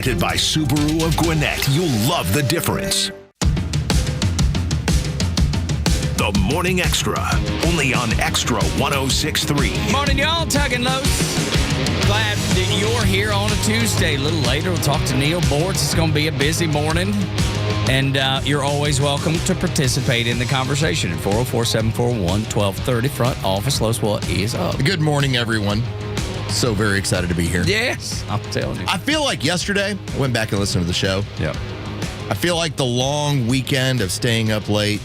By Subaru of Gwinnett. You'll love the difference. The Morning Xtra, only on Extra 106.3. Morning, y'all. Tug and Los. Glad that you're here on a Tuesday. A little later, we'll talk to Neil Boards. It's going to be a busy morning. And you're always welcome to participate in the conversation at 404-741-1230. Front office, Los, what is up? Good morning, everyone. So very excited to be here. Yes, I'm telling you. I feel like yesterday, I went back and listened to the show. Yep. I feel like the long weekend of staying up late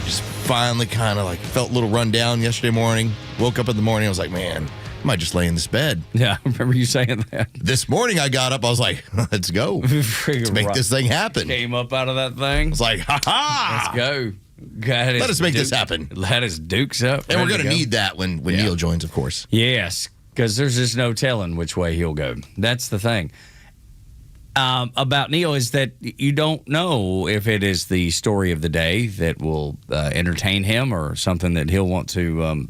just finally kind of like felt a little run down yesterday morning. Woke up in the morning, I was like, man, I might just lay in this bed. Yeah, I remember you saying that. This morning I got up, I was like, let's go. Let's make this thing happen. Came up out of that thing. I was like, ha-ha! Let's go. Let us make this happen. Let us dukes up. And we're going to need that when Neil joins, of course. Yes, because there's just no telling which way he'll go. That's the thing. About Neil is that you don't know if it is the story of the day that will entertain him or something that he'll want to,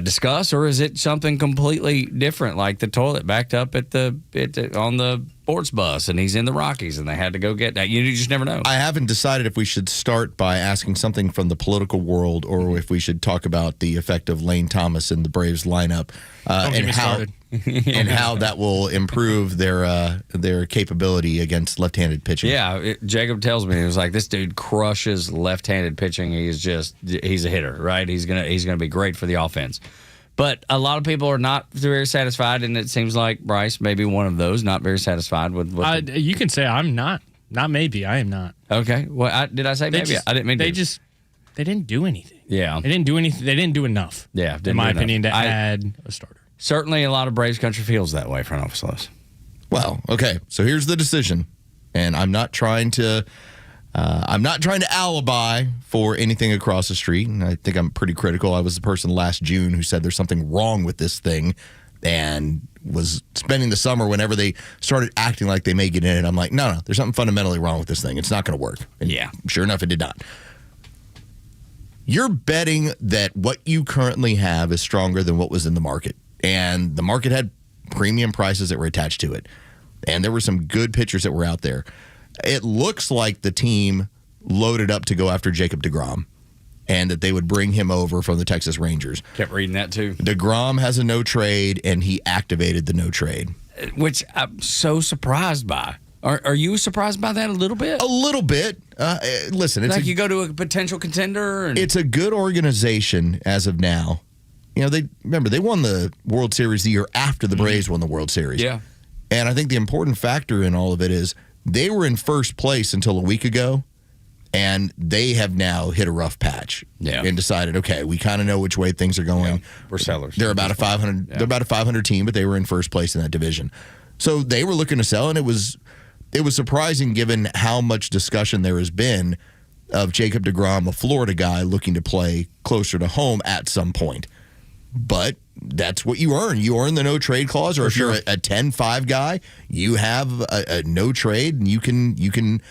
discuss, or is it something completely different, like the toilet backed up on the sports bus and he's in the Rockies and they had to go get that. You just never know. I haven't decided if we should start by asking something from the political world or if we should talk about the effect of Lane Thomas in the Braves lineup and how that will improve their capability against left-handed pitching. Yeah, Jacob tells me, he was like, this dude crushes left-handed pitching. He's a hitter, right? He's gonna be great for the offense. But a lot of people are not very satisfied, and it seems like Bryce may be one of those, not very satisfied with what you can say I'm not. Not maybe. I am not. Okay. Well, did I say maybe? I didn't mean to. They didn't do anything. Yeah. They didn't do anything. They didn't do enough. Yeah. In my opinion, to add a starter. Certainly a lot of Braves country feels that way, front office Los. Well, okay. So here's the decision, and I'm not trying to alibi for anything across the street, and I think I'm pretty critical. I was the person last June who said there's something wrong with this thing and was spending the summer whenever they started acting like they may get in it. I'm like, no, there's something fundamentally wrong with this thing. It's not going to work. And yeah. Sure enough, it did not. You're betting that what you currently have is stronger than what was in the market, and the market had premium prices that were attached to it, and there were some good pitchers that were out there. It looks like the team loaded up to go after Jacob deGrom and that they would bring him over from the Texas Rangers. Kept reading that too. deGrom has a no trade, and he activated the no trade. Which I'm so surprised by. Are you surprised by that a little bit? A little bit. Listen, it's like you go to a potential contender. It's a good organization as of now. You know, they won the World Series the year after the Braves won the World Series. Yeah. And I think the important factor in all of it is they were in first place until a week ago, and they have now hit a rough patch and decided, okay, we kind of know which way things are going. Yeah. We're sellers. They're about a 500. Yeah. They're about a 500 team, but they were in first place in that division, so they were looking to sell, and it was surprising given how much discussion there has been of Jacob deGrom, a Florida guy, looking to play closer to home at some point. But that's what you earn. You earn the no trade clause, or if you're a 10-5 guy, you have a no trade, and you can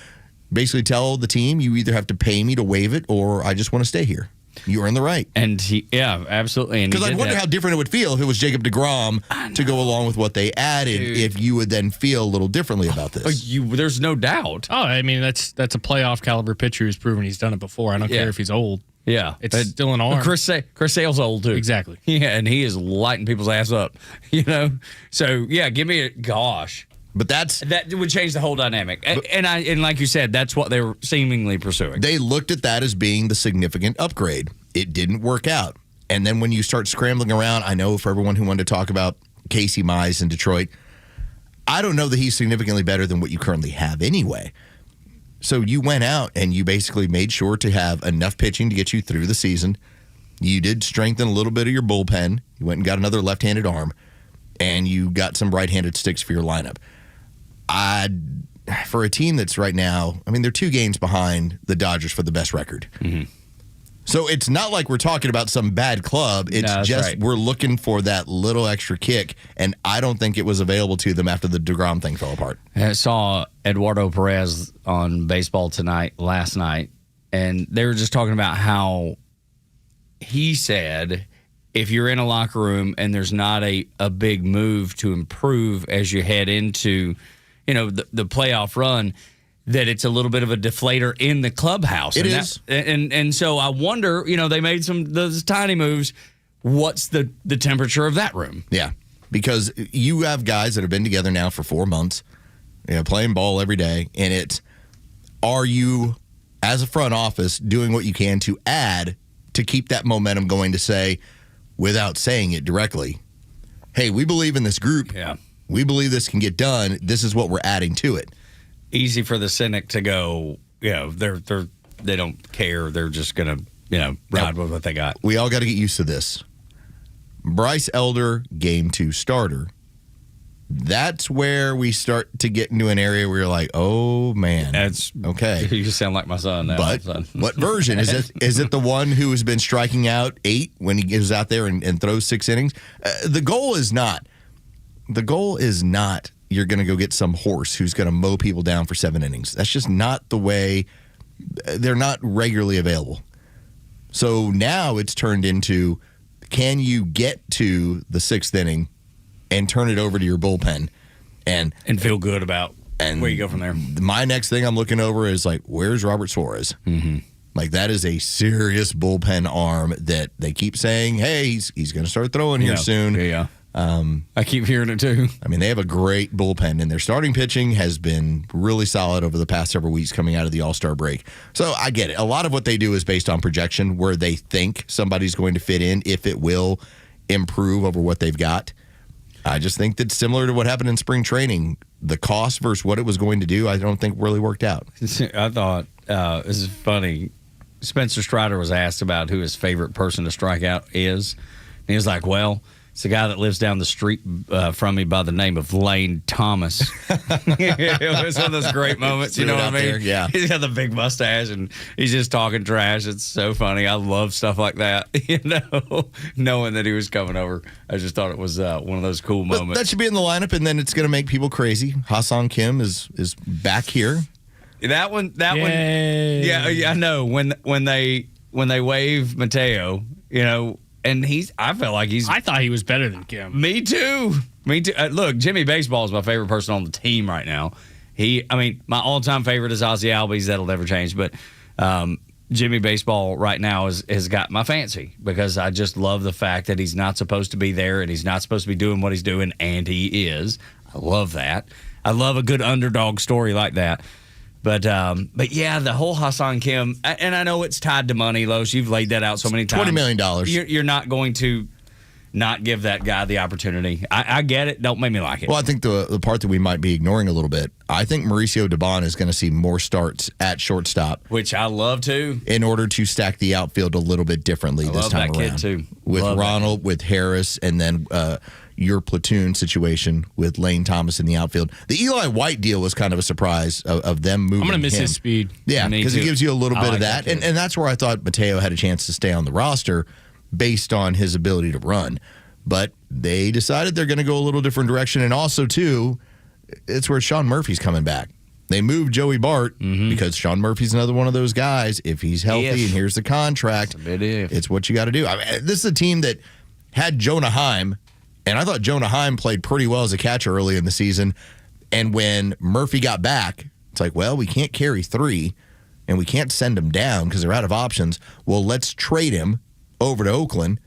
basically tell the team you either have to pay me to waive it, or I just want to stay here. You earn the right. And absolutely. Because I wonder how different it would feel if it was Jacob deGrom to go along with what they added. Dude. If you would then feel a little differently about this. There's no doubt. Oh, I mean that's a playoff caliber pitcher who's proven he's done it before. I don't care if he's old. Yeah. It's still an arm. Chris Sale's old, too. Exactly. Yeah, and he is lighting people's ass up, So, yeah, give me a gosh. But that would change the whole dynamic. And like you said, that's what they were seemingly pursuing. They looked at that as being the significant upgrade. It didn't work out. And then when you start scrambling around, I know for everyone who wanted to talk about Casey Mize in Detroit, I don't know that he's significantly better than what you currently have anyway. So you went out and you basically made sure to have enough pitching to get you through the season. You did strengthen a little bit of your bullpen. You went and got another left-handed arm, and you got some right-handed sticks for your lineup. For a team that's right now, I mean, they're 2 games behind the Dodgers for the best record. Mm-hmm. So it's not like we're talking about some bad club. It's we're looking for that little extra kick, and I don't think it was available to them after the deGrom thing fell apart. I saw Eduardo Perez on Baseball Tonight last night, and they were just talking about how he said if you're in a locker room and there's not a big move to improve as you head into the playoff run, that it's a little bit of a deflator in the clubhouse. It is. And so I wonder, they made those tiny moves. What's the temperature of that room? Yeah, because you have guys that have been together now for 4 months, playing ball every day, and are you, as a front office, doing what you can to add to keep that momentum going, to say, without saying it directly, hey, we believe in this group. Yeah. We believe this can get done. This is what we're adding to it. Easy for the cynic to go, they don't care. They're just going to, ride with what they got. We all got to get used to this. Bryce Elder, Game 2 starter. That's where we start to get into an area where you're like, oh, man. That's okay. You sound like my son now. But what version? Is it the one who has been striking out 8 when he goes out there and throws 6 innings? The goal is not you're going to go get some horse who's going to mow people down for 7 innings. That's just not the way. They're not regularly available. So now it's turned into, can you get to the 6th inning and turn it over to your bullpen and feel good about where you go from there? My next thing I'm looking over is like, where's Robert Suarez? Mm-hmm. Like, that is a serious bullpen arm that they keep saying, hey, he's going to start throwing here soon. Yeah. I keep hearing it too. I mean, they have a great bullpen, and their starting pitching has been really solid over the past several weeks coming out of the All-Star break. So I get it. A lot of what they do is based on projection, where they think somebody's going to fit in, if it will improve over what they've got. I just think that's similar to what happened in spring training. The cost versus what it was going to do, I don't think really worked out. I thought, this is funny, Spencer Strider was asked about who his favorite person to strike out is. And he was like, well, it's a guy that lives down the street from me by the name of Lane Thomas. It was one of those great moments, you know what I mean? There, yeah. He's got the big mustache, and he's just talking trash. It's so funny. I love stuff like that, knowing that he was coming over. I just thought it was one of those cool moments. But that should be in the lineup, and then it's going to make people crazy. Ha-Seong Kim is back here. That one, yeah, I know. When they wave Mateo, and I felt like I thought he was better than Kim. Me too. Look, Jimmy Baseball is my favorite person on the team right now. My all-time favorite is Ozzie Albies. That'll never change. But Jimmy Baseball right now has got my fancy, because I just love the fact that he's not supposed to be there, and he's not supposed to be doing what he's doing, and he is. I love that. I love a good underdog story like that. But yeah, the whole Ha-Seong Kim, and I know it's tied to money, Los. You've laid that out so many times. $20 million. You're not going to not give that guy the opportunity. I get it. Don't make me like it. Well, I think the part that we might be ignoring a little bit, I think Mauricio Dubon is going to see more starts at shortstop. Which I love, too. In order to stack the outfield a little bit differently this time around. I love that kid, too. With Ronald, with Harris, and then your platoon situation with Lane Thomas in the outfield. The Eli White deal was kind of a surprise of them moving. I'm going to miss his speed. Yeah, because it gives you a little bit of that. And that's where I thought Mateo had a chance to stay on the roster based on his ability to run. But they decided they're going to go a little different direction. And also, too, it's where Sean Murphy's coming back. They moved Joey Bart because Sean Murphy's another one of those guys. If he's healthy and here's the contract, it's what you got to do. This is a team that had Jonah Heim. And I thought Jonah Heim played pretty well as a catcher early in the season. And when Murphy got back, it's like, well, we can't carry 3, and we can't send him down because they're out of options. Well, let's trade him over to Oakland.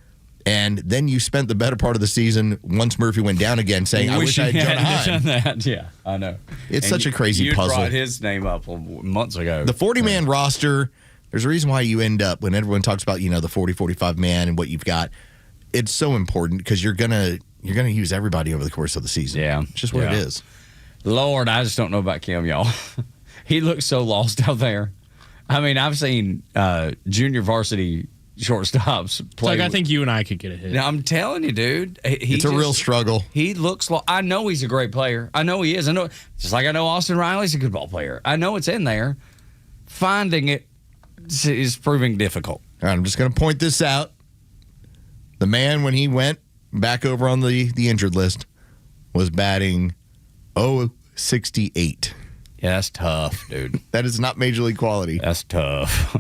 And then you spent the better part of the season, once Murphy went down again, saying, I wish I had Jonah Heim. That. Yeah, I know. It's such a crazy puzzle. You brought his name up months ago. The 40-man roster, there's a reason why you end up, when everyone talks about, the 40, 45-man and what you've got, it's so important because you're gonna use everybody over the course of the season. Yeah. It's just what it is. Lord, I just don't know about Kim, y'all. He looks so lost out there. I've seen junior varsity shortstops play. I think you and I could get a hit. Now, I'm telling you, dude. It's a real struggle. He looks I know he's a great player. I know he is. I know, just like I know Austin Riley's a good ball player. I know it's in there. Finding it is proving difficult. All right, I'm just going to point this out. The man, when he went back over on the injured list, was batting .068. Yeah, that's tough, dude. That is not major league quality. That's tough.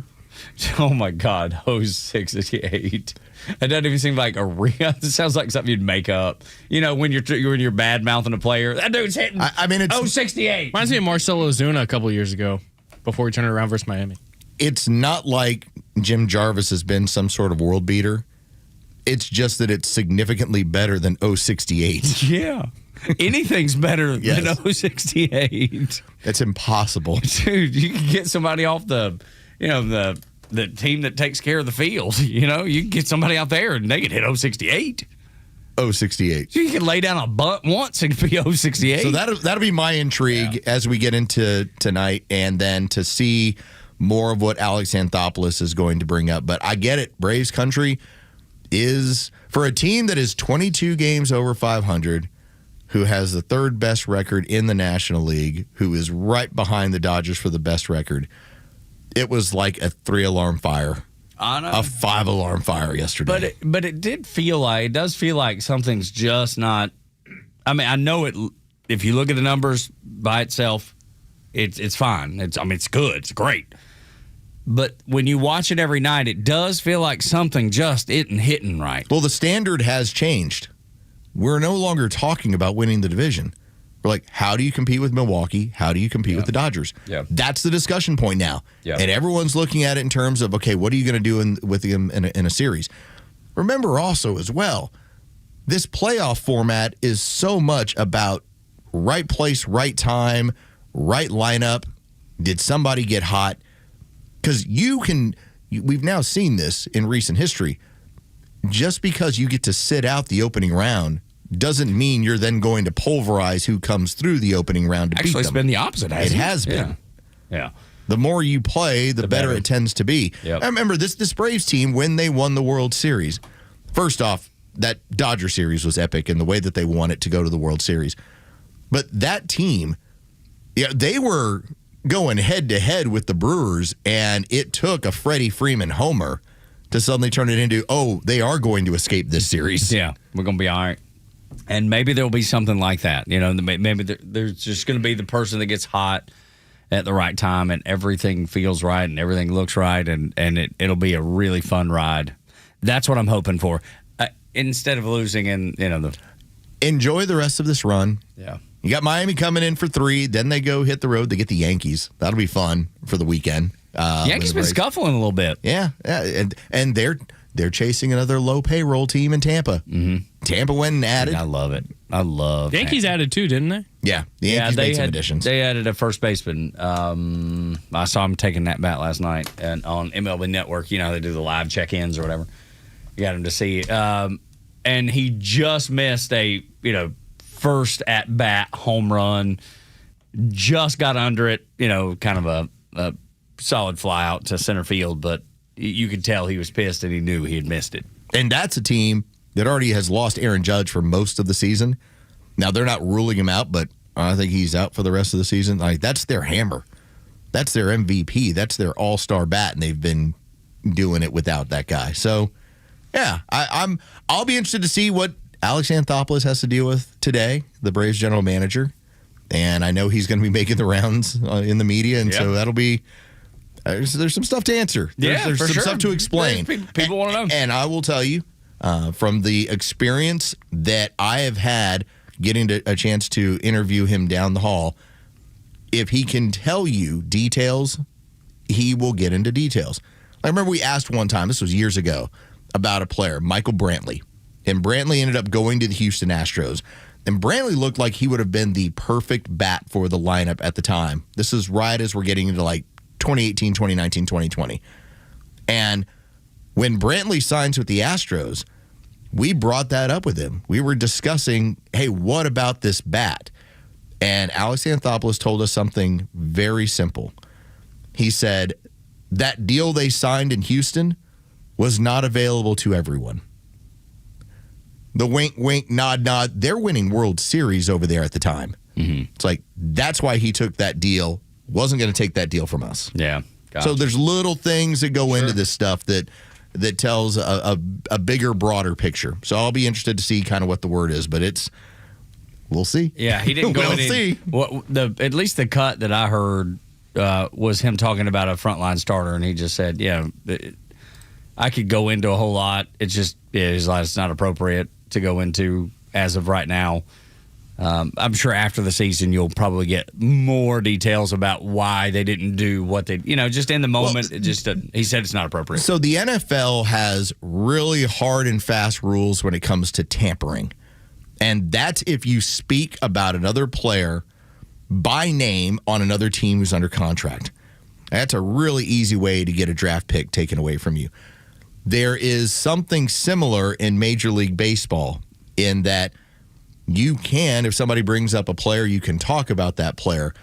Oh my God, hose 68. It doesn't even seem like a real. It sounds like something you'd make up. When you're bad mouthing a player, that dude's hitting. I mean, it's 68. Reminds me of Marcelo Ozuna a couple of years ago before he turned it around versus Miami. It's not like Jim Jarvis has been some sort of world beater. It's just that it's significantly better than 068. Yeah. Anything's better than 068. It's impossible. Dude, you can get somebody off the team that takes care of the field. You can get somebody out there and they can hit 068. 068. So you can lay down a bunt once and be 068. So that'll be my intrigue as we get into tonight, and then to see more of what Alex Anthopoulos is going to bring up. But I get it. Braves country is, for a team that is 22 games over 500, who has the third best record in the National League, who is right behind the Dodgers for the best record. It was like a 3-alarm fire. I know. A 5-alarm fire yesterday. But it does feel like something's just not. I mean, I know it. If you look at the numbers by itself, it's fine. It's good. It's great. But when you watch it every night, it does feel like something just isn't hitting right. Well, the standard has changed. We're no longer talking about winning the division. We're like, how do you compete with Milwaukee? How do you compete with the Dodgers? Yeah. That's the discussion point now. Yeah. And everyone's looking at it in terms of, okay, what are you going to do with them in a series? Remember also as well, this playoff format is so much about right place, right time, right lineup. Did somebody get hot? Because we've now seen this in recent history. Just because you get to sit out the opening round doesn't mean you're then going to pulverize who comes through the opening round to beat them. Actually, it's been the opposite, hasn't it? It has been. Yeah. The more you play, the better it tends to be. Yep. I remember this Braves team, when they won the World Series, first off, that Dodger series was epic in the way that they won it to go to the World Series. But that team, they were going head-to-head with the Brewers, and it took a Freddie Freeman homer to suddenly turn it into, they are going to escape this series. Yeah, we're going to be all right. And maybe there'll be something like that. Maybe there's just going to be the person that gets hot at the right time and everything feels right and everything looks right, and it'll be a really fun ride. That's what I'm hoping for. Instead of losing Enjoy the rest of this run. Yeah. You got Miami coming in for 3, then they go hit the road. They get the Yankees. That'll be fun for the weekend. Yankees been scuffling a little bit. Yeah. And they're chasing another low payroll team in Tampa. Mm-hmm. Tampa went and added. I love it. I love Yankees added too, didn't they? Yeah. The Yankees made some additions. They added a first baseman. I saw him taking that bat last night and on MLB Network. They do the live check-ins or whatever. You got him to see. And he just missed a, first at-bat home run. Just got under it, kind of a solid fly out to center field, but you could tell he was pissed and he knew he had missed it. And that's a team that already has lost Aaron Judge for most of the season. Now, they're not ruling him out, but I think he's out for the rest of the season. That's their hammer. That's their MVP. That's their all-star bat, and they've been doing it without that guy. So, yeah, I'll be interested to see what Alex Anthopoulos has to deal with today, the Braves general manager. And I know he's going to be making the rounds in the media, and so that'll be there's some stuff to answer. There's some stuff to explain. People want to know. And I will tell you, from the experience that I have had getting a chance to interview him down the hall, if he can tell you details, he will get into details. I remember we asked one time, this was years ago, about a player, Michael Brantley. And Brantley ended up going to the Houston Astros. And Brantley looked like he would have been the perfect bat for the lineup at the time. This is right as we're getting into 2018, 2019, 2020. And when Brantley signs with the Astros, we brought that up with him. We were discussing, hey, what about this bat? And Alex Anthopoulos told us something very simple. He said that deal they signed in Houston was not available to everyone. The wink, wink, nod, nod. They're winning World Series over there at the time. Mm-hmm. It's like, that's why he took that deal. Wasn't going to take that deal from us. Yeah. So there's little things that go into this stuff that tells a bigger, broader picture. So I'll be interested to see kind of what the word is, but we'll see. Yeah, he didn't go we'll in. See. At least the cut that I heard was him talking about a frontline starter, and he just said, "Yeah, I could go into a whole lot. It's just it's not appropriate to go into as of right now." I'm sure after the season you'll probably get more details about why they didn't do what they, just in the moment. He said it's not appropriate. So the NFL has really hard and fast rules when it comes to tampering. And that's if you speak about another player by name on another team who's under contract. That's a really easy way to get a draft pick taken away from you. There is something similar in Major League Baseball in that you can, if somebody brings up a player, you can talk about that player.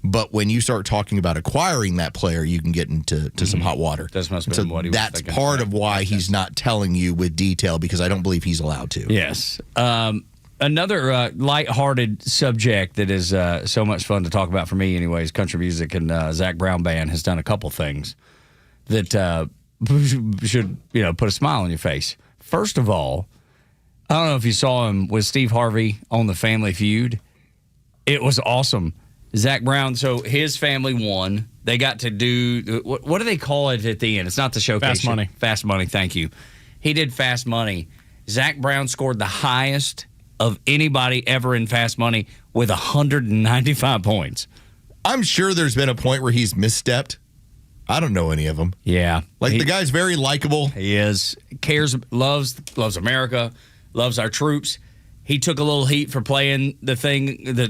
But when you start talking about acquiring that player, you can get into some hot water. That's what he was that's thinking. part of why he's not telling you with detail, because I don't believe he's allowed to. Yes. Another lighthearted subject that is so much fun to talk about for me anyways, country music, and Zach Brown Band has done a couple things that should put a smile on your face. First of all, I don't know if you saw him with Steve Harvey on The Family Feud. It was awesome. Zach Brown, so his family won. They got to do, what do they call it at the end? It's not the showcase. Fast Money. Fast Money, thank you. He did Fast Money. Zach Brown scored the highest of anybody ever in Fast Money with 195 points. I'm sure there's been a point where he's misstepped. I don't know any of them. Yeah. The guy's very likable. He is. Cares, loves America, loves our troops. He took a little heat for playing the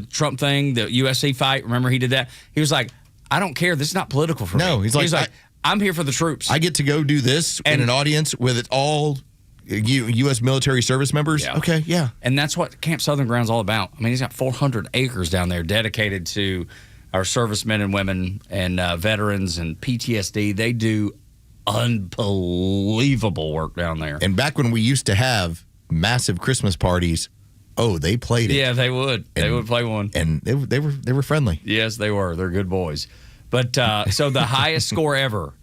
Trump thing, the USC fight. Remember he did that? He was like, I don't care. This is not political for me. No, he's like, I'm here for the troops. I get to go do this in an audience with all U.S. military service members. Yeah. Okay, yeah. And that's what Camp Southern Ground's all about. I mean, he's got 400 acres down there dedicated to our servicemen and women and veterans and PTSD. They do unbelievable work down there. And back when we used to have massive Christmas parties, they played it. Yeah, they would. They would play one. And they were friendly. Yes, they were. They're good boys. But so the highest score ever,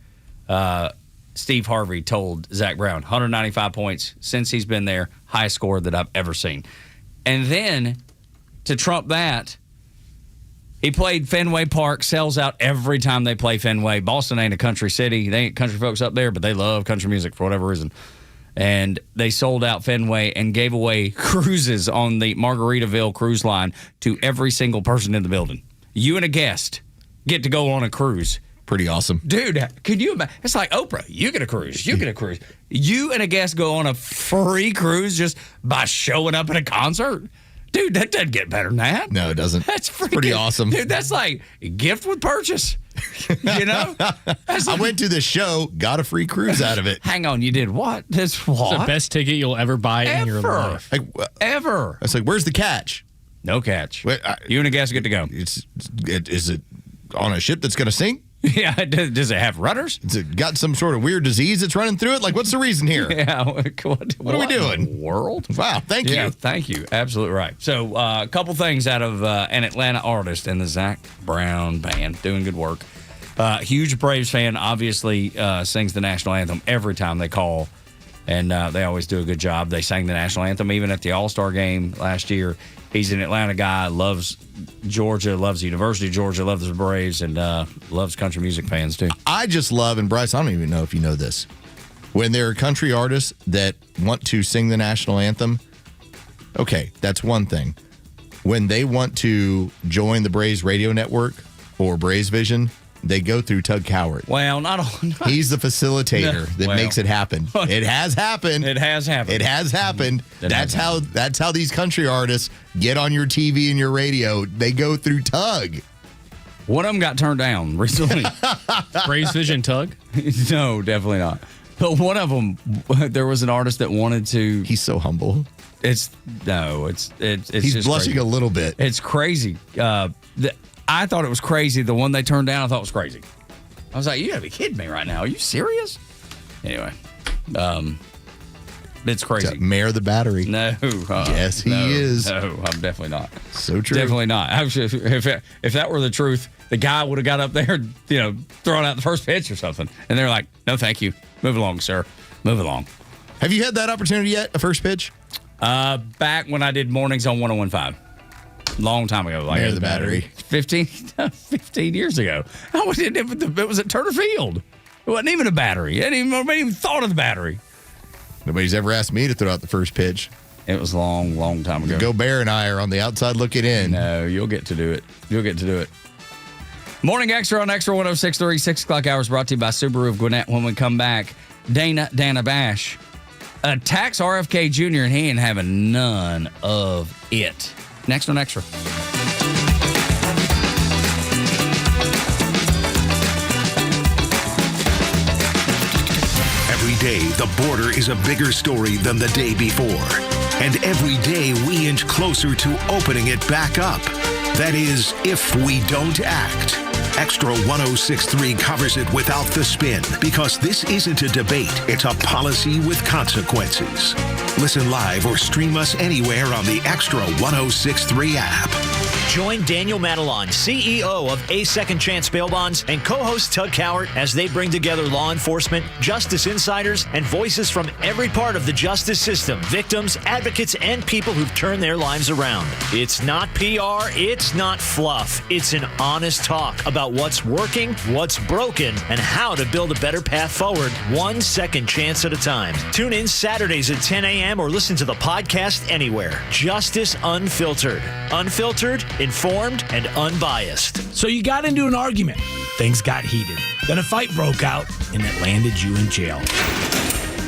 Steve Harvey told Zach Brown, 195 points since he's been there, highest score that I've ever seen. And then to trump that, he played Fenway Park, sells out every time they play Fenway. Boston ain't a country city. They ain't country folks up there, but they love country music for whatever reason. And they sold out Fenway and gave away cruises on the Margaritaville cruise line to every single person in the building. You and a guest get to go on a cruise. Pretty awesome. Dude, could you imagine? It's like Oprah. You get a cruise. You get a cruise. You and a guest go on a free cruise just by showing up at a concert? Dude, that doesn't get better than that. No, it doesn't. That's pretty awesome. Dude, that's like a gift with purchase. I went to the show, got a free cruise out of it. Hang on, you did what? That's what? It's the best ticket you'll ever buy in your life. Ever. I was like, where's the catch? No catch. Wait, you and a guest get to go. Is it on a ship that's going to sink? Yeah, does it have rudders? Has it got some sort of weird disease that's running through it? Like, what's the reason here? Yeah, what are we doing? In the world? Wow, thank you. Thank you. Absolutely right. So, a couple things out of an Atlanta artist and the Zach Brown Band doing good work. Huge Braves fan, obviously sings the national anthem every time they call, and they always do a good job. They sang the national anthem even at the All-Star game last year. He's an Atlanta guy, loves Georgia, loves the University of Georgia, loves the Braves, and loves country music fans, too. I just love, and Bryce, I don't even know if you know this, when there are country artists that want to sing the national anthem, okay, that's one thing. When they want to join the Braves radio network or Braves Vision, they go through Tug Cowart. Well, not all. He's the facilitator that makes it happen. It has happened. It has happened. It has happened. That's how these country artists get on your TV and your radio. They go through Tug. One of them got turned down recently. Braves Vision Tug? No, definitely not. But one of them, there was an artist that wanted to. He's so humble. It's He's just blushing crazy. a little bit. It's crazy. I thought it was crazy. The one they turned down, I thought was crazy. I was like, you gotta be kidding me right now. Are you serious? Anyway, it's crazy. Mayor of the Battery. No. Yes, he is. No, I'm definitely not. So true. Definitely not. If that were the truth, the guy would have got up there, throwing out the first pitch or something. And they're like, no, thank you. Move along, sir. Move along. Have you had that opportunity yet, a first pitch? Back when I did mornings on 101.5. Long time ago. Like Near the battery. 15 years ago. It was at Turner Field. It wasn't even a battery. Nobody even thought of the battery. Nobody's ever asked me to throw out the first pitch. It was a long time ago. Gobert and I are on the outside looking in. No, you'll get to do it. Morning Extra on Extra 106.3, 6 o'clock hours brought to you by Subaru of Gwinnett. When we come back, Dana Bash attacks RFK Jr. and he ain't having none of it. Next on Extra. Every day, the border is a bigger story than the day before. And every day, we inch closer to opening it back up. That is, if we don't act. Extra 106.3 covers it without the spin because this isn't a debate. It's a policy with consequences. Listen live or stream us anywhere on the Extra 106.3 app. Join Daniel Madelon, CEO of A Second Chance Bail Bonds, and co-host Tug Cowart as they bring together law enforcement, justice insiders, and voices from every part of the justice system, victims, advocates, and people who've turned their lives around. It's not PR, it's not fluff. It's an honest talk about what's working, what's broken, and how to build a better path forward, one second chance at a time. Tune in Saturdays at 10 a.m. or listen to the podcast anywhere. Justice Unfiltered. Unfiltered, informed, and unbiased. So you got into an argument. Things got heated. Then a fight broke out, and it landed you in jail.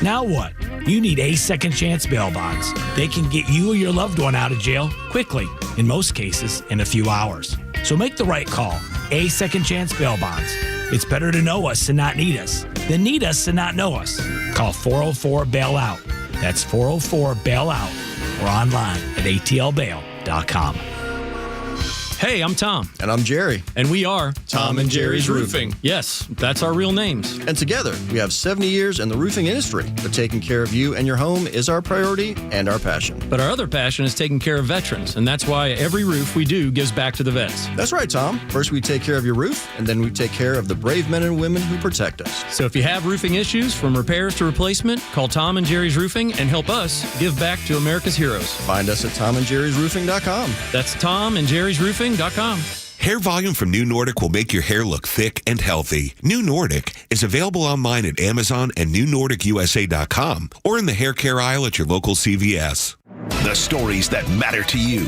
Now what? You need A Second Chance Bail Bonds. They can get you or your loved one out of jail quickly, in most cases, in a few hours. So make the right call. A Second Chance Bail Bonds. It's better to know us and not need us than need us and not know us. Call 404-BAIL-OUT. That's 404-BAIL-OUT or online at atlbail.com. Hey, I'm Tom. And I'm Jerry. And we are Tom and Jerry's Roofing. Yes, that's our real names. And together, we have 70 years in the roofing industry. But taking care of you and your home is our priority and our passion. But our other passion is taking care of veterans, and that's why every roof we do gives back to the vets. That's right, Tom. First, we take care of your roof, and then we take care of the brave men and women who protect us. So if you have roofing issues, from repairs to replacement, call Tom and Jerry's Roofing and help us give back to America's heroes. Find us at tomandjerrysroofing.com. That's tomandjerrysroofing.com. Hair volume from New Nordic will make your hair look thick and healthy. New Nordic is available online at Amazon and newnordicusa.com or in the hair care aisle at your local CVS. The stories that matter to you.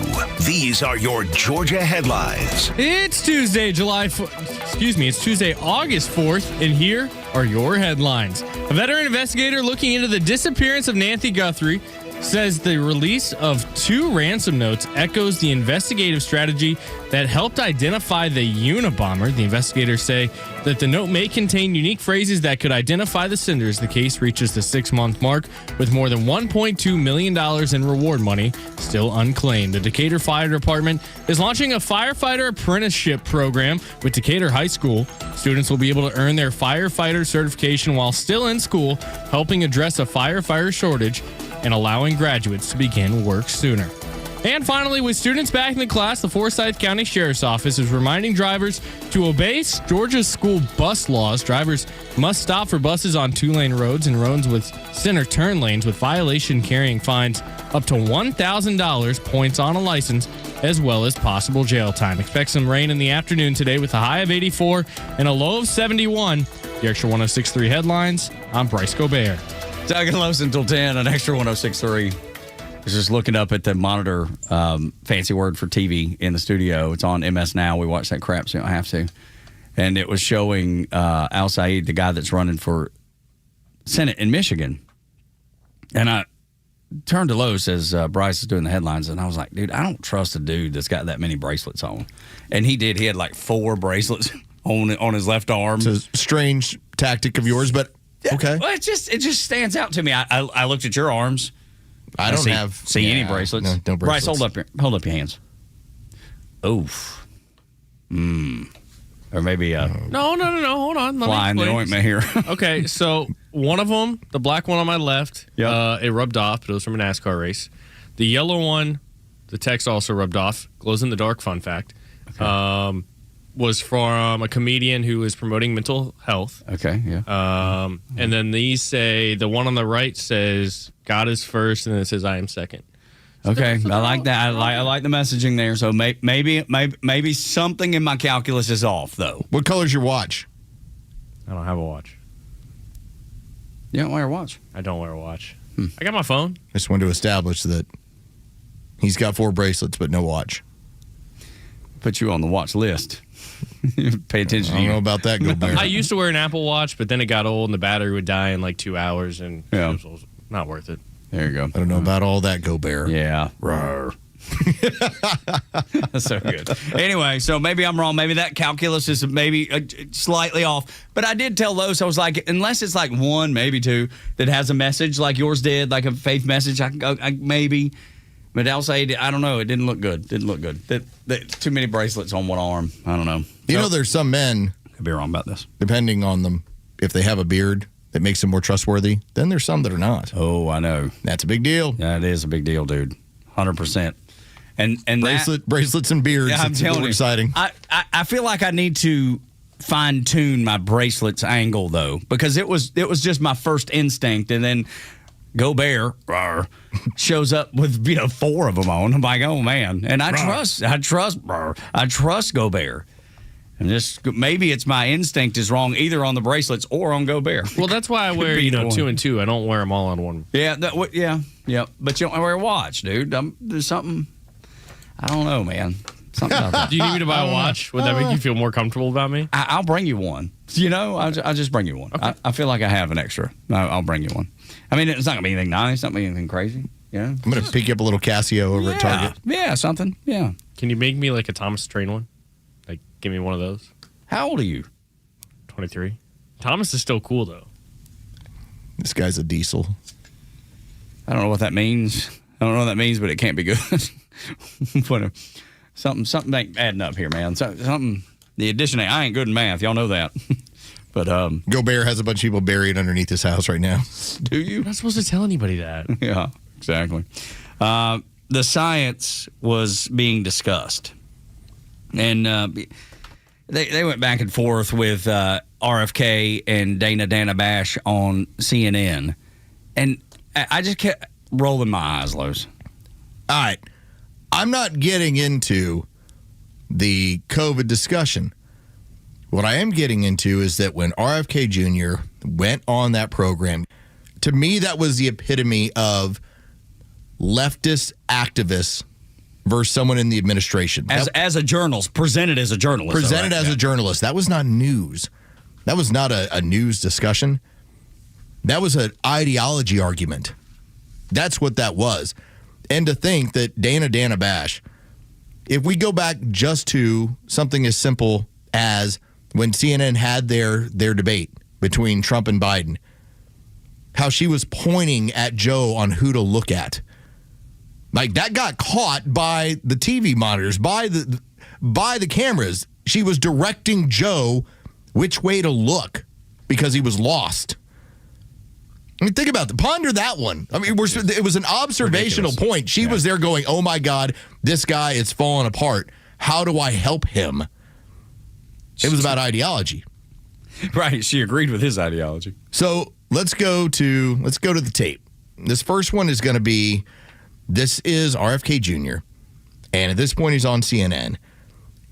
These are your Georgia headlines. It's Tuesday, it's Tuesday, August 4th, and here are your headlines. A veteran investigator looking into the disappearance of Nancy Guthrie says the release of 2 ransom notes echoes the investigative strategy that helped identify the Unabomber. The investigators say that the note may contain unique phrases that could identify the senders. The case reaches the 6-month mark with more than $1.2 million in reward money still unclaimed. The Decatur Fire Department is launching a firefighter apprenticeship program with Decatur High School. Students will be able to earn their firefighter certification while still in school, helping address a firefighter shortage and allowing graduates to begin work sooner. And finally, with students back in the class, the Forsyth County Sheriff's Office is reminding drivers to obey Georgia's school bus laws. Drivers must stop for buses on 2-lane roads and roads with center turn lanes, with violation carrying fines up to $1,000, points on a license, as well as possible jail time. Expect some rain in the afternoon today with a high of 84 and a low of 71. The Extra 106.3 headlines. I'm Bryce Gobert. Tug and Los until 10 on Extra 106.3. I was just looking up at the monitor, fancy word for TV in the studio. It's on MS Now. We watch that crap so you don't have to. And it was showing Al Saeed, the guy that's running for Senate in Michigan. And I turned to Los as Bryce is doing the headlines, and I was like, dude, I don't trust a dude that's got that many bracelets on. And he did. He had like 4 bracelets on his left arm. It's a strange tactic of yours, but okay. Well, it just stands out to me. I looked at your arms. I don't see any bracelets. No bracelets. Bryce, hold up your hands. Oof. Or maybe No. Hold on. Let fly in me the ointment here. Okay, so one of them, the black one on my left, Yep. it rubbed off, but it was from a NASCAR race. The yellow one, the text also rubbed off. Glows in the dark, fun fact. Okay. Was from a comedian who is promoting mental health. Okay, yeah. And then these say, the one on the right says, God is first, and then it says, I am second. Okay, I like that. I like the messaging there. So maybe something in my calculus is off, though. What color's your watch? I don't have a watch. You don't wear a watch? I don't wear a watch. I got my phone. I just wanted to establish that he's got 4 bracelets, but no watch. Put you on the watch list. Pay attention. I don't know about that, Gobert. I used to wear an Apple Watch, but then it got old and the battery would die in like 2 hours, and it was not worth it. There you go. I don't know about all that, Gobert. Yeah. Rawr. That's so good. Anyway, so maybe I'm wrong. Maybe that calculus is maybe slightly off. But I did tell Los, I was like, unless it's like 1, maybe 2, that has a message like yours did, like a faith message, I can go, maybe. But I'll say, I don't know. It didn't look good. Too many bracelets on one arm. I don't know. You know, there's some men, could be wrong about this, depending on them, if they have a beard that makes them more trustworthy, then there's some that are not. Oh, I know. That's a big deal. That is a big deal, dude. 100%. And bracelets and beards. Yeah, I'm telling you, exciting. I feel like I need to fine tune my bracelets angle though, because it was just my first instinct, and then Gobert shows up with 4 of them on. I'm like, oh man, and I trust Gobert. And just maybe it's my instinct is wrong either on the bracelets or on Gobert. Well, that's why I wear 2 and 2. I don't wear them all on one. Yeah, yeah. But you don't wear a watch, dude. There's something. I don't know, man. Something about that. Do you need me to buy a watch? Would that make you feel more comfortable about me? I'll bring you one. I'll just bring you one. Okay. I feel like I have an extra. I'll bring you one. I mean, it's not gonna be anything nice. Not gonna be anything crazy. Yeah. I'm gonna pick you up a little Casio over at Target. Yeah, something. Yeah. Can you make me like a Thomas Train one? Like, give me one of those. How old are you? 23. Thomas is still cool though. This guy's a diesel. I don't know what that means. But it can't be good. Something ain't adding up here, man. Something. The addition ain't. I ain't good in math. Y'all know that. But Gobert has a bunch of people buried underneath his house right now. Do you? I'm not supposed to tell anybody that. Yeah, exactly. The science was being discussed, and they went back and forth with RFK and Dana Bash on CNN, and I just kept rolling my eyes, Los. All right. I'm not getting into the COVID discussion. What I am getting into is that when RFK Jr. went on that program, to me, that was the epitome of leftist activists versus someone in the administration. As a journalist, presented as a journalist. Presented as a journalist. That was not news. That was not a news discussion. That was an ideology argument. That's what that was. And to think that Dana Bash, if we go back just to something as simple as when CNN had their debate between Trump and Biden, how she was pointing at Joe on who to look at. Like, that got caught by the TV monitors, by the cameras. She was directing Joe which way to look because he was lost. I mean, think about that. Ponder that one. I mean, it was an observational point. She was there going, oh, my God, this guy is falling apart. How do I help him? It was about ideology. Right. She agreed with his ideology. So let's go to the tape. This first one is going to be, this is RFK Jr., and at this point he's on CNN,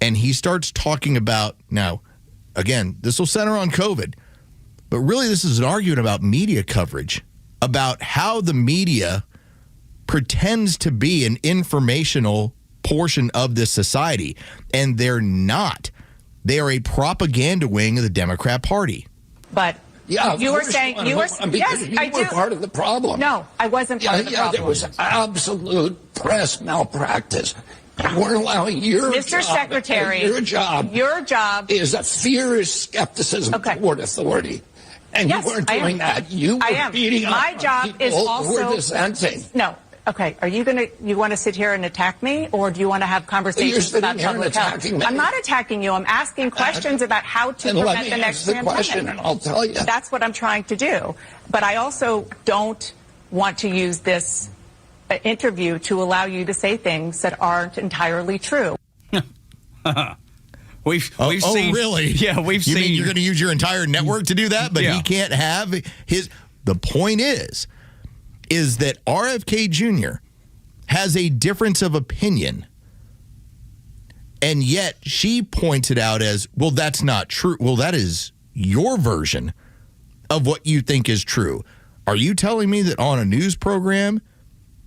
and he starts talking about, now, again, this will center on COVID, but really this is an argument about media coverage, about how the media pretends to be an informational portion of this society, and they're not. They are a propaganda wing of the Democrat Party. But yeah, you were saying you were yes, you I were do. part of the problem. No, I wasn't part of the problem. There was absolute press malpractice. You weren't allowing your Mr. job, Secretary, your job is a fierce skepticism toward authority. And yes, you weren't doing that. You were beating up My job people is also who were dissenting. No. Okay, you want to sit here and attack me, or do you want to have conversations about public health? I'm not attacking you. I'm asking questions about how to prevent the next pandemic. Question, and I'll tell you. That's what I'm trying to do. But I also don't want to use this interview to allow you to say things that aren't entirely true. We've seen. Really? Yeah, we've seen. You mean you're going to use your entire network to do that, but he can't have his. The point is that RFK Jr. has a difference of opinion. And yet she points it out as, well, that's not true. Well, that is your version of what you think is true. Are you telling me that on a news program,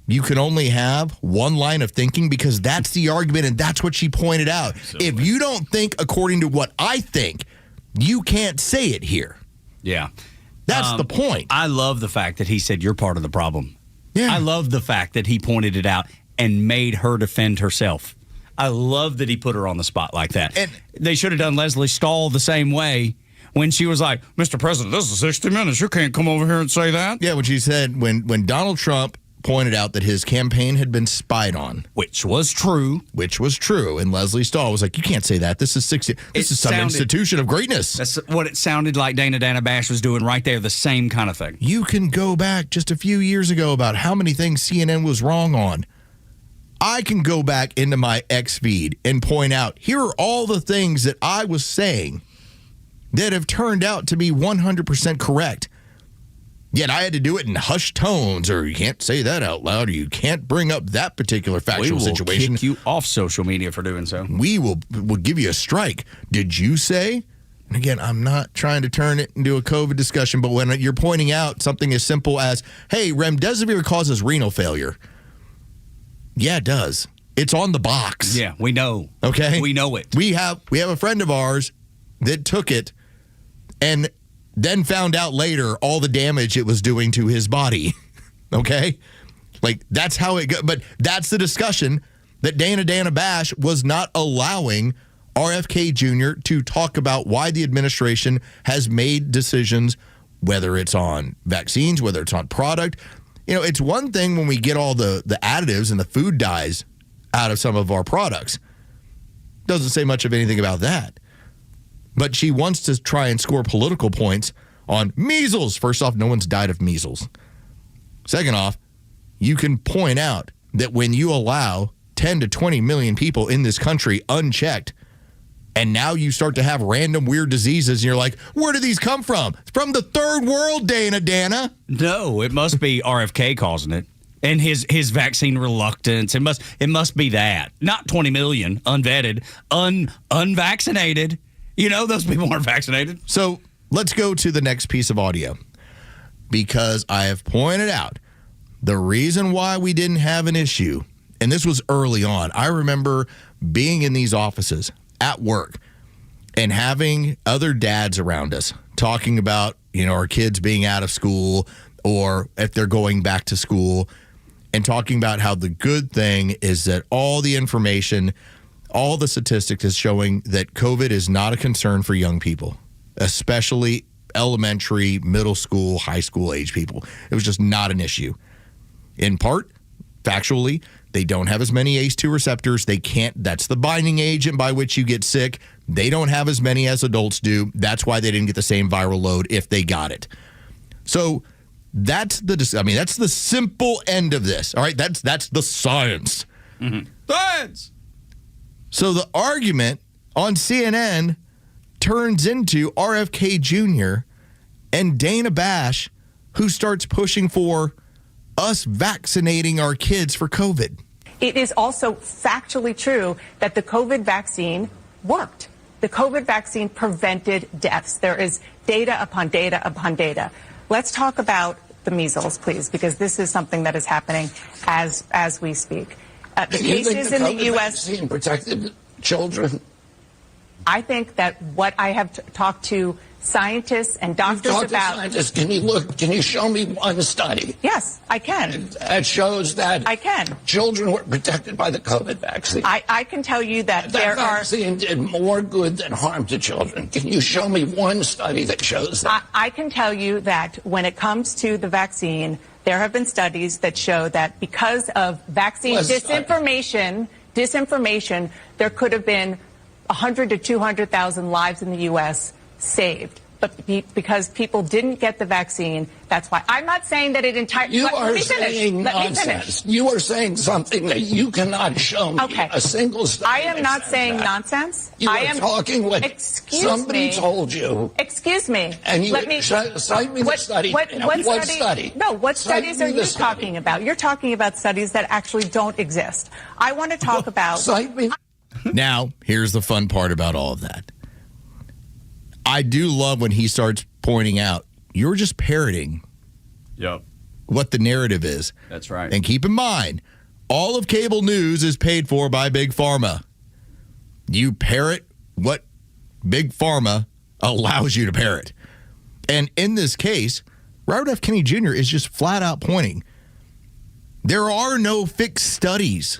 you can only have one line of thinking? Because that's the argument, and that's what she pointed out. Absolutely. If you don't think according to what I think, you can't say it here. Yeah. That's the point. I love the fact that he said you're part of the problem. Yeah. I love the fact that he pointed it out and made her defend herself. I love that he put her on the spot like that. And they should have done Leslie Stahl the same way when she was like, Mr. President, this is 60 Minutes. You can't come over here and say that. Yeah, when she said, when Donald Trump pointed out that his campaign had been spied on. Which was true. And Leslie Stahl was like, you can't say that. This is 60. This is some institution of greatness. That's what it sounded like Dana Bash was doing right there, the same kind of thing. You can go back just a few years ago about how many things CNN was wrong on. I can go back into my X feed and point out, here are all the things that I was saying that have turned out to be 100% correct. Yet I had to do it in hushed tones, or you can't say that out loud, or you can't bring up that particular factual situation. We will kick you off social media for doing so. We will give you a strike. Did you say? And again, I'm not trying to turn it into a COVID discussion, but when you're pointing out something as simple as, hey, remdesivir causes renal failure. Yeah, it does. It's on the box. Yeah, we know. Okay? We know it. We have a friend of ours that took it and then found out later all the damage it was doing to his body. Okay? Like, that's how it goes. But that's the discussion that Dana Bash was not allowing RFK Jr. to talk about why the administration has made decisions, whether it's on vaccines, whether it's on product. You know, it's one thing when we get all the additives and the food dyes out of some of our products. Doesn't say much of anything about that. But she wants to try and score political points on measles. First off, no one's died of measles. Second off, you can point out that when you allow 10 to 20 million people in this country unchecked, and now you start to have random weird diseases, and you're like, where do these come from? It's from the third world, Dana. No, it must be RFK causing it. And his vaccine reluctance. It must be that. Not 20 million unvetted, unvaccinated. You know, those people aren't vaccinated. So let's go to the next piece of audio, because I have pointed out the reason why we didn't have an issue, and this was early on. I remember being in these offices at work and having other dads around us talking about, you know, our kids being out of school or if they're going back to school, and talking about how the good thing is that all the information, all the statistics is showing that COVID is not a concern for young people, especially elementary, middle school, high school age people. It was just not an issue. In part, factually, they don't have as many ACE2 receptors. They can't, that's the binding agent by which you get sick. They don't have as many as adults do. That's why they didn't get the same viral load if they got it. So that's the simple end of this. All right, that's the science. Mm-hmm. Science. So the argument on CNN turns into RFK Jr. and Dana Bash, who starts pushing for us vaccinating our kids for COVID. It is also factually true that the COVID vaccine worked. The COVID vaccine prevented deaths. There is data upon data upon data. Let's talk about the measles, please, because this is something that is happening as we speak. The cases in the U.S. vaccine protected children. I think that what I have talked to scientists and doctors about. Scientists, can you show me one study? Yes, I can. That shows that I can. Children were protected by the COVID vaccine. I can tell you that there vaccine did more good than harm to children. Can you show me one study that shows that? I can tell you that when it comes to the vaccine, there have been studies that show that because of vaccine disinformation, there could have been 100 to 200,000 lives in the U.S. saved. but because people didn't get the vaccine, that's why. I'm not saying that it entirely. You are saying nonsense. You are saying something that you cannot show me a single study. I am not saying nonsense. You are talking what somebody told you. Excuse me. And you cite me the study. What study? No, what studies are you talking about? You're talking about studies that actually don't exist. I want to talk about. Cite me. Now, here's the fun part about all of that. I do love when he starts pointing out, you're just parroting what the narrative is. That's right. And keep in mind, all of cable news is paid for by Big Pharma. You parrot what Big Pharma allows you to parrot. And in this case, Robert F. Kennedy Jr. is just flat out pointing. There are no fixed studies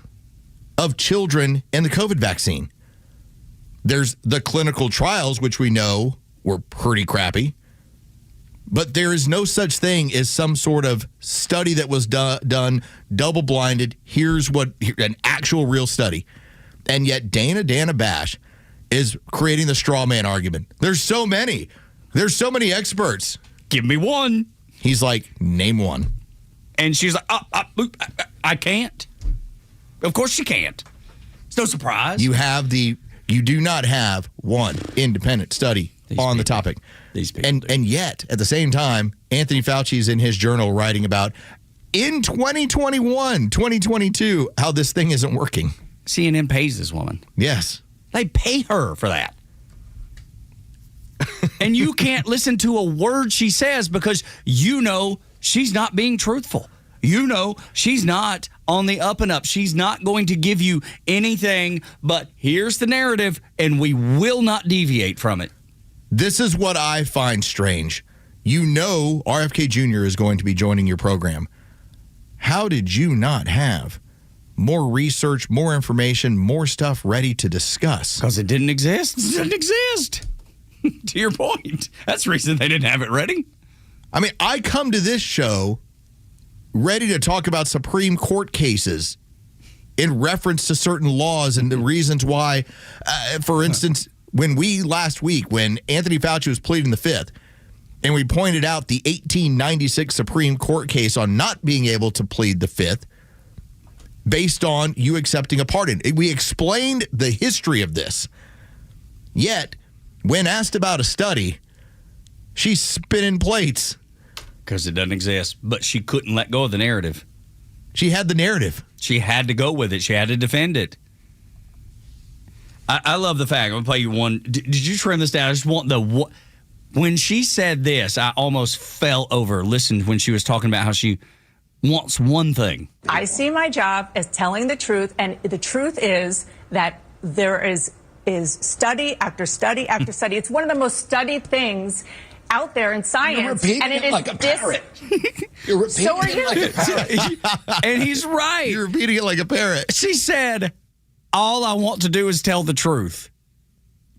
of children and the COVID vaccine. There's the clinical trials, which we know were pretty crappy. But there is no such thing as some sort of study that was done double-blinded. Here's an actual real study. And yet Dana Bash is creating the straw man argument. There's so many. There's so many experts. Give me one. He's like, name one. And she's like, I can't. Of course she can't. It's no surprise. You do not have one independent study on the topic. These people. And yet, at the same time, Anthony Fauci is in his journal writing about in 2021, 2022, how this thing isn't working. CNN pays this woman. Yes. They pay her for that. And you can't listen to a word she says because you know she's not being truthful. You know she's not on the up and up. She's not going to give you anything but here's the narrative, and we will not deviate from it. This is what I find strange. You know RFK Jr. is going to be joining your program. How did you not have more research, more information, more stuff ready to discuss? Because it didn't exist. It didn't exist. To your point. That's the reason they didn't have it ready. I mean, I come to this show ready to talk about Supreme Court cases in reference to certain laws and the reasons why, for instance, when Anthony Fauci was pleading the fifth, and we pointed out the 1896 Supreme Court case on not being able to plead the fifth based on you accepting a pardon. We explained the history of this. Yet, when asked about a study, she's spinning plates. Because it doesn't exist. But she couldn't let go of the narrative. She had the narrative. She had to go with it. She had to defend it. I love the fact. I'm going to play you one. Did you trim this down? I just want when she said this, I almost fell over. Listened when she was talking about how she wants one thing. I see my job as telling the truth. And the truth is that there is study after study after study. It's one of the most studied things out there in science. You're repeating it like a parrot. You're repeating So are it you. like a parrot. And he's right. You're repeating it like a parrot. She said, all I want to do is tell the truth.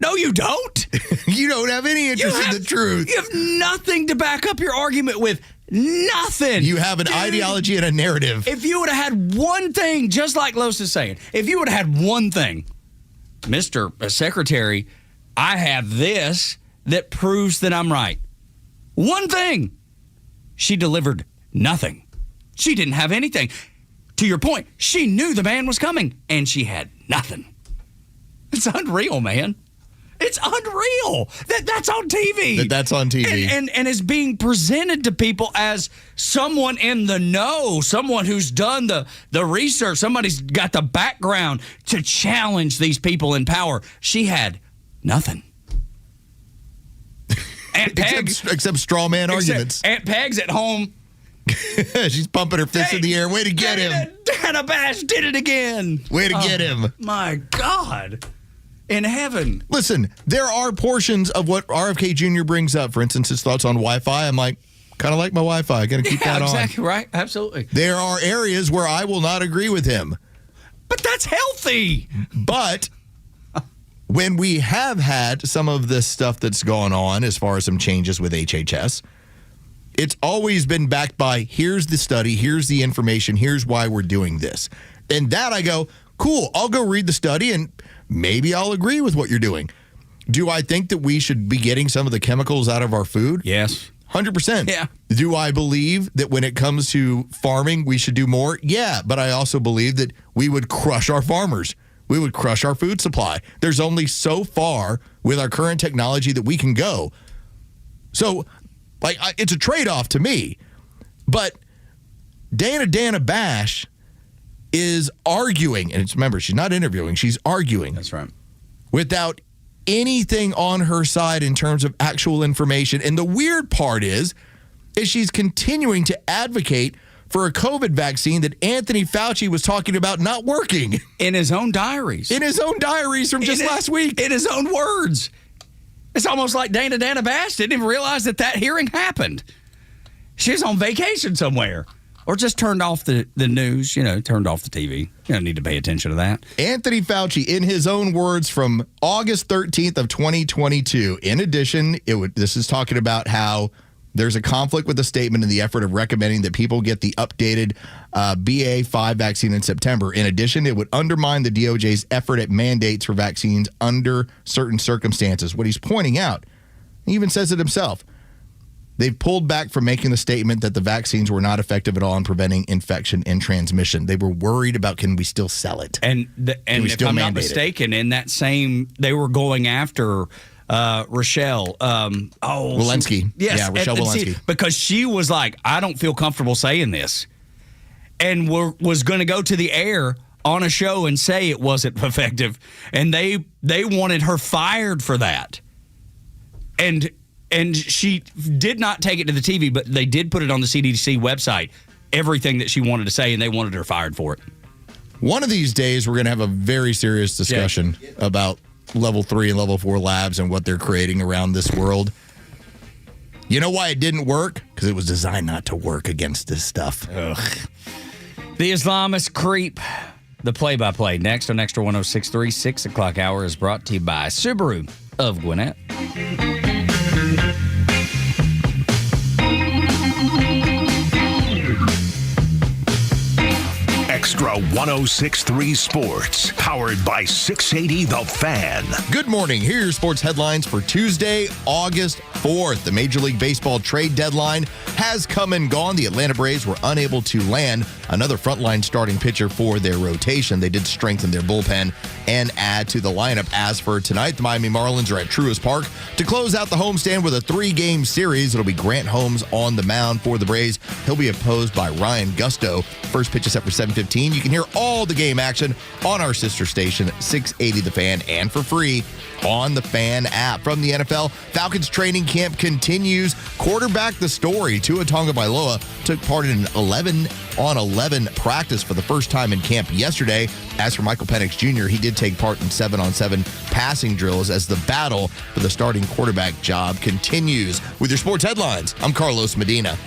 No, you don't. You don't have any interest in the truth. You have nothing to back up your argument with. Nothing. You have an ideology and a narrative. If you would have had one thing, just like Los is saying, if you would have had one thing, Mr. Secretary, I have this that proves that I'm right. One thing. She delivered nothing. She didn't have anything. To your point, she knew the man was coming, and she had nothing. It's unreal, man. It's unreal that's on TV. That's on TV. And is being presented to people as someone in the know, someone who's done the research, somebody's got the background to challenge these people in power. She had nothing. Aunt Peg, except straw man arguments. Aunt Peg's at home. She's pumping her fist in the air. Way to get him. Dana Bash did it again. Way to get him. My God. In heaven. Listen, there are portions of what RFK Jr. brings up. For instance, his thoughts on Wi-Fi. I'm like, kind of like my Wi-Fi. Got to keep that on. Exactly right. Absolutely. There are areas where I will not agree with him. But that's healthy. But when we have had some of this stuff that's gone on as far as some changes with HHS, it's always been backed by, here's the study, here's the information, here's why we're doing this. And that I go, cool, I'll go read the study and maybe I'll agree with what you're doing. Do I think that we should be getting some of the chemicals out of our food? Yes. 100%. Yeah. Do I believe that when it comes to farming, we should do more? Yeah, but I also believe that we would crush our farmers. We would crush our food supply. There's only so far with our current technology that we can go. So, it's a trade-off to me. But Dana Bash is arguing, and remember, she's not interviewing, she's arguing. That's right. Without anything on her side in terms of actual information. And the weird part is she's continuing to advocate for a COVID vaccine that Anthony Fauci was talking about not working. In his own diaries. In his own diaries from just last week. In his own words. It's almost like Dana Bash didn't even realize that hearing happened. She's on vacation somewhere. Or just turned off the news, turned off the TV. You don't need to pay attention to that. Anthony Fauci, in his own words from August 13th of 2022. In addition, this is talking about how there's a conflict with the statement in the effort of recommending that people get the updated BA.5 vaccine in September. In addition, it would undermine the DOJ's effort at mandates for vaccines under certain circumstances. What he's pointing out, he even says it himself, they've pulled back from making the statement that the vaccines were not effective at all in preventing infection and transmission. They were worried about, can we still sell it? And if I'm not mistaken, in that same, they were going after Rochelle. Walensky. Yes, yeah, Rochelle Walensky. Because she was like, I don't feel comfortable saying this. And was going to go to the air on a show and say it wasn't effective. And they wanted her fired for that. And she did not take it to the TV, but they did put it on the CDC website, everything that she wanted to say, and they wanted her fired for it. One of these days, we're going to have a very serious discussion about level 3 and level 4 labs and what they're creating around this world. You know why it didn't work? Because it was designed not to work against this stuff. Ugh. The Islamist creep. The play-by-play next on Extra 106.3, 6 o'clock hour is brought to you by Subaru of Gwinnett. Extra 106.3 Sports, powered by 680 The Fan. Good morning. Here are your sports headlines for Tuesday, August 4th. The Major League Baseball trade deadline has come and gone. The Atlanta Braves were unable to land another frontline starting pitcher for their rotation. They did strengthen their bullpen and add to the lineup. As for tonight, the Miami Marlins are at Truist Park to close out the homestand with a 3-game series. It'll be Grant Holmes on the mound for the Braves. He'll be opposed by Ryan Gusto. First pitch is set for 7:15. You can hear all the game action on our sister station, 680 The Fan, and for free on the Fan app. From the NFL, Falcons training camp continues. Quarterback the story, Tua Tagovailoa took part in an 11-on-11 practice for the first time in camp yesterday. As for Michael Penix Jr., he did take part in 7-on-7 passing drills as the battle for the starting quarterback job continues. With your sports headlines, I'm Carlos Medina.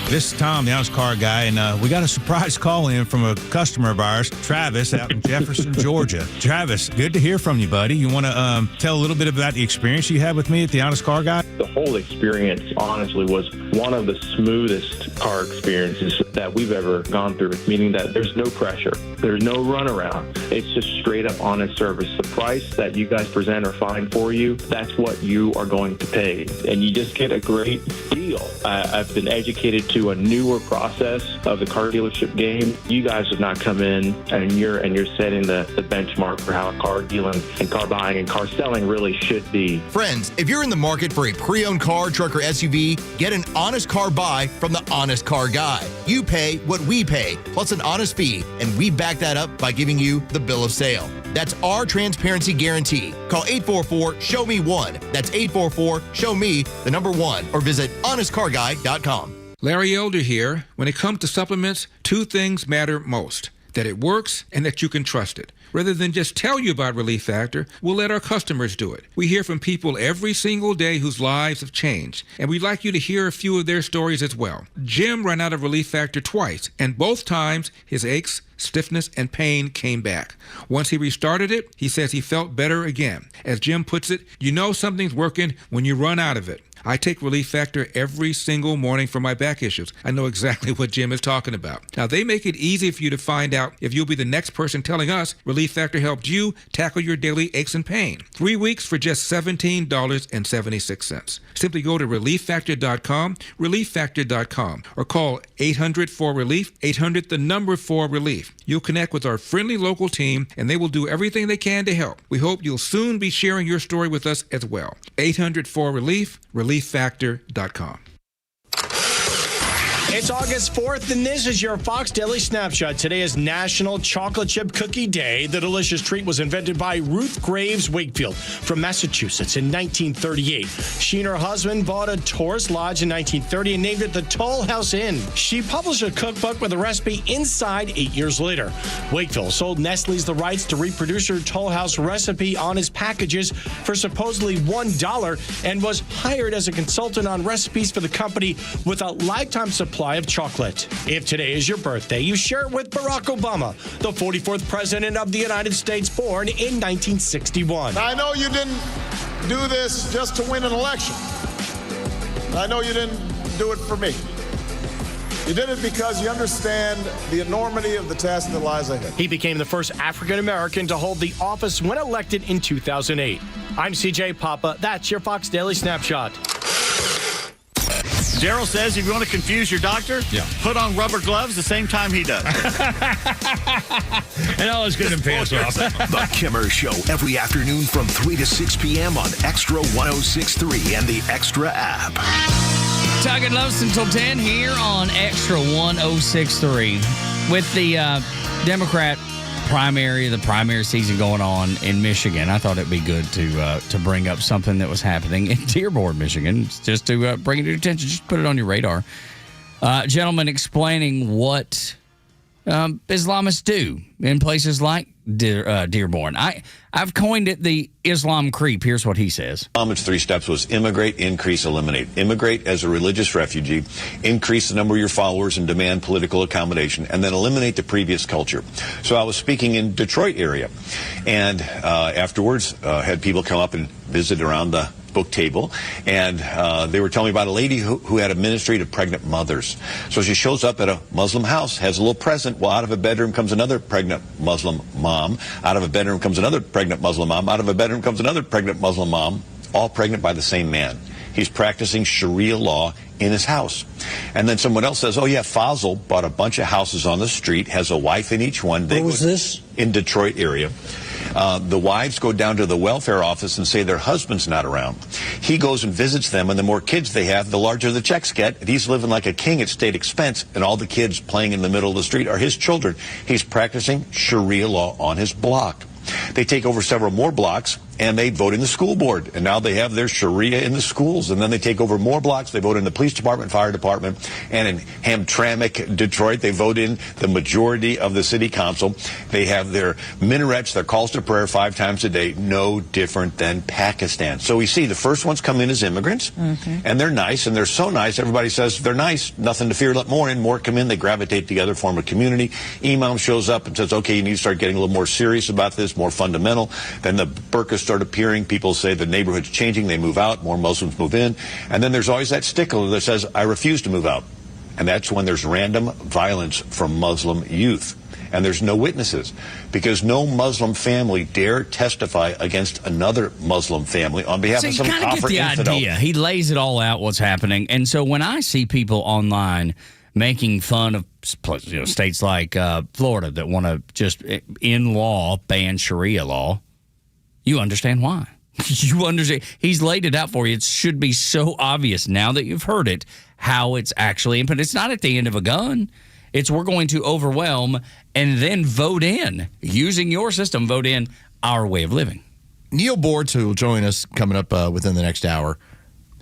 This is Tom, the honest car guy, and we got a surprise call in from a customer of ours, Travis, out in Jefferson, Georgia. Travis, good to hear from you, buddy. You want to tell a little bit about the experience you had with me at the Honest Car Guy? The whole experience, honestly, was one of the smoothest car experiences that we've ever gone through, meaning that there's no pressure. There's no runaround. It's just straight up honest service. The price that you guys present or find for you, that's what you are going to pay. And you just get a great deal. I've been educated to a newer process of the car dealership game. You guys have not come in and you're setting the benchmark for how car dealing and car buying and car selling really should be. Friends, if you're in the market for a pre-owned car, truck, or SUV, get an honest car buy from the Honest Car Guy. You pay what we pay, plus an honest fee, and we back that up by giving you the bill of sale. That's our transparency guarantee. Call 844-SHOW-ME-1. That's 844-SHOW-ME, the number 1, or visit honestcarguy.com. Larry Elder here. When it comes to supplements, 2 things matter most: that it works and that you can trust it. Rather than just tell you about Relief Factor, we'll let our customers do it. We hear from people every single day whose lives have changed, and we'd like you to hear a few of their stories as well. Jim ran out of Relief Factor twice, and both times his aches, stiffness, and pain came back. Once he restarted it, he says he felt better again. As Jim puts it, you know something's working when you run out of it. I take Relief Factor every single morning for my back issues. I know exactly what Jim is talking about. Now, they make it easy for you to find out if you'll be the next person telling us Relief Factor helped you tackle your daily aches and pain. 3 weeks for just $17.76. Simply go to relieffactor.com, relieffactor.com, or call 800-4RELIEF, 800 the number 4RELIEF. You'll connect with our friendly local team, and they will do everything they can to help. We hope you'll soon be sharing your story with us as well. 800-4RELIEF, relieffactor.com. It's August 4th, and this is your Fox Daily Snapshot. Today is National Chocolate Chip Cookie Day. The delicious treat was invented by Ruth Graves Wakefield from Massachusetts in 1938. She and her husband bought a tourist lodge in 1930 and named it the Toll House Inn. She published a cookbook with a recipe inside 8 years later. Wakefield sold Nestle's the rights to reproduce her Toll House recipe on his packages for supposedly $1 and was hired as a consultant on recipes for the company with a lifetime supply of chocolate. If today is your birthday, you share it with Barack Obama, the 44th president of the United States, born in 1961. I know you didn't do this just to win an election. I know you didn't do it for me. You did it because you understand the enormity of the task that lies ahead. He became the first African American to hold the office when elected in 2008. I'm CJ Papa. That's your Fox Daily Snapshot. Daryl says if you want to confuse your doctor, put on rubber gloves the same time he does. And all his good and pants off. The Kimmer Show every afternoon from 3 to 6 p.m. on Extra 106.3 and the Extra app. Tug and Los until 10 here on Extra 106.3. With the Democrat primary, the primary season going on in Michigan, I thought it'd be good to bring up something that was happening in Dearborn, Michigan, just to bring it to your attention, just put it on your radar. Gentleman explaining what Islamists do in places like Dearborn. I've coined it the Islam creep. Here's what he says. Islam's 3 steps was immigrate, increase, eliminate. Immigrate as a religious refugee, increase the number of your followers and demand political accommodation, and then eliminate the previous culture. So I was speaking in Detroit area, and afterwards had people come up and visit around the book table, and they were telling me about a lady who had a ministry to pregnant mothers. So she shows up at a Muslim house, has a little present. Well, out of a bedroom comes another pregnant Muslim mom. Out of a bedroom comes another pregnant Muslim mom. Out of a bedroom comes another pregnant Muslim mom, all pregnant by the same man. He's practicing Sharia law in his house. And then someone else says, oh yeah, Fazil bought a bunch of houses on the street, has a wife in each one. Where was this? In Detroit area. The wives go down to the welfare office and say their husband's not around. He goes and visits them, and the more kids they have, the larger the checks get. And he's living like a king at state expense, and all the kids playing in the middle of the street are his children. He's practicing Sharia law on his block. They take over several more blocks, and they vote in the school board. And now they have their Sharia in the schools. And then they take over more blocks. They vote in the police department, fire department. And in Hamtramck, Detroit, they vote in the majority of the city council. They have their minarets, their calls to prayer 5 times a day, no different than Pakistan. So we see the first ones come in as immigrants, and they're nice, and they're so nice. Everybody says they're nice, nothing to fear, let more in. More come in, they gravitate together, form a community. Imam shows up and says, okay, you need to start getting a little more serious about this, more fundamental. Then the burqas start appearing. People say the neighborhood's changing. They move out. More Muslims move in. And then there's always that stickler that says, I refuse to move out. And that's when there's random violence from Muslim youth. And there's no witnesses because no Muslim family dare testify against another Muslim family on behalf of some kafir infidel. You kind of get the idea. He lays it all out what's happening. And so when I see people online making fun of states like Florida that want to just in law ban Sharia law, you understand why. You understand. He's laid it out for you. It should be so obvious now that you've heard it how it's actually input. It's not at the end of a gun. It's we're going to overwhelm and then vote in, using your system, vote in our way of living. Neil Bortz, who will join us coming up within the next hour,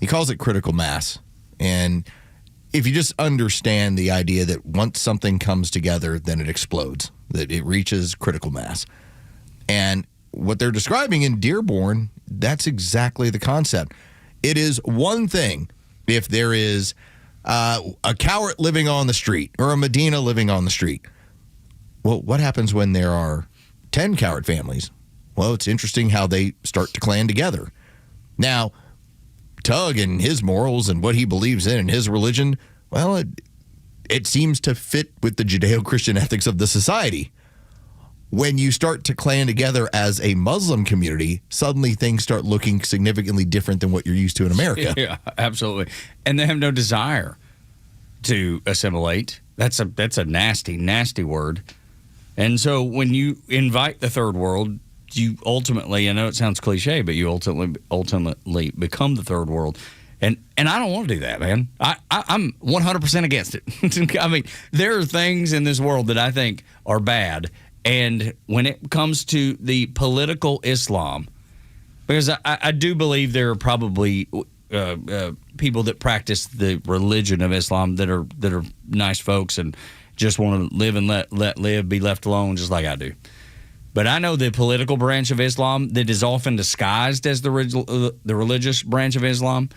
he calls it critical mass. And if you just understand the idea that once something comes together, then it explodes, that it reaches critical mass. And what they're describing in Dearborn, that's exactly the concept. It is one thing if there is a Cowart living on the street or a Medina living on the street. Well, what happens when there are 10 Cowart families? Well, it's interesting how they start to clan together. Now, Tug and his morals and what he believes in and his religion, well, it seems to fit with the Judeo-Christian ethics of the society. When you start to clan together as a Muslim community, suddenly things start looking significantly different than what you're used to in America. Yeah, absolutely. And they have no desire to assimilate. That's a nasty, nasty word. And so when you invite the third world, you ultimately, I know it sounds cliche, but you ultimately become the third world. And I don't want to do that, man. I'm 100% against it. I mean, there are things in this world that I think are bad. And when it comes to the political Islam, because I do believe there are probably people that practice the religion of Islam that are nice folks and just want to live and let live, be left alone, just like I do. But I know the political branch of Islam that is often disguised as the religious branch of Islam.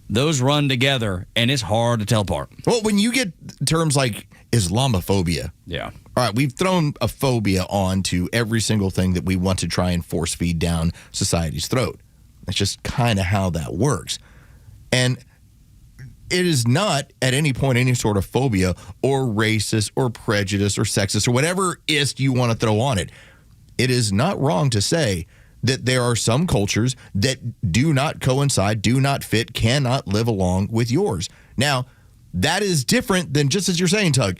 Those run together, and it's hard to tell apart. Well, when you get terms like Islamophobia, yeah. All right, we've thrown a phobia onto every single thing that we want to try and force feed down society's throat. That's just kind of how that works. And it is not at any point any sort of phobia or racist or prejudice or sexist or whatever ist you want to throw on it. It is not wrong to say that there are some cultures that do not coincide, do not fit, cannot live along with yours. Now, that is different than, just as you're saying, Tug,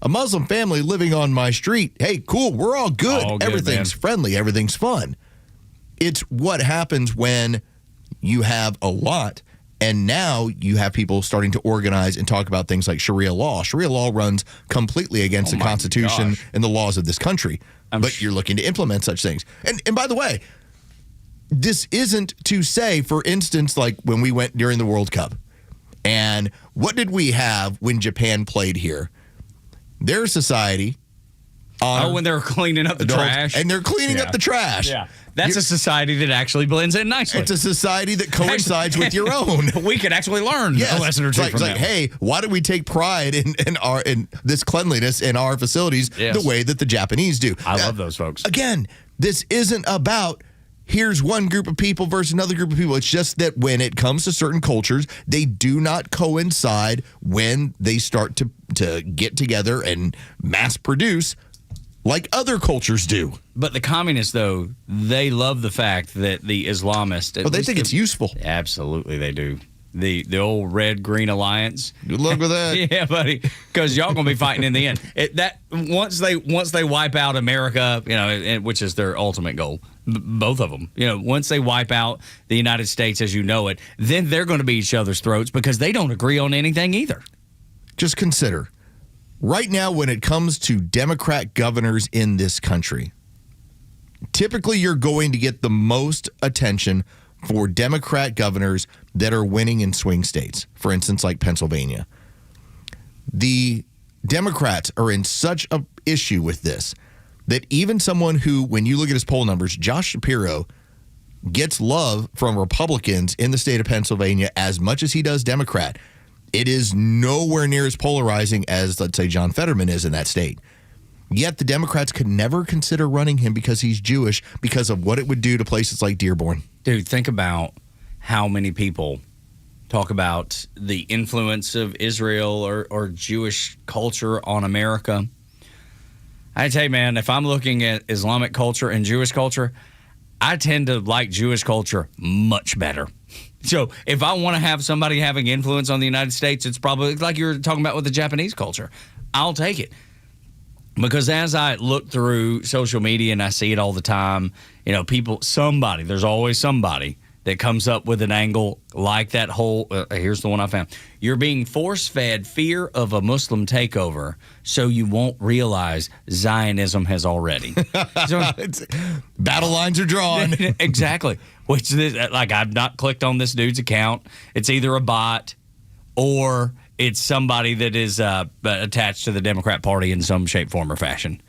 a Muslim family living on my street. Hey, cool, we're all good. Everything's friendly. Everything's fun. It's what happens when you have a lot, and now you have people starting to organize and talk about things like Sharia law. Sharia law runs completely against the Constitution and the laws of this country. But you're looking to implement such things. And by the way, this isn't to say, for instance, like when we went during the World Cup, and what did we have when Japan played here? Their society. When they're cleaning up the trash. And they're cleaning up the trash. Yeah. That's a society that actually blends in nicely. It's a society that coincides with your own. We could actually learn a lesson or two from them. Hey, why do we take pride in this cleanliness in our facilities the way that the Japanese do? I love those folks. Again, this isn't about here's one group of people versus another group of people. It's just that when it comes to certain cultures, they do not coincide when they start to get together and mass produce like other cultures do. But the communists, though, they love the fact that the Islamists... Well, they think it's useful. Absolutely, they do. The old red-green alliance. Good luck with that. Yeah, buddy, because y'all going to be fighting in the end. Once they wipe out America, which is their ultimate goal, both of them, once they wipe out the United States as you know it, then they're going to be each other's throats because they don't agree on anything either. Just consider... Right now, when it comes to Democrat governors in this country, typically you're going to get the most attention for Democrat governors that are winning in swing states, for instance, like Pennsylvania. The Democrats are in such an issue with this that even someone who, when you look at his poll numbers, Josh Shapiro, gets love from Republicans in the state of Pennsylvania as much as he does Democrat. It is nowhere near as polarizing as, let's say, John Fetterman is in that state. Yet the Democrats could never consider running him because he's Jewish, because of what it would do to places like Dearborn. Dude, think about how many people talk about the influence of Israel or Jewish culture on America. I tell you, man, if I'm looking at Islamic culture and Jewish culture, I tend to like Jewish culture much better. So if I want to have somebody having influence on the United States, it's probably like you were talking about with the Japanese culture. I'll take it. Because as I look through social media and I see it all the time, there's always somebody that comes up with an angle like that whole, here's the one I found. You're being force-fed fear of a Muslim takeover, so you won't realize Zionism has already. Battle lines are drawn. Exactly. Which is, I've not clicked on this dude's account. It's either a bot or it's somebody that is attached to the Democrat Party in some shape, form, or fashion.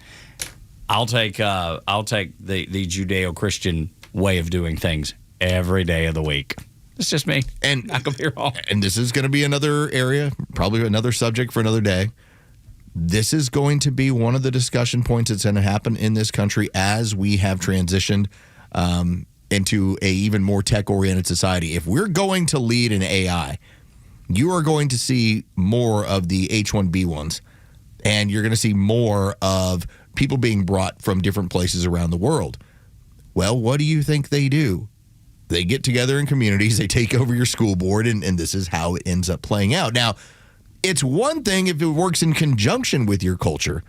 I'll take the Judeo-Christian way of doing things every day of the week. It's just me. And I could be wrong. And this is going to be another area, probably another subject for another day. This is going to be one of the discussion points that's going to happen in this country as we have transitioned into a even more tech-oriented society. If we're going to lead in AI, you are going to see more of the H-1B1s, and you're going to see more of people being brought from different places around the world. Well, what do you think they do? They get together in communities, they take over your school board, and this is how it ends up playing out. Now, it's one thing if it works in conjunction with your culture.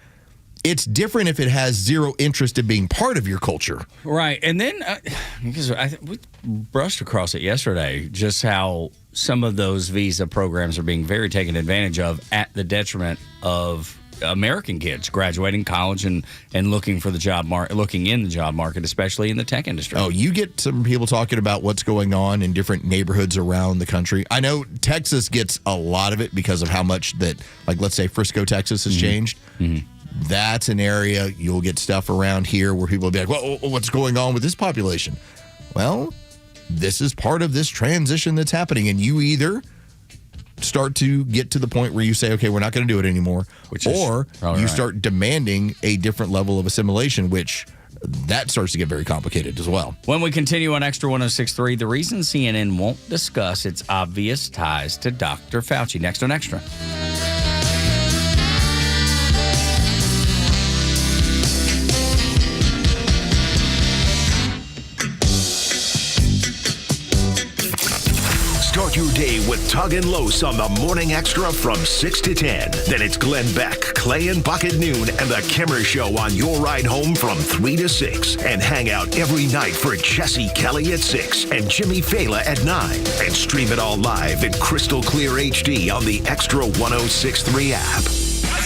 It's different if it has zero interest in being part of your culture. Right. And then, because we brushed across it yesterday, just how some of those visa programs are being very taken advantage of at the detriment of American kids graduating college and looking for the job market, looking in the job market, especially in the tech industry. Oh, you get some people talking about what's going on in different neighborhoods around the country. I know Texas gets a lot of it because of how much that, like, let's say Frisco, Texas has changed. Mm-hmm. That's an area you'll get stuff around here where people will be like, well, what's going on with this population? Well, this is part of this transition that's happening. And you either start to get to the point where you say, okay, we're not going to do it anymore, or you start demanding a different level of assimilation, which that starts to get very complicated as well. When we continue on Xtra 106.3, the reason CNN won't discuss its obvious ties to Dr. Fauci. Next on Xtra. Start your day with Tug and Los on the Morning Extra from 6 to 10. Then it's Glenn Beck, Clay and Buck at noon, and the Kimmer Show on your ride home from 3 to 6. And hang out every night for Jesse Kelly at 6 and Jimmy Fela at 9. And stream it all live in crystal clear HD on the Extra 106.3 app.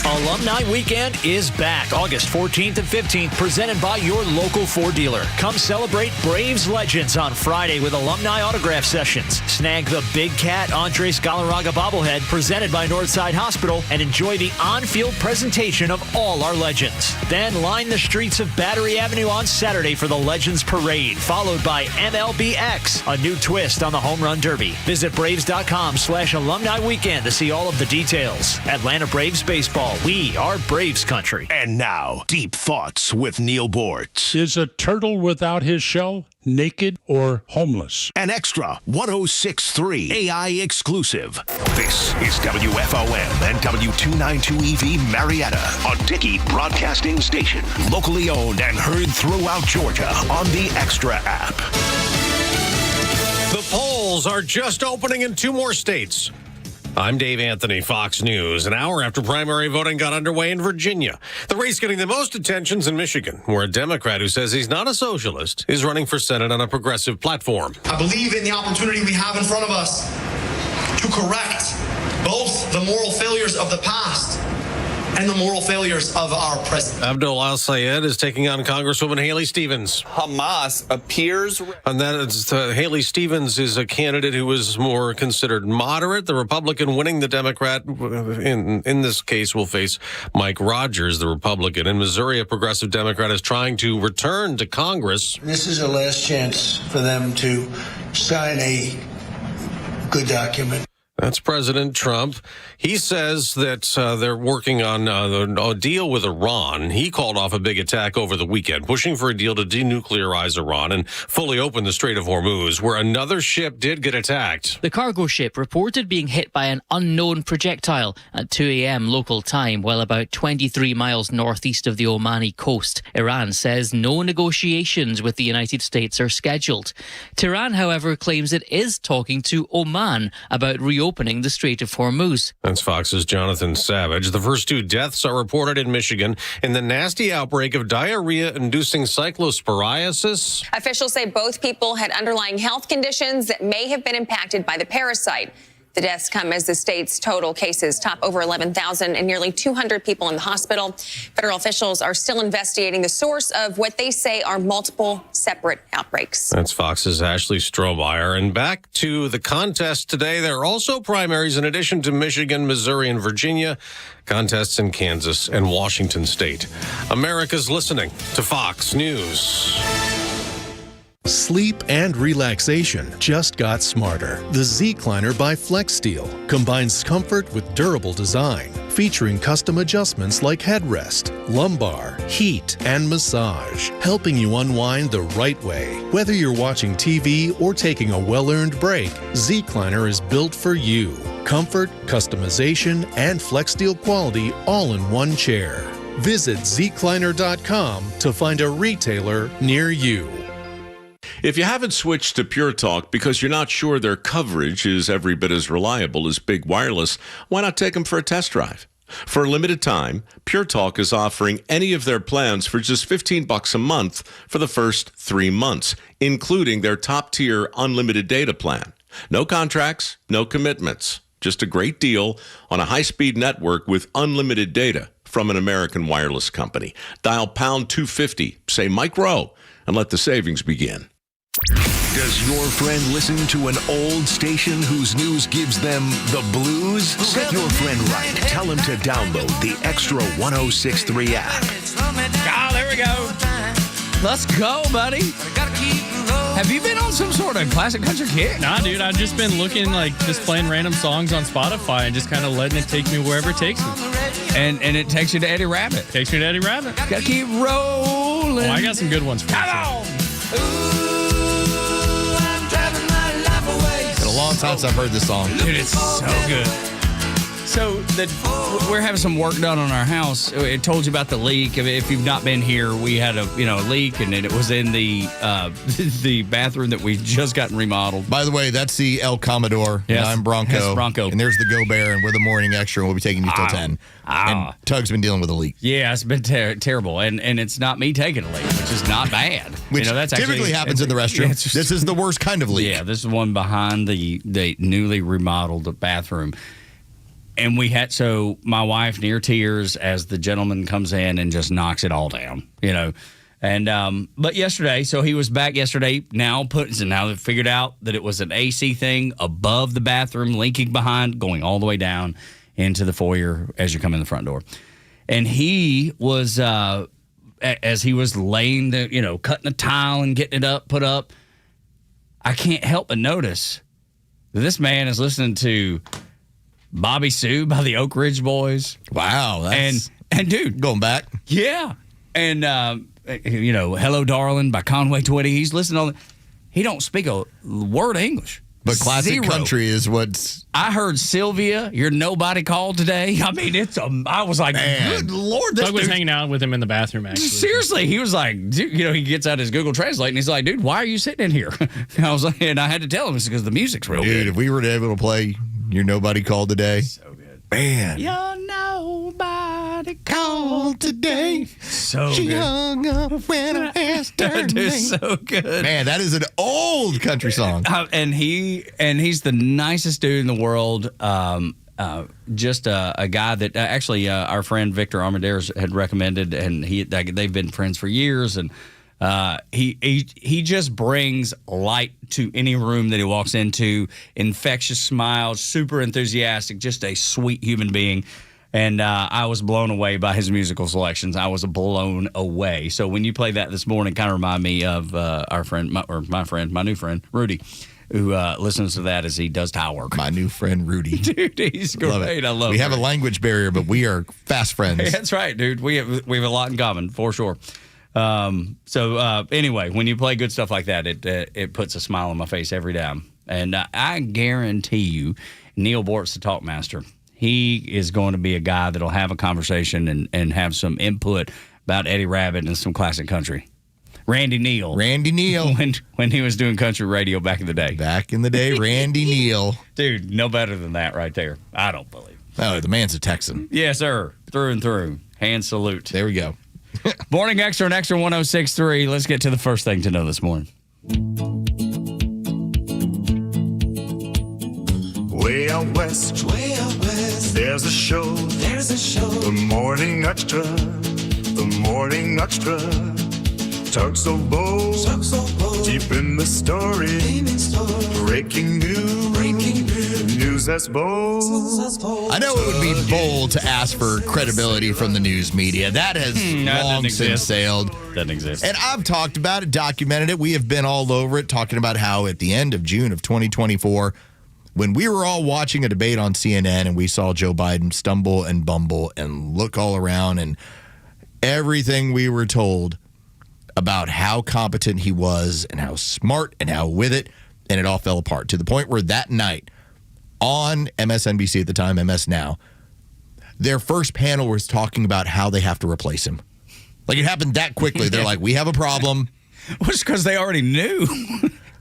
Alumni Weekend is back August 14th and 15th, presented by your local Ford dealer. Come celebrate Braves legends on Friday with alumni autograph sessions. Snag the Big Cat Andres Galarraga bobblehead presented by Northside Hospital and enjoy the on-field presentation of all our legends. Then line the streets of Battery Avenue on Saturday for the Legends Parade, followed by MLBX, a new twist on the Home Run Derby. Visit Braves.com/alumni weekend to see all of the details. Atlanta Braves Baseball. We are Braves country. And now, Deep Thoughts with Neil Bortz. Is a turtle without his shell naked or homeless? An Extra 106.3 AI exclusive. This is WFOM and W292EV Marietta, a Dickey Broadcasting Station. Locally owned and heard throughout Georgia on the Extra app. The polls are just opening in 2 more states. I'm Dave Anthony, Fox News. An hour after primary voting got underway in Virginia. The race getting the most attention's in Michigan, where a Democrat who says he's not a socialist is running for Senate on a progressive platform. I believe in the opportunity we have in front of us to correct both the moral failures of the past and the moral failures of our present. Abdul Al-Sayed is taking on Congresswoman Haley Stevens. Hamas appears... And that is, Haley Stevens is a candidate who is more considered moderate. The Republican winning the Democrat in this case will face Mike Rogers, the Republican. In Missouri, a progressive Democrat is trying to return to Congress. This is a last chance for them to sign a good document. That's President Trump. He says that they're working on a deal with Iran. He called off a big attack over the weekend, pushing for a deal to denuclearize Iran and fully open the Strait of Hormuz, where another ship did get attacked. The cargo ship reported being hit by an unknown projectile at 2 a.m. local time, while about 23 miles northeast of the Omani coast. Iran says no negotiations with the United States are scheduled. Tehran, however, claims it is talking to Oman about reopening the Strait of Hormuz. That's Fox's Jonathan Savage. The first 2 deaths are reported in Michigan in the nasty outbreak of diarrhea-inducing cyclosporiasis. Officials say both people had underlying health conditions that may have been impacted by the parasite. The deaths come as the state's total cases top over 11,000 and nearly 200 people in the hospital. Federal officials are still investigating the source of what they say are multiple separate outbreaks. That's Fox's Ashley Strohmeyer. And back to the contest today. There are also primaries in addition to Michigan, Missouri, and Virginia. Contests in Kansas and Washington State. America's listening to Fox News. Sleep and relaxation just got smarter. The Z-Cliner by Flex Steel combines comfort with durable design, featuring custom adjustments like headrest, lumbar, heat, and massage, helping you unwind the right way. Whether you're watching TV or taking a well-earned break, Zecliner is built for you. Comfort, customization, and FlexSteel quality all in one chair. Visit Zecliner.com to find a retailer near you. If you haven't switched to Pure Talk because you're not sure their coverage is every bit as reliable as Big Wireless, why not take them for a test drive? For a limited time, Pure Talk is offering any of their plans for just $15 a month for the first 3 months, including their top-tier unlimited data plan. No contracts, no commitments. Just a great deal on a high-speed network with unlimited data from an American wireless company. Dial pound 250, say Mike Rowe, and let the savings begin. Does your friend listen to an old station whose news gives them the blues? Set your friend right. Tell him to download the Xtra 106.3 app. Oh, there we go. Let's go, buddy. Have you been on some sort of classic country kick? Nah, dude, I've just been looking, just playing random songs on Spotify and just kind of letting it take me wherever it takes me. And it takes you to Eddie Rabbit. Takes me to Eddie Rabbit. Gotta keep rolling. Oh, I got some good ones for you. Come on. It's been a long time since I've heard this song. Dude, it's so good. So we're having some work done on our house. It told you about the leak. If you've not been here, we had a leak, and it was in the the bathroom that we just gotten remodeled. By the way, that's the El Commodore. Yes. And I'm Bronco. Yes, Bronco. And there's the Go Bear, and we're the Morning Extra, and we'll be taking you till 10. And Tug's been dealing with a leak. Yeah, it's been terrible, and it's not me taking a leak, which is not bad. Which that's typically happens in the restroom. This is the worst kind of leak. Yeah, this is one behind the newly remodeled bathroom. And so my wife near tears as the gentleman comes in and just knocks it all down, And but yesterday, so he was back yesterday. Now they figured out that it was an AC thing above the bathroom, linking behind, going all the way down into the foyer as you come in the front door. And he was as he was laying cutting the tile and getting it put up. I can't help but notice that this man is listening to Bobby Sue by the Oak Ridge Boys. Wow. And dude. Going back. Yeah. And, Hello Darling by Conway Twitty. He's listening to he don't speak a word of English. But classic country is what's... I heard Sylvia, You're Nobody Called Today. I mean, I was like, good Lord. Doug was hanging out with him in the bathroom, actually. Seriously. He was like, dude, he gets out his Google Translate and he's like, dude, why are you sitting in here? And I was like, and I had to tell him, it's because the music's real good. Dude, if we were able to play You're Nobody Called Today. So good. Man. You're nobody called today. So she good. hung up when I asked her name. So good. Man, that is an old country song. And he's the nicest dude in the world. Just a guy that actually our friend Victor Armendariz had recommended, and they've been friends for years, and he just brings light to any room that he walks into. Infectious smiles, super enthusiastic, just a sweet human being. And I was blown away by his musical selections. I was blown away. So when you play that this morning, kind of remind me of our friend, my new friend, Rudy, who listens to that as he does tile work. My new friend, Rudy. Dude, he's great. I love it. We have a language barrier, but we are fast friends. That's right, dude. We have a lot in common, for sure. So anyway, when you play good stuff like that, it puts a smile on my face every time. And I guarantee you, Neil Bort's the talk master. He is going to be a guy that'll have a conversation and have some input about Eddie Rabbit and some classic country. Randy Neal. When he was doing country radio back in the day. Randy Neal. Dude, no better than that right there. I don't believe. Oh, the man's a Texan. Yes, sir. Through and through. Hand salute. There we go. Morning Extra and Extra 106.3. Let's get to the first thing to know this morning. Way out west, there's a show, the Morning Extra, Tug so bold, deep in the story, breaking news that's bold. I know it would be bold to ask for credibility from the news media. That has long since sailed. Doesn't exist. And I've talked about it, documented it. We have been all over it, talking about how at the end of June of 2024, when we were all watching a debate on CNN and we saw Joe Biden stumble and bumble and look all around and everything we were told about how competent he was and how smart and how with it, and it all fell apart to the point where that night on MSNBC at the time, MS Now, their first panel was talking about how they have to replace him. Like, it happened that quickly. They're like, we have a problem. Well, it's because they already knew.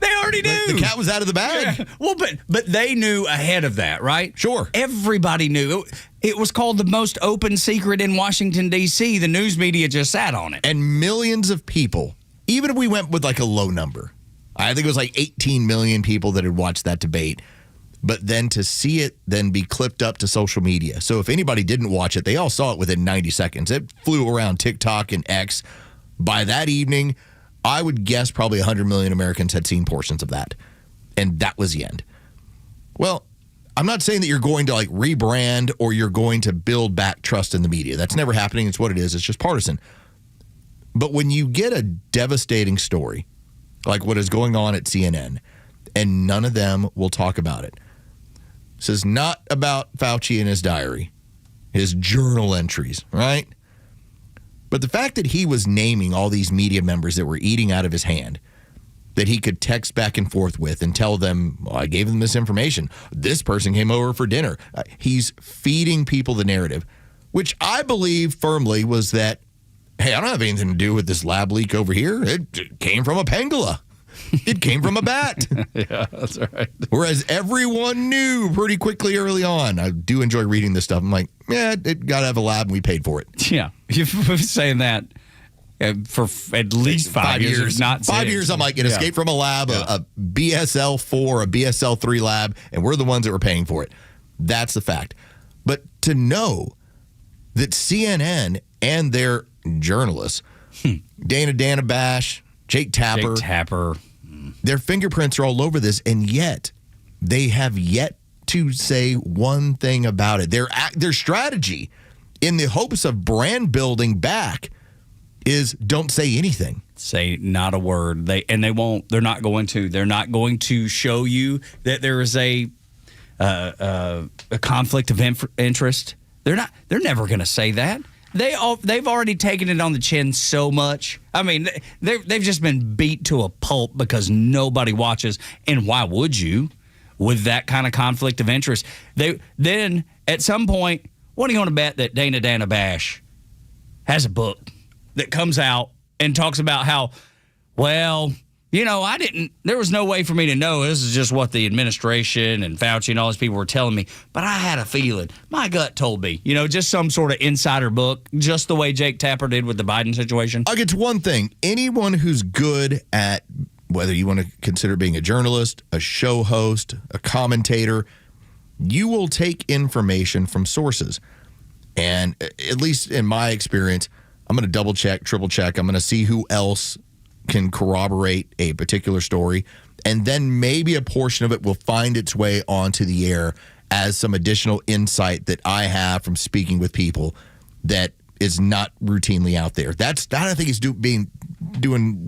They already knew. The cat was out of the bag. Yeah. Well, but they knew ahead of that, right? Sure. Everybody knew. It was called the most open secret in Washington, D.C. The news media just sat on it. And millions of people, even if we went with like a low number, I think it was like 18 million people that had watched that debate. But then to see it then be clipped up to social media. So if anybody didn't watch it, they all saw it within 90 seconds. It flew around TikTok and X. By that evening, I would guess probably 100 million Americans had seen portions of that. And that was the end. Well, I'm not saying that you're going to like rebrand or you're going to build back trust in the media. That's never happening. It's what it is. It's just partisan. But when you get a devastating story like what is going on at CNN and none of them will talk about it. This is not about Fauci and his diary, his journal entries, right? But the fact that he was naming all these media members that were eating out of his hand, that he could text back and forth with and tell them, well, I gave them this information. This person came over for dinner. He's feeding people the narrative, which I believe firmly was that, hey, I don't have anything to do with this lab leak over here. It came from a pangolin. It came from a bat. Yeah, that's right. Whereas everyone knew pretty quickly early on. I do enjoy reading this stuff. I'm like, yeah, it got to have a lab and we paid for it. Yeah. You've been saying that for at least 5 years. Not 5 6. years, I'm like, it escaped from a lab, a BSL-4, a BSL-3 lab, and we're the ones that were paying for it. That's the fact. But to know that CNN and their journalists, Dana Bash, Jake Tapper, their fingerprints are all over this, and yet they have yet to say one thing about it. Their strategy, in the hopes of brand building back, is don't say anything. Say not a word. They won't. They're not going to. They're not going to show you that there is a conflict of interest. They're not. They're never going to say that. They've already taken it on the chin so much. I mean, they've just been beat to a pulp because nobody watches. And why would you, with that kind of conflict of interest? Then at some point, what are you going to bet that Dana Bash has a book that comes out and talks about how, well, you know, there was no way for me to know. This is just what the administration and Fauci and all these people were telling me. But I had a feeling. My gut told me. You know, just some sort of insider book, just the way Jake Tapper did with the Biden situation. I'll get to one thing. Anyone who's good at, whether you want to consider being a journalist, a show host, a commentator, you will take information from sources. And at least in my experience, I'm going to double check, triple check. I'm going to see who else can corroborate a particular story, and then maybe a portion of it will find its way onto the air as some additional insight that I have from speaking with people that is not routinely out there. That I think is doing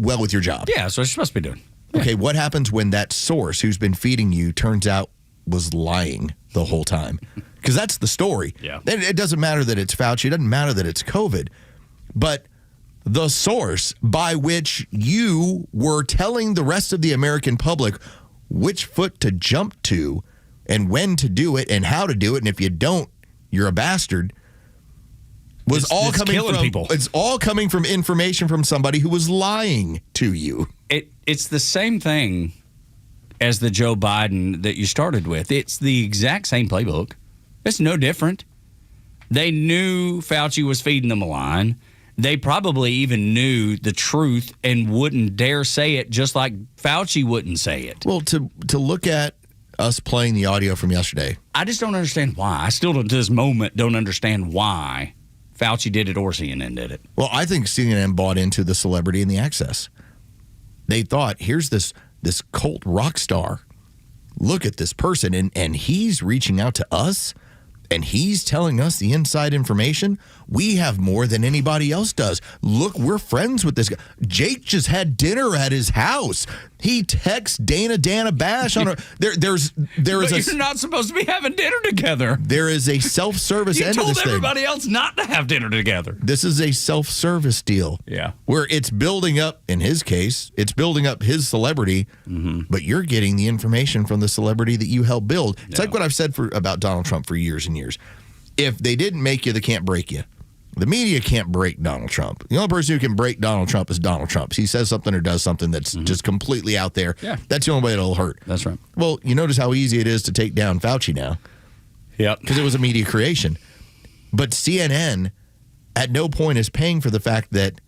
well with your job. Yeah, that's what you're supposed to be doing. Okay, what happens when that source who's been feeding you turns out was lying the whole time? Because that's the story. Yeah. It doesn't matter that it's Fauci. It doesn't matter that it's COVID. But the source by which you were telling the rest of the American public which foot to jump to and when to do it and how to do it, and if you don't, you're a bastard, it's all coming from information from somebody who was lying to you. It's the same thing as the Joe Biden that you started with. It's the exact same playbook. It's no different. They knew Fauci was feeding them a line. They probably even knew the truth and wouldn't dare say it, just like Fauci wouldn't say it. Well, to look at us playing the audio from yesterday, I just don't understand why. I still, to this moment, don't understand why Fauci did it or CNN did it. Well, I think CNN bought into the celebrity and the access. They thought, here's this cult rock star. Look at this person, and he's reaching out to us. And he's telling us the inside information. We have more than anybody else does. Look, we're friends with this guy. Jake just had dinner at his house. He texts Dana Bash on her. There's You're not supposed to be having dinner together. There is a self-service end of this thing. You told everybody else not to have dinner together. This is a self-service deal. Yeah. Where it's building up, in his case, it's building up his celebrity, but you're getting the information from the celebrity that you helped build. It's like what I've said about Donald Trump for years and years. If they didn't make you, they can't break you. The media can't break Donald Trump. The only person who can break Donald Trump is Donald Trump. He says something or does something that's just completely out there. Yeah. That's the only way it'll hurt. That's right. Well, you notice how easy it is to take down Fauci now. Yep. Because it was a media creation. But CNN at no point is paying for the fact that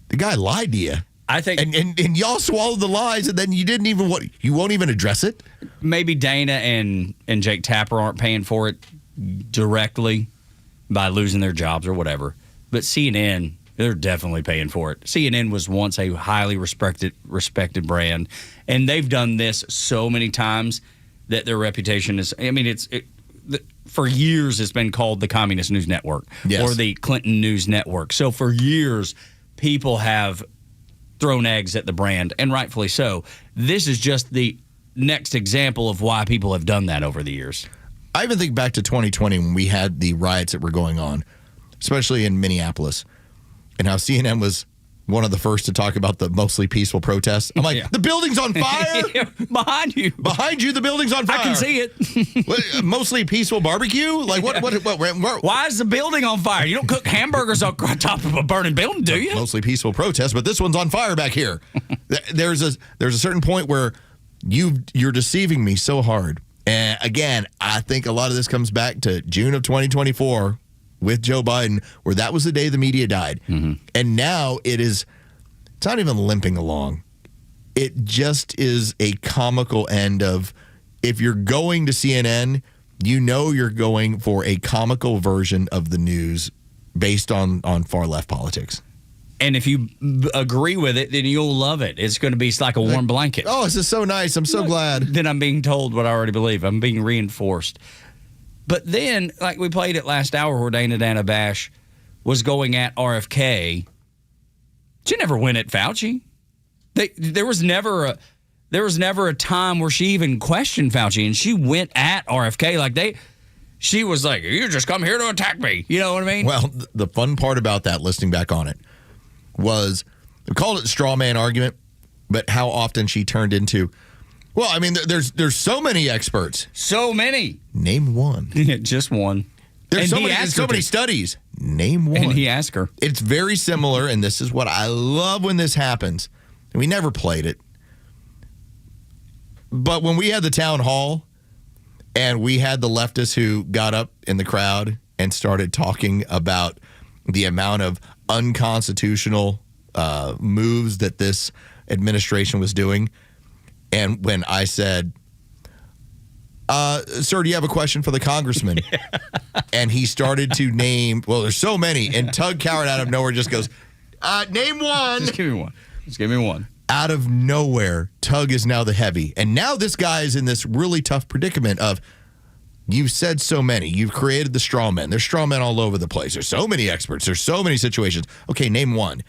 the guy lied to you. I think, and y'all swallowed the lies, and then you won't even address it. Maybe Dana and Jake Tapper aren't paying for it directly by losing their jobs or whatever, but CNN, they're definitely paying for it. CNN was once a highly respected brand, and they've done this so many times that their reputation is. I mean, for years it's been called the Communist News Network or the Clinton News Network. So for years, people have thrown eggs at the brand, and rightfully so. This is just the next example of why people have done that over the years. I even think back to 2020 when we had the riots that were going on, especially in Minneapolis, and how CNN was one of the first to talk about the mostly peaceful protests. I'm like, the building's on fire? Behind you. Behind you, the building's on fire. I can see it. Mostly peaceful barbecue? Like, what? Why is the building on fire? You don't cook hamburgers on top of a burning building, do you? Mostly peaceful protest, but this one's on fire back here. There's a certain point where you're deceiving me so hard. And again, I think a lot of this comes back to June of 2024 with Joe Biden, where that was the day the media died. And now it's not even limping along. It just is a comical end of, if you're going to CNN, you know you're going for a comical version of the news based on far left politics. And if you agree with it, then you'll love it. It's going to be like a warm blanket. Oh, this is so nice. I'm so glad. Then I'm being told what I already believe. I'm being reinforced. But then, like we played it last hour where Dana Bash was going at RFK. She never went at Fauci. There was never a time where she even questioned Fauci, and she went at RFK she was like, "You just come here to attack me." You know what I mean? Well, the fun part about that, listening back on it, was we called it the straw man argument, but how often she turned into, well, I mean, there's so many experts. So many. Name one. Just one. There's so many studies. Name one. And he asked her. It's very similar, and this is what I love when this happens. And we never played it. But when we had the town hall, and we had the leftists who got up in the crowd and started talking about the amount of unconstitutional moves that this administration was doing. And when I said, sir, do you have a question for the congressman? And he started to name, well, there's so many. And Tug Coward out of nowhere just goes, name one. Just give me one. Just give me one. Out of nowhere, Tug is now the heavy. And now this guy is in this really tough predicament of, you've said so many. You've created the straw men. There's straw men all over the place. There's so many experts. There's so many situations. Okay, name one.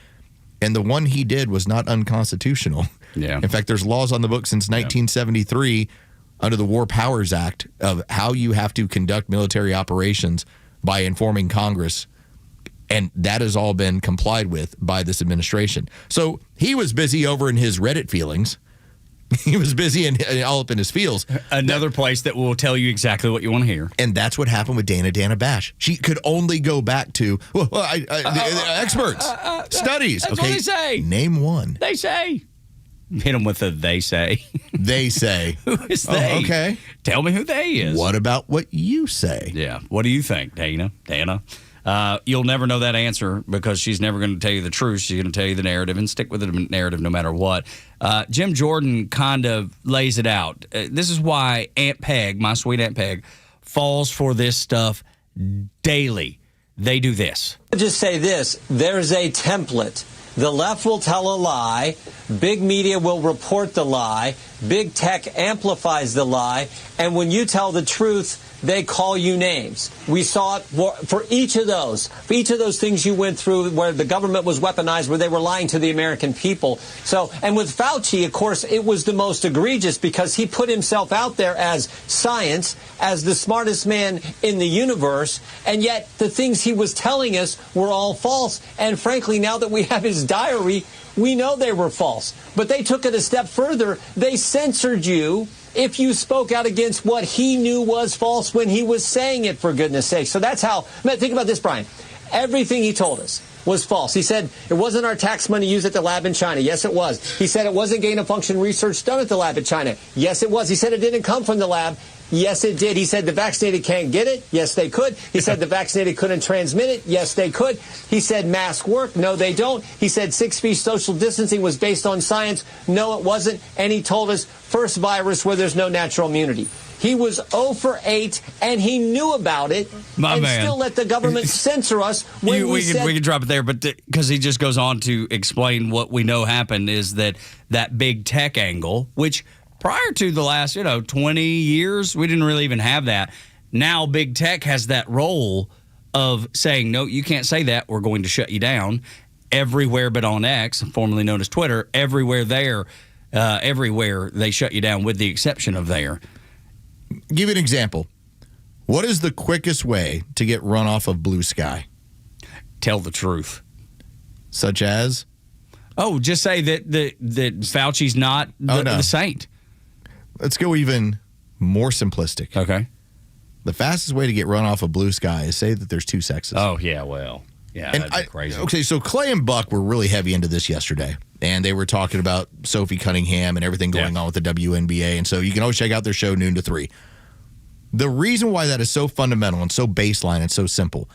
And the one he did was not unconstitutional. Yeah. In fact, there's laws on the books since 1973 under the War Powers Act of how you have to conduct military operations by informing Congress. And that has all been complied with by this administration. So he was busy over in his Reddit feelings. He was busy and all up in his feels. Another place that will tell you exactly what you want to hear. And that's what happened with Dana Bash. She could only go back to experts, studies. That's okay, what they say. Name one. They say. Hit them with a they say. They say. Who is they? Oh, okay. Tell me who they is. What about what you say? Yeah. What do you think, Dana? You'll never know that answer because she's never going to tell you the truth. She's going to tell you the narrative and stick with the narrative no matter what. Jim Jordan kind of lays it out. This is why Aunt Peg, my sweet Aunt Peg, falls for this stuff daily. They do this. I'll just say this. There's a template. The left will tell a lie. Big media will report the lie. Big tech amplifies the lie. And when you tell the truth, they call you names. We saw it for each of those. For each of those things you went through where the government was weaponized, where they were lying to the American people. So, and with Fauci, of course, it was the most egregious because he put himself out there as science, as the smartest man in the universe, and yet the things he was telling us were all false. And frankly, now that we have his diary, we know they were false. But they took it a step further. They censored you if you spoke out against what he knew was false when he was saying it, for goodness sake. So that's how, think about this, Brian. Everything he told us was false. He said it wasn't our tax money used at the lab in China. Yes, it was. He said it wasn't gain-of-function research done at the lab in China. Yes, it was. He said it didn't come from the lab. Yes, it did. He said the vaccinated can't get it. Yes, they could. He said the vaccinated couldn't transmit it. Yes, they could. He said masks work. No, they don't. He said 6 feet social distancing was based on science. No, it wasn't. And he told us first virus where there's no natural immunity. He was 0 for 8, and he knew about it, still let the government censor us when we can drop it there, but because he just goes on to explain what we know happened is that big tech angle, which prior to the last 20 years, we didn't really even have that. Now big tech has that role of saying, no, you can't say that. We're going to shut you down everywhere but on X, formerly known as Twitter, everywhere they shut you down with the exception of there. Give you an example. What is the quickest way to get run off of Blue Sky? Tell the truth. Such as? Oh, just say that Fauci's not the saint. Let's go even more simplistic. Okay. The fastest way to get run off of Blue Sky is say that there's 2 sexes. Oh, yeah, well. Yeah, and that'd be crazy. Okay, so Clay and Buck were really heavy into this yesterday, and they were talking about Sophie Cunningham and everything going on with the WNBA, and so you can always check out their show noon to 3. The reason why that is so fundamental and so baseline and so simple,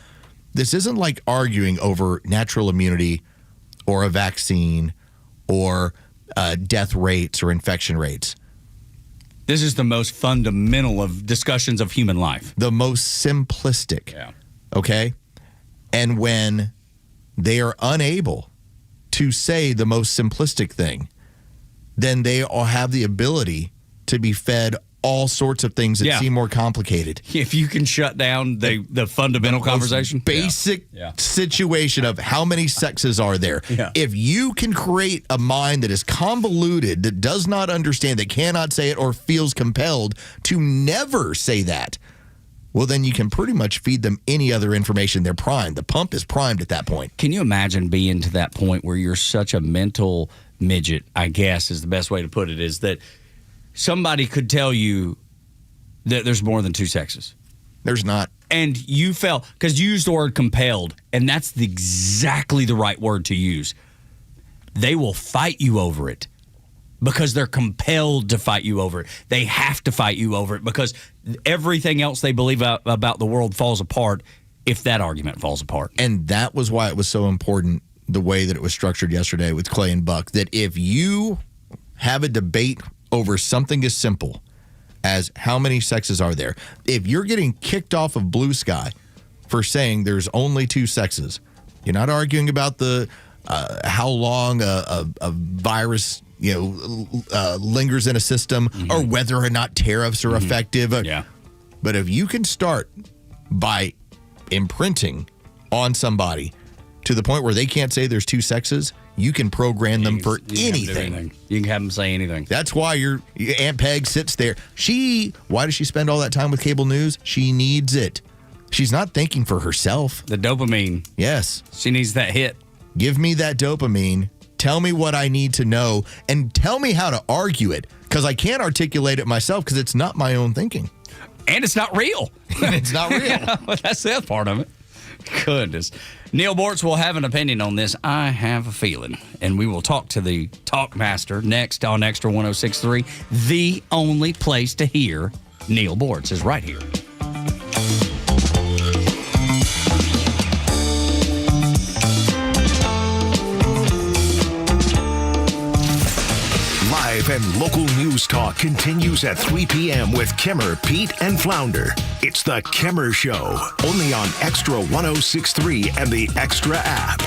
this isn't like arguing over natural immunity or a vaccine or death rates or infection rates. This is the most fundamental of discussions of human life. The most simplistic. Yeah. Okay? And when they are unable to say the most simplistic thing, then they all have the ability to be fed all sorts of things that seem more complicated. If you can shut down the fundamental conversation. Basic situation of how many sexes are there. Yeah. If you can create a mind that is convoluted, that does not understand, that cannot say it or feels compelled to never say that, well, then you can pretty much feed them any other information. They're primed. The pump is primed at that point. Can you imagine being to that point where you're such a mental midget, I guess is the best way to put it, is that somebody could tell you that there's more than 2 sexes. There's not. And you felt, because you used the word compelled, and that's exactly the right word to use. They will fight you over it. Because they're compelled to fight you over it. They have to fight you over it because everything else they believe about the world falls apart if that argument falls apart. And that was why it was so important, the way that it was structured yesterday with Clay and Buck, that if you have a debate over something as simple as how many sexes are there, if you're getting kicked off of Blue Sky for saying there's only 2 sexes, you're not arguing about the how long a virus lingers in a system or whether or not tariffs are effective. But if you can start by imprinting on somebody to the point where they can't say there's 2 sexes, you can program them for anything. You can have them say anything. That's why your Aunt Peg sits there. Why does she spend all that time with cable news? She needs it. She's not thinking for herself. The dopamine. Yes. She needs that hit. Give me that dopamine. Tell me what I need to know and tell me how to argue it, because I can't articulate it myself because it's not my own thinking. And it's not real. It's not real. That's the other part of it. Goodness. Neil Bortz will have an opinion on this, I have a feeling. And we will talk to the talk master next on Xtra 106.3. The only place to hear Neil Bortz is right here. Live and local news talk continues at 3 p.m. with Kimmer, Pete, and Flounder. It's the Kimmer Show, only on Xtra 106.3 and the Xtra app.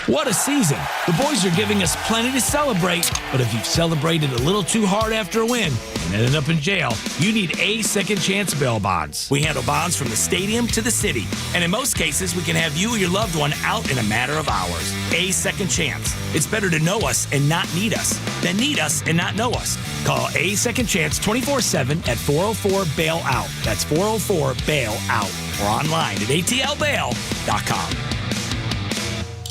What a season. The boys are giving us plenty to celebrate, but if you've celebrated a little too hard after a win and ended up in jail, you need A Second Chance bail bonds. We handle bonds from the stadium to the city, and in most cases, we can have you or your loved one out in a matter of hours. A Second Chance. It's better to know us and not need us than need us and not know us. Call A Second Chance 24/7 at 404-BAIL-OUT. That's 404-BAIL-OUT. Or online at atlbail.com.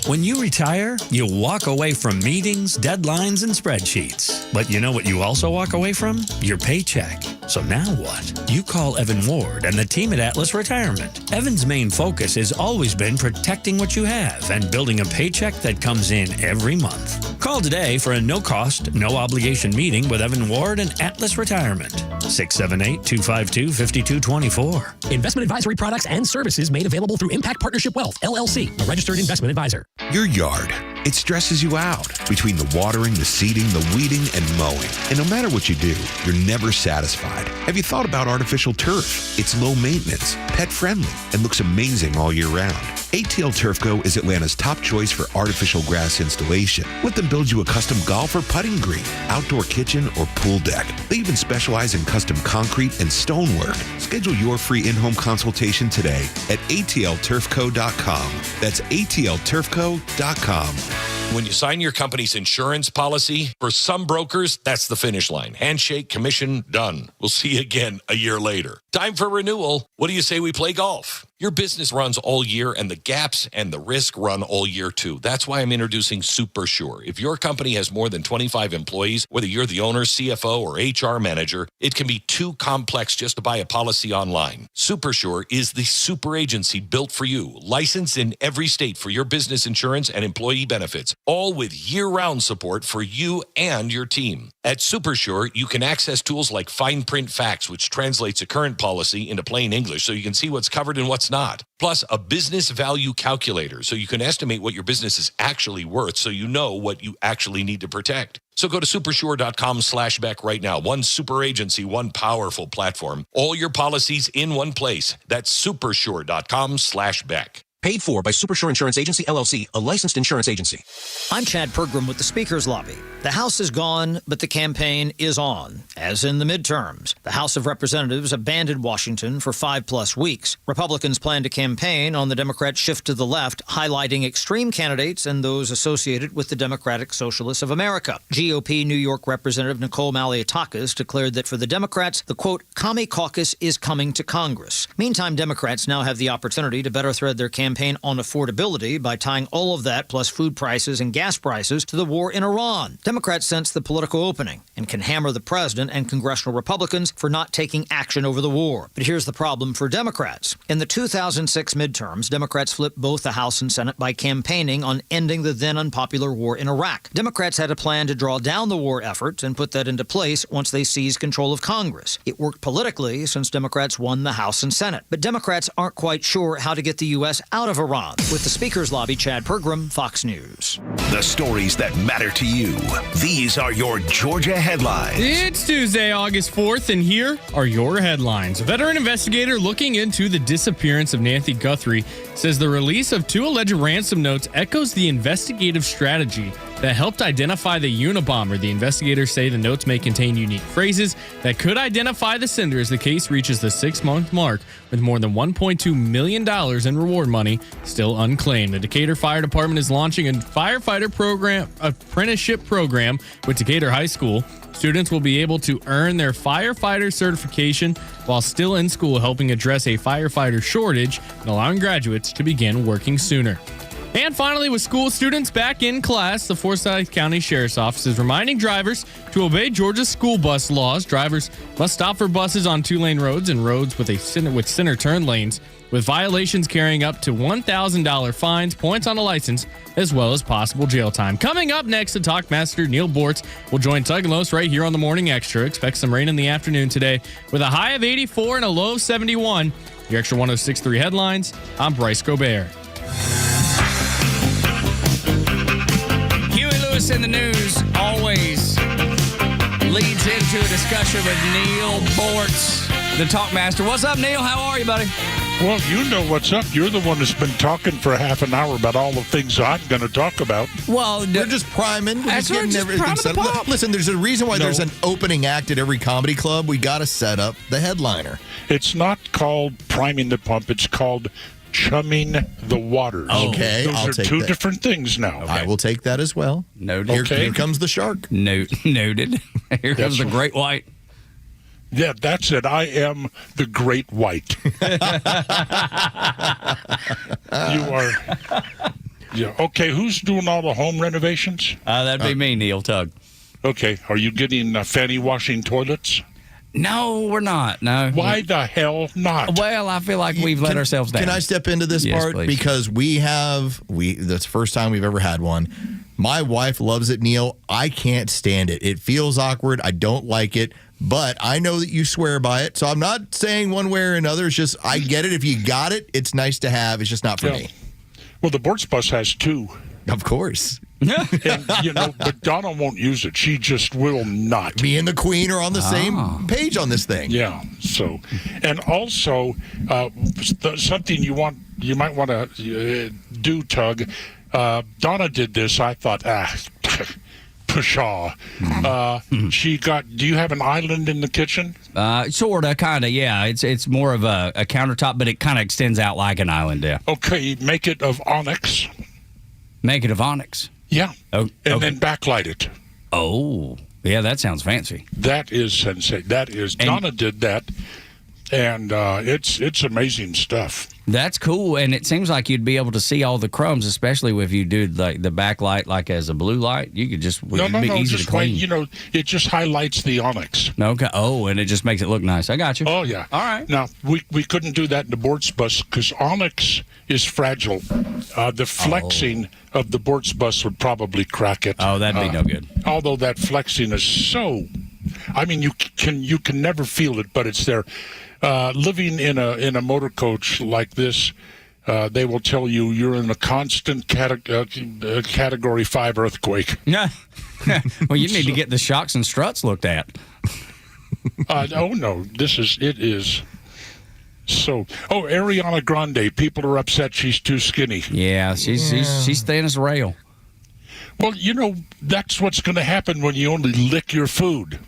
When you retire, you walk away from meetings, deadlines, and spreadsheets. But you know what you also walk away from? Your paycheck. So now what? You call Evan Ward and the team at Atlas Retirement. Evan's main focus has always been protecting what you have and building a paycheck that comes in every month. Call today for a no-cost, no-obligation meeting with Evan Ward and Atlas Retirement. 678-252-5224. Investment advisory products and services made available through Impact Partnership Wealth, LLC, a registered investment advisor. Your yard, it stresses you out between the watering, the seeding, the weeding, and mowing. And no matter what you do, you're never satisfied. Have you thought about artificial turf? It's low maintenance, pet friendly, and looks amazing all year round. ATL Turf Co. is Atlanta's top choice for artificial grass installation. Let them build you a custom golf or putting green, outdoor kitchen, or pool deck. They even specialize in custom concrete and stonework. Schedule your free in-home consultation today at atlturfco.com. That's atlturfco.com. When you sign your company's insurance policy, for some brokers, that's the finish line. Handshake, commission, done. We'll see you again a year later. Time for renewal. What do you say we play golf? Your business runs all year, and the gaps and the risk run all year, too. That's why I'm introducing Super Sure. If your company has more than 25 employees, whether you're the owner, CFO, or HR manager, it can be too complex just to buy a policy online. Super Sure is the super agency built for you, licensed in every state for your business insurance and employee benefits, all with year-round support for you and your team. At Super Sure, you can access tools like Fine Print Facts, which translates a current policy into plain English so you can see what's covered and what's not. Plus, a business value calculator so you can estimate what your business is actually worth so you know what you actually need to protect. So go to supersure.com/Beck right now. One super agency, one powerful platform. All your policies in one place. That's supersure.com/Beck. Paid for by Supersure Insurance Agency, LLC, a licensed insurance agency. I'm Chad Pergram with the Speaker's Lobby. The House is gone, but the campaign is on, as in the midterms. The House of Representatives abandoned Washington for 5+ weeks. Republicans plan to campaign on the Democrat shift to the left, highlighting extreme candidates and those associated with the Democratic Socialists of America. GOP New York Representative Nicole Malliotakis declared that for the Democrats, the, quote, commie caucus is coming to Congress. Meantime, Democrats now have the opportunity to better thread their campaign on affordability by tying all of that, plus food prices and gas prices, to the war in Iran. Democrats sense the political opening and can hammer the president and congressional Republicans for not taking action over the war. But here's the problem for Democrats. In the 2006 midterms, Democrats flipped both the House and Senate by campaigning on ending the then unpopular war in Iraq. Democrats had a plan to draw down the war effort and put that into place once they seized control of Congress. It worked politically since Democrats won the House and Senate. But Democrats aren't quite sure how to get the U.S. out of Iran. With the Speaker's Lobby, Chad Pergram, Fox News. The stories that matter to you. These are your Georgia headlines. It's Tuesday, August 4th, and here are your headlines. A veteran investigator looking into the disappearance of Nancy Guthrie says the release of 2 alleged ransom notes echoes the investigative strategy that helped identify the Unabomber. The investigators say the notes may contain unique phrases that could identify the sender as the case reaches the 6-month mark with more than $1.2 million in reward money still unclaimed. The Decatur Fire Department is launching a firefighter program, apprenticeship program with Decatur High School. Students will be able to earn their firefighter certification while still in school, helping address a firefighter shortage and allowing graduates to begin working sooner. And finally, with school students back in class, the Forsyth County Sheriff's Office is reminding drivers to obey Georgia's school bus laws. Drivers must stop for buses on 2-lane roads and roads with center turn lanes, with violations carrying up to $1,000 fines, points on a license, as well as possible jail time. Coming up next, the Talkmaster Neil Bortz will join Tug and Los right here on the Morning Extra. Expect some rain in the afternoon today with a high of 84 and a low of 71. Your Extra 106.3 headlines. I'm Bryce Gobert. In the news always leads into a discussion with Neil Bortz, the Talkmaster. What's up, Neil? How are you, buddy? Well, you know what's up. You're the one that's been talking for half an hour about all the things I'm going to talk about. Well, we're just priming. We're That's just getting right, just everything priming set the up. pump. Listen, there's a reason why there's an opening act at every comedy club. We got to set up the headliner. It's not called priming the pump. It's called chumming the waters. Okay, Those I'll are take two that. different things now. I will take that as well. Noted. Here comes the shark. Noted. Here comes the great white. Yeah, that's it. I am the great white. You are. Yeah. Okay, who's doing all the home renovations? That'd be me, Neil Tug. Okay, are you getting fanny washing toilets? No, we're not. No. Why the hell not? Well, I feel like we've let ourselves down. Can I step into this Yes, part? please. Because that's the first time we've ever had one. My wife loves it, Neil. I can't stand it. It feels awkward. I don't like it. But I know that you swear by it. So I'm not saying one way or another. It's just, I get it. If you got it, it's nice to have. It's just not for me. Well, the Bortz bus has two. Of course. And, but Donna won't use it. She just will not. Me and the Queen are on the same page on this thing. Yeah. So, and also something you might want to do, Tug. Donna did this. I thought, pshaw. She got. Do you have an island in the kitchen? Sorta, kinda. Yeah, it's more of a countertop, but it kind of extends out like an island. Yeah. Okay, make it of onyx. Make it of onyx. Yeah. Oh, and then backlight it. Oh, yeah, that sounds fancy. That is sensei. That is. Donna did that, and it's amazing stuff. That's cool, and it seems like you'd be able to see all the crumbs, especially if you do like the backlight, like as a blue light. You could just No, easy just to clean. it just highlights the onyx. Okay. Oh, and it just makes it look nice. I got you. Oh yeah. All right. Now we couldn't do that in the Bortz bus because onyx is fragile. The flexing of the Bortz bus would probably crack it. Oh, that'd be no good. Although that flexing is so, I mean, you can never feel it, but it's there. Living in a motor coach like this, they will tell you you're in a constant Category 5 earthquake. Yeah. Well, you need to get the shocks and struts looked at. Oh no, it is. So, Ariana Grande, people are upset she's too skinny. Yeah, she's thin as a rail. Well, that's what's going to happen when you only lick your food.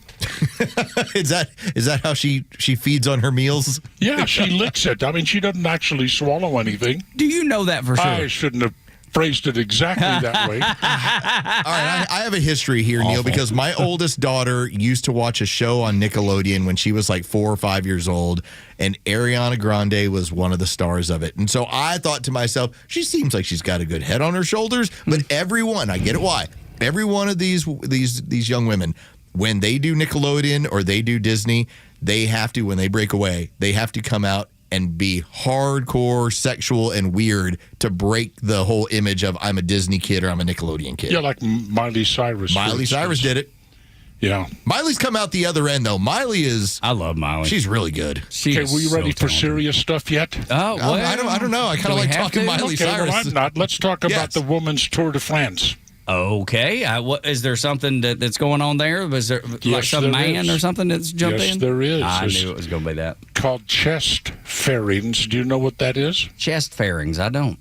Is that how she feeds on her meals? Yeah, she licks it. I mean, she doesn't actually swallow anything. Do you know that for sure? I shouldn't have phrased it exactly that way. All right, I have a history here, Neil, because my oldest daughter used to watch a show on Nickelodeon when she was like 4 or 5 years old, and Ariana Grande was one of the stars of it. And so I thought to myself, she seems like she's got a good head on her shoulders, but everyone, I get it why, every one of these young women, when they do Nickelodeon or they do Disney, they have to, when they break away, they have to come out and be hardcore, sexual, and weird to break the whole image of I'm a Disney kid or I'm a Nickelodeon kid. Yeah, like Miley Cyrus. Miley Cyrus did it. Yeah. Miley's come out the other end, though. I love Miley. She's really good. Okay, were you ready for serious stuff yet? Oh, well, I don't know. I kind of like talking Miley Cyrus. Well, I'm not. Let's talk about the women's Tour de France. Okay. Is there something that's going on there? Was there like some man or something that's jumped in? Yes, there is. I knew it was going to be that. Called chest fairings. Do you know what that is? Chest fairings. I don't.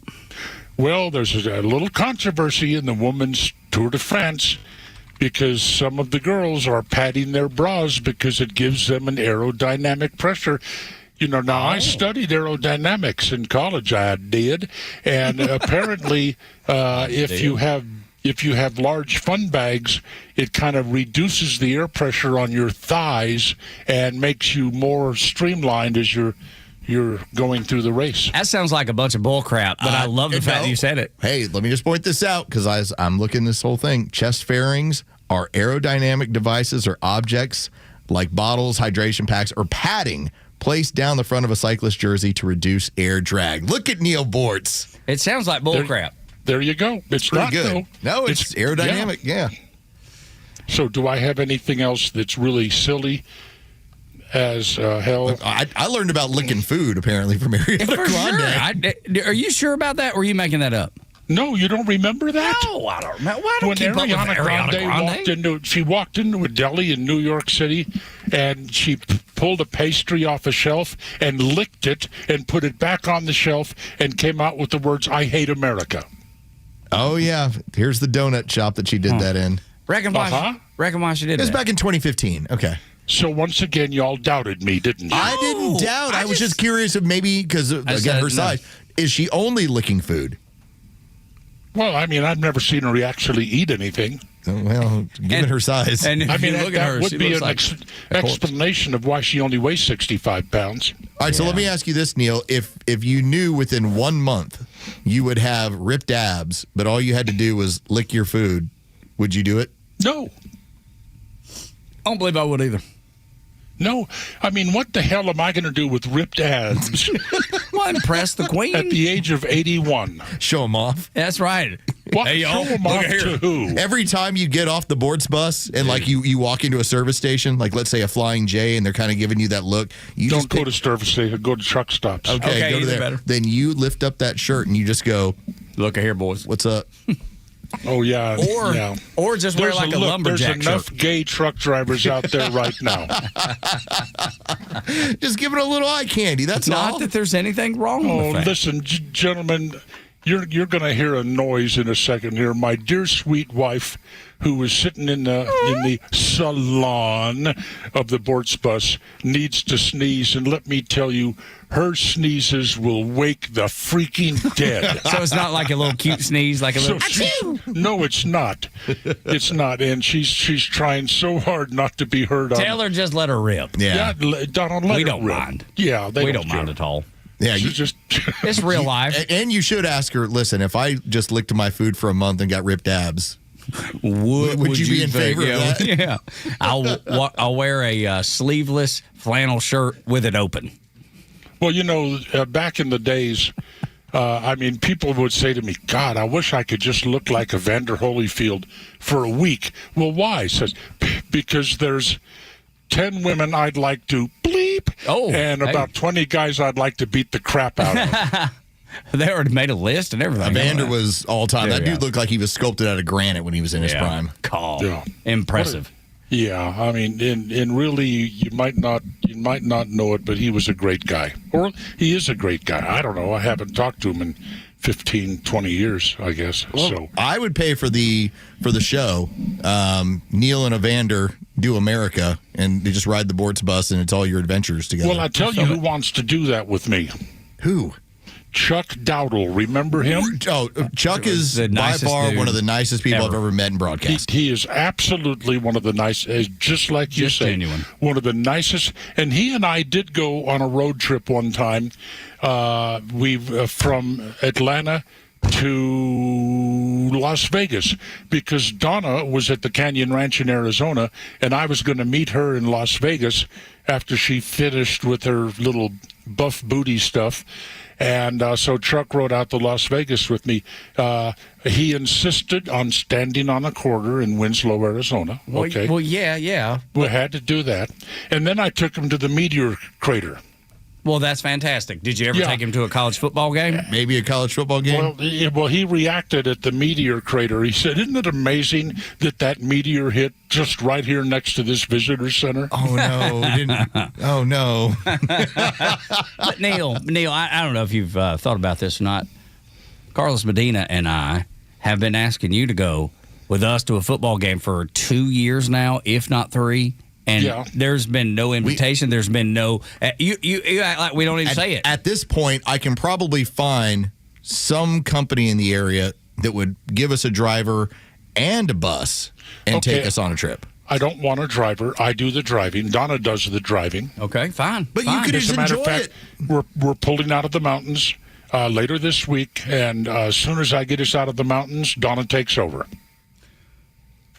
Well, there's a little controversy in the women's Tour de France because some of the girls are padding their bras because it gives them an aerodynamic pressure. I studied aerodynamics in college. I did, and apparently, if you have large fun bags, it kind of reduces the air pressure on your thighs and makes you more streamlined as you're going through the race. That sounds like a bunch of bull crap, but I love the fact that you said it. Hey, let me just point this out because I'm looking this whole thing. Chest fairings are aerodynamic devices or objects like bottles, hydration packs, or padding placed down the front of a cyclist jersey to reduce air drag. Look at Neil Bortz. It sounds like bull crap. There you go. It's pretty not, good. Though. No, it's aerodynamic. Yeah. So, do I have anything else that's really silly as hell? Look, I learned about licking food apparently from Ariana Grande. Sure. Are you sure about that, or are you making that up? No, you don't remember that? No, I don't remember. Why don't when keep Ariana up with Grande walked into a deli in New York City, and she pulled a pastry off a shelf and licked it and put it back on the shelf and came out with the words, "I hate America." Oh, yeah. Here's the donut shop that she did that in. Reckon why she did It was that. back in 2015. Okay. So once again, y'all doubted me, didn't you? I didn't doubt. I was just curious if maybe, because, again, her size, is she only licking food? Well, I mean, I've never seen her actually eat anything. Oh, well, given her size. And I mean, look that at her, would she be looks an like explanation of why she only weighs 65 pounds. All right, so let me ask you this, Neil. If you knew within 1 month you would have ripped abs, but all you had to do was lick your food, would you do it? No. I don't believe I would either. No. I mean, what the hell am I going to do with ripped abs? Well, impress the queen. At the age of 81. Show them off. That's right. What? Hey, Show y'all, them look off here. to who? Every time you get off the boards bus and like you walk into a service station, like let's say a Flying J, and they're kind of giving you that look. You Don't just go to service station. Go to truck stops. Okay, go to there. better. Then you lift up that shirt and you just go, Look here, boys. "What's up?" Oh, yeah. Or just wear There's like a lumberjack There's enough shirt. gay truck drivers out there right now. Just give it a little eye candy. That's Not all. that there's anything wrong Oh, with that. listen, gentlemen, you're going to hear a noise in a second here. My dear sweet wife, who is sitting in the salon of the Bortz bus, needs to sneeze, and let me tell you, her sneezes will wake the freaking dead. So it's not like a little cute sneeze, like a little. No, it's not. It's not, and she's trying so hard not to be heard. Tell her just let her rip. Yeah. Donald, let We her don't rip. mind. Yeah, We don't mind at all. Yeah, She's just It's real life. And you should ask her, listen, if I just licked my food for a month and got ripped abs, would you be in favor of that? Yeah. I'll wear a sleeveless flannel shirt with it open. Well, you know, back in the days, I mean, people would say to me, God, I wish I could just look like Evander Holyfield for a week. Well, why? Says, because there's 10 women I'd like to bleep, and about 20 guys I'd like to beat the crap out of. They already made a list and everything. Evander was all time. There That you dude go. looked like he was sculpted out of granite when he was in his prime. Calm. Impressive. Yeah, I mean, and really, you might not know it, but he was a great guy, or he is a great guy. I don't know. I haven't talked to him in 15, 20 years, I guess. Well, so I would pay for the show. Neil and Evander do America, and they just ride the Bortz bus, and it's all your adventures together. well, I tell you, who wants to do that with me? Who? Chuck Dowdle. Remember him? Oh, Chuck is by far one of the nicest people I've ever met in broadcast. He is absolutely one of the nicest, just like you say, genuine. one of the nicest. And he and I did go on a road trip one time. We've from Atlanta to Las Vegas because Donna was at the Canyon Ranch in Arizona, and I was going to meet her in Las Vegas after she finished with her little buff booty stuff. And so Chuck rode out to Las Vegas with me. He insisted on standing on a corner in Winslow, Arizona. Okay. Well, yeah. We had to do that. And then I took him to the meteor crater. Well, that's fantastic. Did you ever take him to a college football game? Maybe a college football game? Well, he reacted at the meteor crater. He said, isn't it amazing that meteor hit just right here next to this visitor center? Oh, no. Oh, no. But Neil, I don't know if you've thought about this or not. Carlos Medina and I have been asking you to go with us to a football game for 2 years now, if not 3. And there's been no invitation. There's been no. You act like we don't even say it. At this point, I can probably find some company in the area that would give us a driver and a bus and take us on a trip. I don't want a driver. I do the driving. Donna does the driving. Okay, fine. But you could As just a matter enjoy of fact, we're pulling out of the mountains later this week, and as soon as I get us out of the mountains, Donna takes over.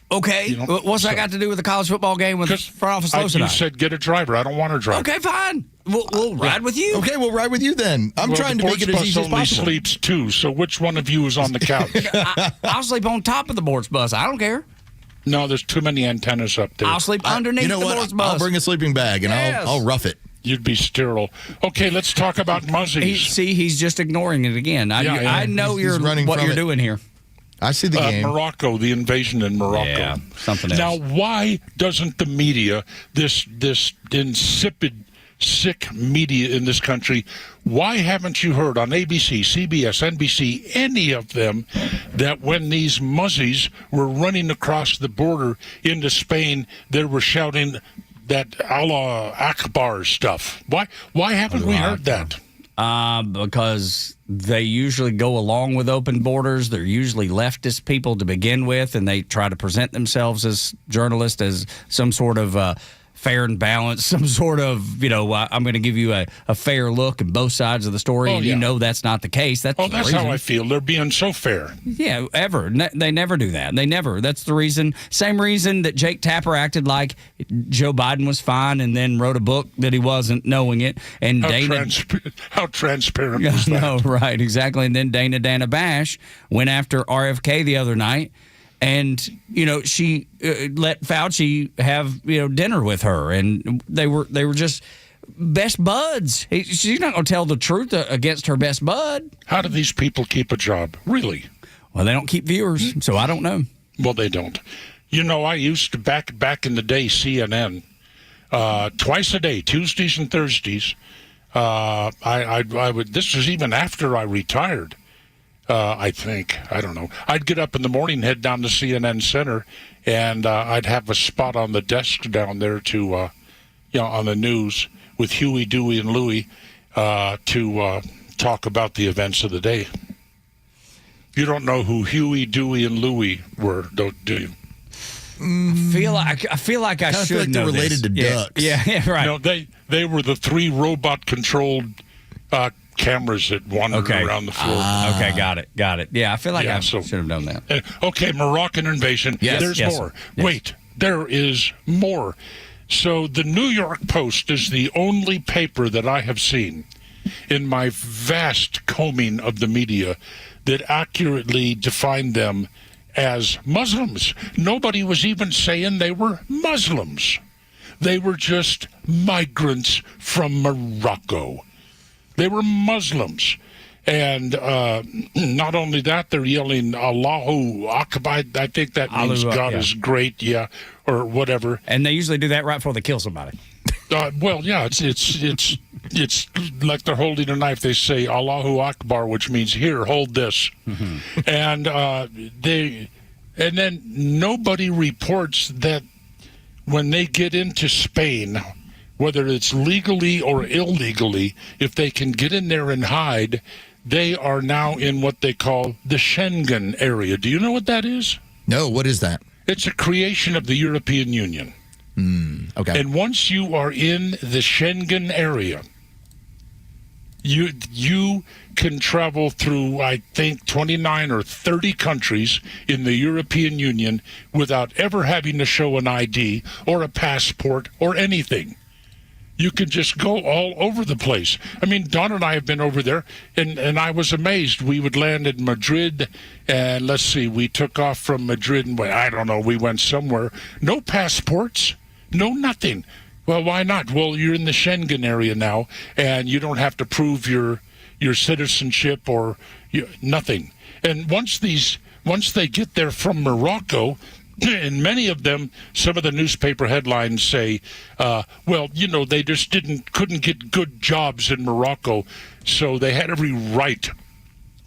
Okay, what's that got to do with the college football game with front office Los and I? You said get a driver. I don't want a driver. Okay, fine. We'll ride with you. Okay, we'll ride with you then. I'm trying to make it as easy as only possible. sleeps 2, so which one of you is on the couch? I'll sleep on top of the Bortz bus. I don't care. No, there's too many antennas up there. I'll sleep underneath the Bortz bus. I'll bring a sleeping bag and I'll rough it. You'd be sterile. Okay, let's talk about muzzies. He's just ignoring it again. I know he's running what from you're it. doing here. I see the game. Morocco, the invasion in Morocco. Yeah, something else. Now, why doesn't the media, this insipid, sick media in this country, why haven't you heard on ABC, CBS, NBC, any of them, that when these muzzies were running across the border into Spain, they were shouting that Allah Akbar stuff? Why haven't we heard that? Because they usually go along with open borders. They're usually leftist people to begin with, and they try to present themselves as journalists as some sort of fair and balanced, some sort of, I'm going to give you a fair look at both sides of the story, and you know that's not the case. That's how I feel. They're being so fair. Yeah, ever. They never do that. They never. That's the reason. Same reason that Jake Tapper acted like Joe Biden was fine and then wrote a book that he wasn't, knowing it. And how transparent was that? No, right, exactly. And then Dana Bash went after RFK the other night. And, she let Fauci have, dinner with her. And they were just best buds. She's not going to tell the truth against her best bud. How do these people keep a job? Really? Well, they don't keep viewers, so I don't know. Well, they don't. I used to, back in the day, CNN, twice a day, Tuesdays and Thursdays. I would. This was even after I retired. I think. I don't know. I'd get up in the morning, head down to CNN Center, and I'd have a spot on the desk down there to, on the news with Huey, Dewey, and Louie to talk about the events of the day. You don't know who Huey, Dewey, and Louie were, do you? I feel like I should like know they're related to ducks. Yeah, right. No, they were the 3 robot-controlled cameras that wandered around the floor. Okay, got it. Yeah, I feel like I should have known that. Okay, Moroccan invasion. Yes, There's more. Yes. Wait, there is more. So the New York Post is the only paper that I have seen in my vast combing of the media that accurately defined them as Muslims. Nobody was even saying they were Muslims. They were just migrants from Morocco. They were Muslims. And not only that, they're yelling Allahu Akbar. I think that means God is great, or whatever. And they usually do that right before they kill somebody. Well, yeah, it's like they're holding a knife. They say Allahu Akbar, which means here, hold this. Mm-hmm. And then nobody reports that when they get into Spain, whether it's legally or illegally, if they can get in there and hide, they are now in what they call the Schengen area. Do you know what that is? No, what is that? It's a creation of the European Union. Okay. And once you are in the Schengen area, you can travel through, I think, 29 or 30 countries in the European Union without ever having to show an ID or a passport or anything. You can just go all over the place. I mean, Don and I have been over there, and I was amazed. We would land in Madrid, and let's see, we took off from Madrid, and I don't know, we went somewhere. No passports, no nothing. Well, why not? Well, you're in the Schengen area now, and you don't have to prove your citizenship or nothing. And once they get there from Morocco, and many of them, some of the newspaper headlines say, they just couldn't get good jobs in Morocco, so they had every right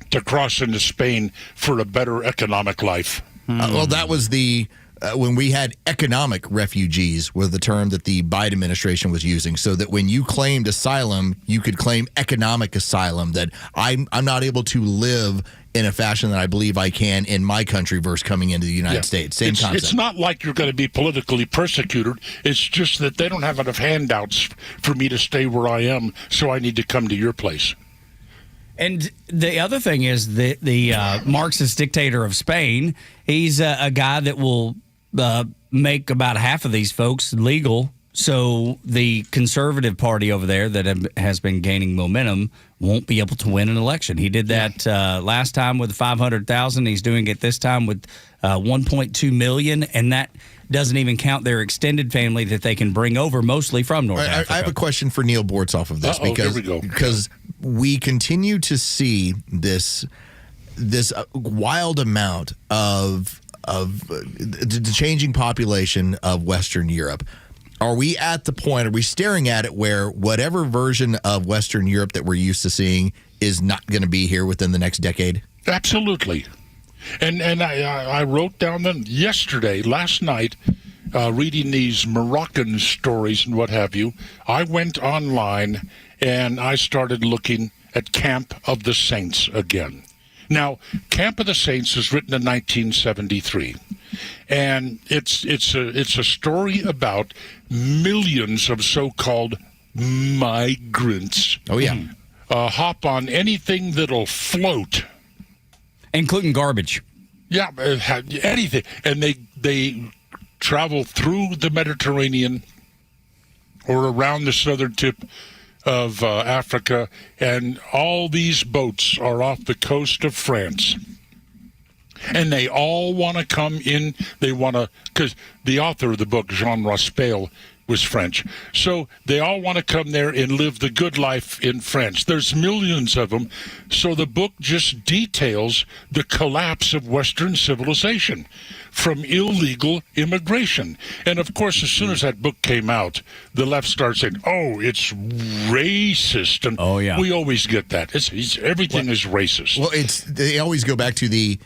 to cross into Spain for a better economic life. Well, that was when we had economic refugees was the term that the Biden administration was using, so that when you claimed asylum, you could claim economic asylum, that I'm not able to live in a fashion that I believe I can in my country versus coming into the United States. Same concept. It's not like you're going to be politically persecuted. It's just that they don't have enough handouts for me to stay where I am, so I need to come to your place. And the other thing is the Marxist dictator of Spain, he's a guy that will make about half of these folks legal. So the conservative party over there that has been gaining momentum won't be able to win an election. He did that last time with 500,000. He's doing it this time with 1.2 million, and that doesn't even count their extended family that they can bring over, mostly from North Africa. I have a question for Neil Bortz off of this here we go. because we continue to see this this wild amount of the changing population of Western Europe. Are we at the point, are we staring at it where whatever version of Western Europe that we're used to seeing is not going to be here within the next decade? Absolutely. And I wrote down them last night, reading these Moroccan stories and what have you. I went online and I started looking at Camp of the Saints again. Now, Camp of the Saints was written in 1973. And it's a story about millions of so-called migrants. Oh, yeah. Hop on anything that'll float. Including garbage. Yeah, anything. And they travel through the Mediterranean or around the southern tip of Africa, and all these boats are off the coast of France. And they all want to come in. They want to, because the author of the book, Jean Raspail, was French. So they all want to come there and live the good life in France. There's millions of them. So the book just details the collapse of Western civilization from illegal immigration. And of course, as soon as that book came out, the left started saying, oh, it's racist. And we always get that. Everything is racist. Well, they always go back to it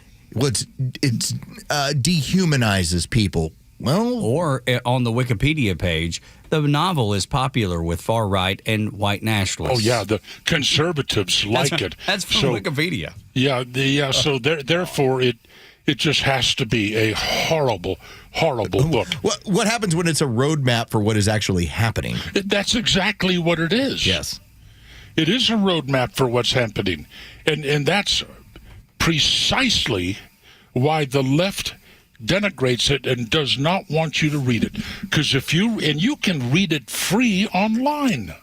dehumanizes people. Well, or on the Wikipedia page, the novel is popular with far right and white nationalists. Oh yeah, the conservatives like it. That's from Wikipedia. Yeah, so therefore it just has to be a horrible, horrible book. What happens when it's a roadmap for what is actually happening? That's exactly what it is. Yes, it is a roadmap for what's happening, and that's precisely why the left denigrates it and does not want you to read it. Because you can read it free online.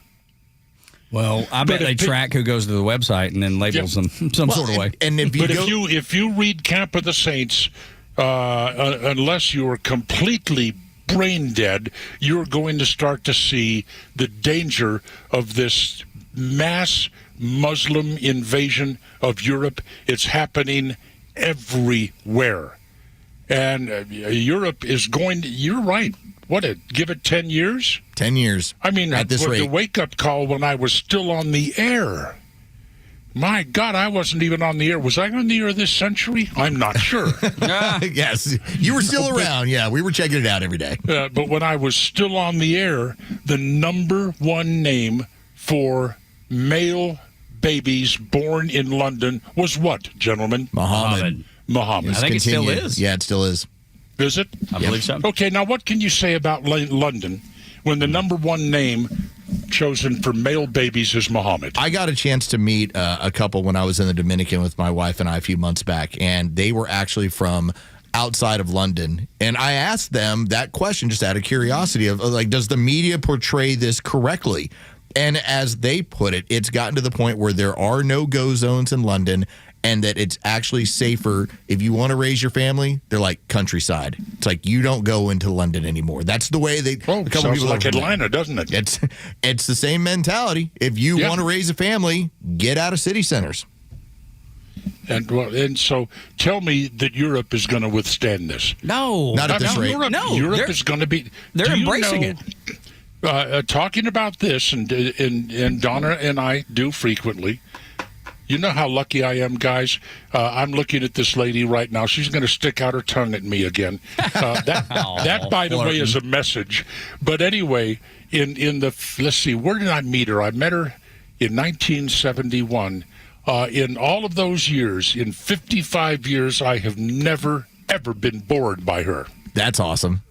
Well, I bet they track who goes to the website and then labels them some sort of way. And if you read Camp of the Saints, unless you are completely brain dead, you're going to start to see the danger of this mass Muslim invasion of Europe. It's happening everywhere. And Europe is going to, you're right. Give it 10 years? 10 years. I mean, at this rate. The wake-up call when I was still on the air. My God, I wasn't even on the air. Was I on the air this century? I'm not sure. Yes, you were still around. Yeah, we were checking it out every day. But when I was still on the air, the number one name for male babies born in London was what, gentlemen? Muhammad. I think it still is. Yeah, it still is. Is it? I believe so. Okay, now what can you say about London when the number one name chosen for male babies is Muhammad? I got a chance to meet a couple when I was in the Dominican with my wife and I a few months back, and they were actually from outside of London. And I asked them that question just out of curiosity of, like, does the media portray this correctly? And as they put it, it's gotten to the point where there are no-go zones in London, and that it's actually safer if you want to raise your family. They're like countryside. It's like you don't go into London anymore. That's the way they. Sounds like Atlanta, doesn't it? It's the same mentality. If you want to raise a family, get out of city centers. And so tell me that Europe is going to withstand this. No, not at this rate. Europe is going to be. They're embracing it. Talking about this, and Donna and I do frequently. You know how lucky I am, guys? I'm looking at this lady right now. She's going to stick out her tongue at me again. That, by the way, is a message. But anyway, let's see, where did I meet her? I met her in 1971. In all of those years, in 55 years, I have never, ever been bored by her. That's awesome.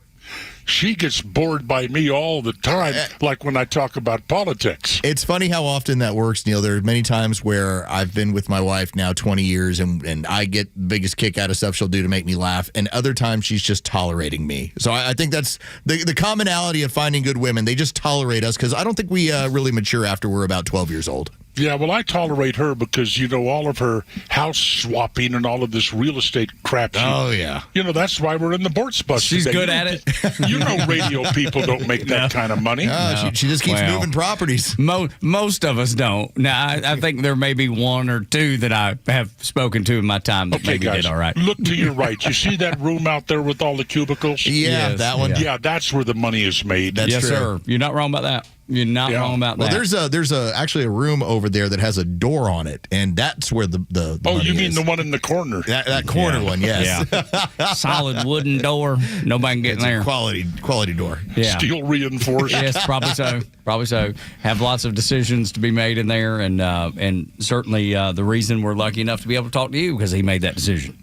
She gets bored by me all the time, like when I talk about politics. It's funny how often that works, Neil. There are many times where I've been with my wife now 20 years, and I get the biggest kick out of stuff she'll do to make me laugh, and other times she's just tolerating me. So I think that's the commonality of finding good women. They just tolerate us because I don't think we really mature after we're about 12 years old. Yeah, well, I tolerate her because, all of her house swapping and all of this real estate crap. Oh, yeah. That's why we're in the Bortz bus. She's today. good at it. Radio people don't make that kind of money. No. She just keeps moving properties. Most of us don't. Now, I think there may be one or two that I have spoken to in my time that maybe guys, did all right. Look to your right. You see that room out there with all the cubicles? Yeah, that one. Yeah, that's where the money is made. That's yes, true. Sir. You're not wrong about that. You're not wrong about that. Well, there's actually a room over there that has a door on it, and that's where the money you mean is. the one in the corner? That corner one, yes. Yeah. Solid wooden door. Nobody can get in there. Quality door. Yeah. Steel reinforced. Yes, probably so. Probably so. Have lots of decisions to be made in there, and certainly the reason we're lucky enough to be able to talk to you because he made that decision.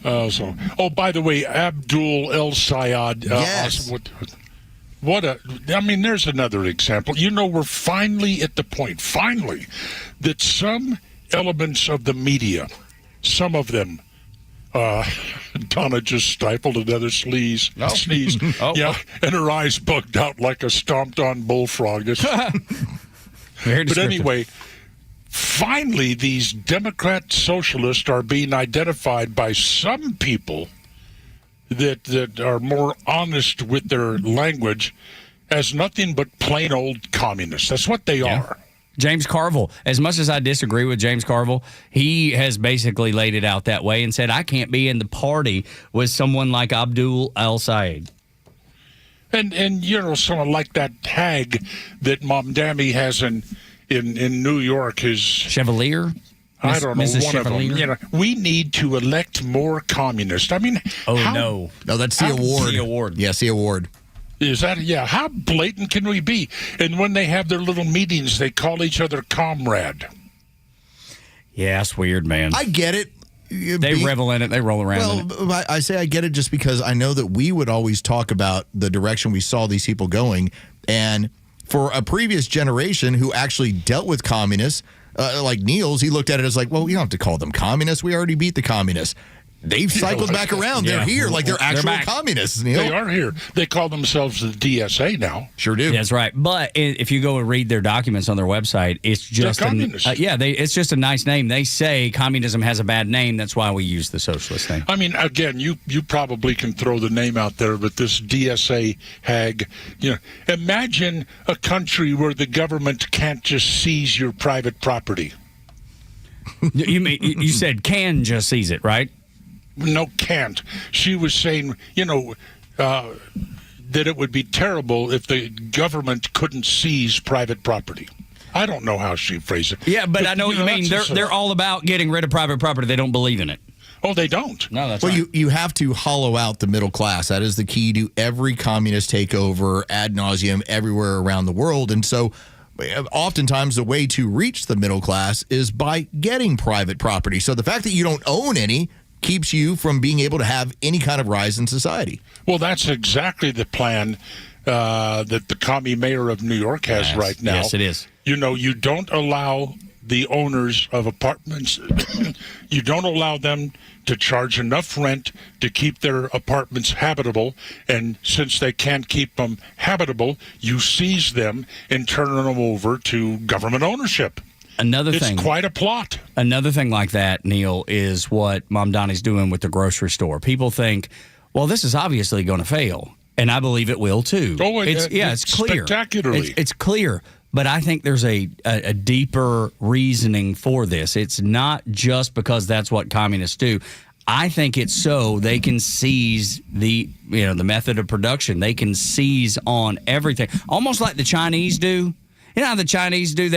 By the way, Abdul El Sayed. Yes. There's another example. We're finally at the point, that some elements of the media, some of them, Donna just stifled another sneeze. And her eyes bugged out like a stomped-on bullfrog. But anyway, finally, these Democrat socialists are being identified by some people that are more honest with their language as nothing but plain old communists. That's what they are. James Carville, as much as I disagree with James Carville, he has basically laid it out that way and said, I can't be in the party with someone like Abdul El Sayed. And someone like that hag that Mamdani has in New York is... Chevalier? I don't know, Mrs. one Chevalier? of them. We need to elect more communists. No, that's the award. The award. Yes, the award. Is that, how blatant can we be? And when they have their little meetings, they call each other comrade. Yeah, it's weird, man. I get it. They revel in it. They roll around in it. Well, I say I get it just because I know that we would always talk about the direction we saw these people going. And for a previous generation who actually dealt with communists, like Niels, he looked at it as like, well, you don't have to call them communists. We already beat the communists. They've cycled back around. They're here. Like they're actual communists. Neil. They are here. They call themselves the DSA now. Sure do. That's right. But if you go and read their documents on their website, it's just it's just a nice name. They say communism has a bad name. That's why we use the socialist name. Again, you probably can throw the name out there, but this DSA hag, imagine a country where the government can't just seize your private property. You said can just seize it, right? No, can't. She was saying, that it would be terrible if the government couldn't seize private property. I don't know how she phrased it. Yeah, but I know what you mean. They're all about getting rid of private property. They don't believe in it. Oh, they don't? No, that's right. Well, you have to hollow out the middle class. That is the key to every communist takeover ad nauseum everywhere around the world. And so oftentimes the way to reach the middle class is by getting private property. So the fact that you don't own any keeps you from being able to have any kind of rise in society. Well, that's exactly the plan that the commie mayor of New York has right now. Yes, it is. You don't allow the owners of apartments, you don't allow them to charge enough rent to keep their apartments habitable. And since they can't keep them habitable, you seize them and turn them over to government ownership. It's quite a plot. Another thing like that, Neil, is what Mamdani's doing with the grocery store. People think, well, this is obviously going to fail. And I believe it will, too. Oh, it's clear. Spectacularly. It's clear. But I think there's a deeper reasoning for this. It's not just because that's what communists do. I think it's so they can seize the method of production. They can seize on everything, almost like the Chinese do. You know how the Chinese do?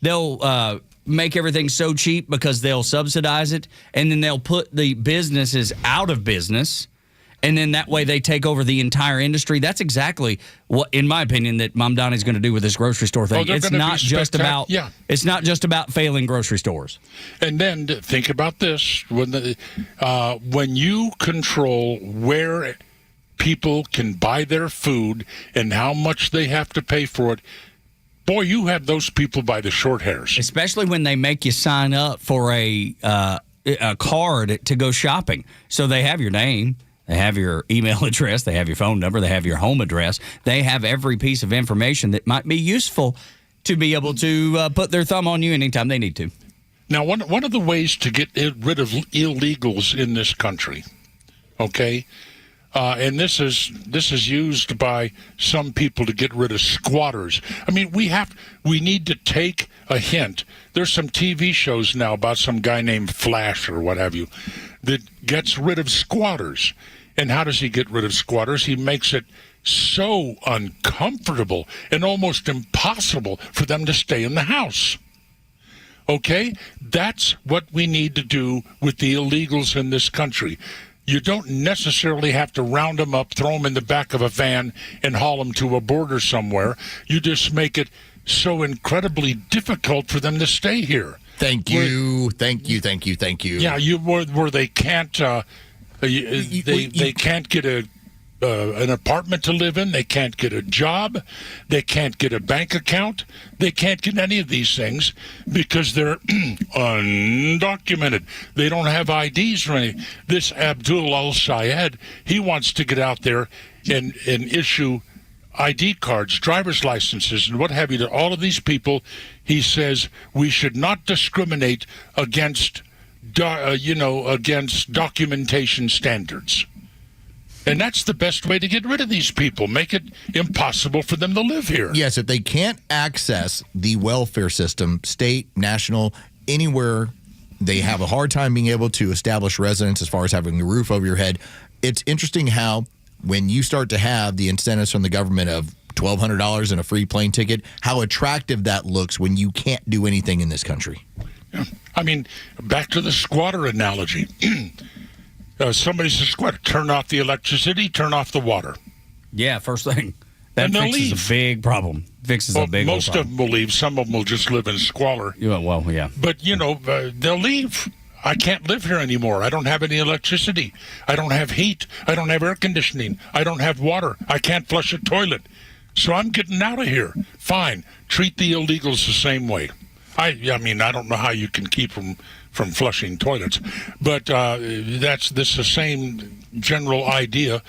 They'll make everything so cheap because they'll subsidize it, and then they'll put the businesses out of business, and then that way they take over the entire industry. That's exactly what, in my opinion, that Mamdani's going to do with this grocery store thing. It's not just about failing grocery stores. And then think about this: when you control where people can buy their food and how much they have to pay for it. Boy, you have those people by the short hairs. Especially when they make you sign up for a card to go shopping. So they have your name, they have your email address, they have your phone number, they have your home address. They have every piece of information that might be useful to be able to put their thumb on you anytime they need to. Now, one of the ways to get rid of illegals in this country, okay, and this is used by some people to get rid of squatters. I mean, we need to take a hint. There's some TV shows now about some guy named Flash or what have you that gets rid of squatters. And how does he get rid of squatters? He makes it so uncomfortable and almost impossible for them to stay in the house. Okay? That's what we need to do with the illegals in this country. You don't necessarily have to round them up, throw them in the back of a van, and haul them to a border somewhere. You just make it so incredibly difficult for them to stay here. Thank you. Yeah, where they can't they can't get an apartment to live in. They can't get a job. They can't get a bank account. They can't get any of these things because they're undocumented. They don't have IDs or anything. This Abdul al-Sayed, he wants to get out there and issue ID cards, driver's licenses, and what have you to all of these people. He says we should not discriminate against documentation standards. And that's the best way to get rid of these people. Make it impossible for them to live here. Yes, if they can't access the welfare system, state, national, anywhere, they have a hard time being able to establish residence as far as having a roof over your head. It's interesting how when you start to have the incentives from the government of $1,200 and a free plane ticket, how attractive that looks when you can't do anything in this country. Yeah. I mean, back to the squatter analogy. Somebody's a squatter. Turn off the electricity, turn off the water. Yeah, first thing. That fixes a big problem. Most of them will leave. Some of them will just live in squalor. Yeah. But, they'll leave. I can't live here anymore. I don't have any electricity. I don't have heat. I don't have air conditioning. I don't have water. I can't flush a toilet. So I'm getting out of here. Fine. Treat the illegals the same way. I mean, I don't know how you can keep them from flushing toilets, but this is the same general idea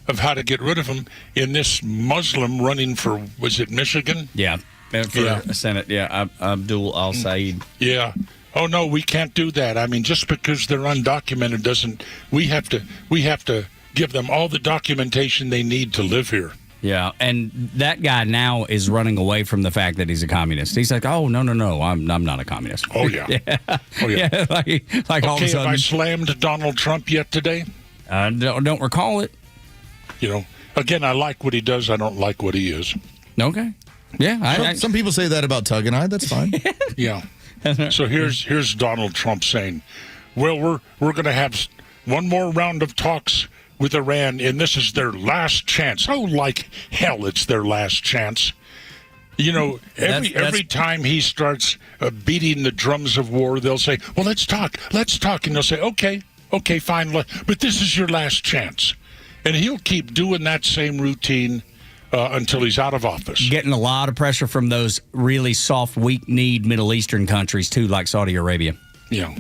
of how to get rid of them in this Muslim running for, was it Michigan? Yeah, for Senate. Yeah, Abdul al-Sayed. Yeah. Oh no, we can't do that. I mean, just because they're undocumented doesn't. We have to give them all the documentation they need to live here. Yeah, and that guy now is running away from the fact that he's a communist. He's like, oh, no, I'm not a communist. Oh, yeah. Oh, yeah. Yeah, like all of a sudden. Have I slammed Donald Trump yet today? Don't recall it. Again, I like what he does. I don't like what he is. Okay. Yeah. Some people say that about Tug and I. That's fine. Yeah. So here's Donald Trump saying, well, we're going to have one more round of talks with Iran, and this is their last chance. Oh, like hell, it's their last chance. Every time he starts beating the drums of war, they'll say, well, let's talk. And they'll say, okay, fine, but this is your last chance. And he'll keep doing that same routine until he's out of office. Getting a lot of pressure from those really soft, weak-kneed Middle Eastern countries, too, like Saudi Arabia. Yeah.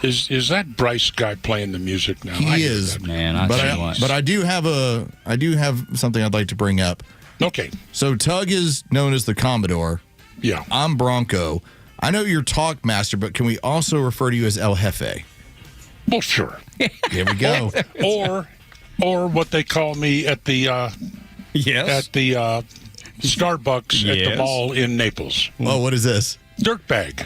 Is that Bryce guy playing the music now? He is, man. But I do have something I'd like to bring up. Okay. So Tug is known as the Commodore. Yeah. I'm Bronco. I know you're Talk Master, but can we also refer to you as El Jefe? Well, sure. Here we go. or what they call me at the Starbucks at the mall in Naples. Oh, what is this? Dirtbag.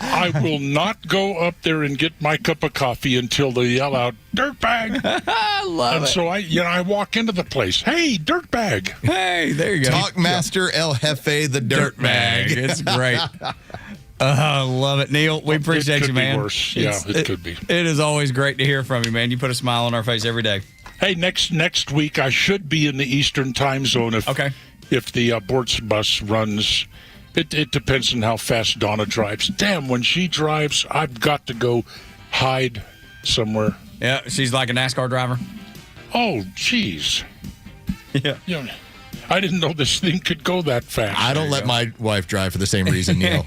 I will not go up there and get my cup of coffee until they yell out, "Dirtbag!" I love it. So I walk into the place. Hey, Dirtbag. Hey, there you go. Talk Master El Jefe, the Dirtbag. It's great. I love it, Neil. We appreciate you, man. It could be worse. Yeah, it could be. It is always great to hear from you, man. You put a smile on our face every day. Hey, next week I should be in the Eastern Time Zone if the Bortz bus runs. It depends on how fast Donna drives. Damn, when she drives, I've got to go hide somewhere. Yeah, she's like a NASCAR driver. Oh, jeez. Yeah. I didn't know this thing could go that fast. I don't let my wife drive for the same reason, Neil.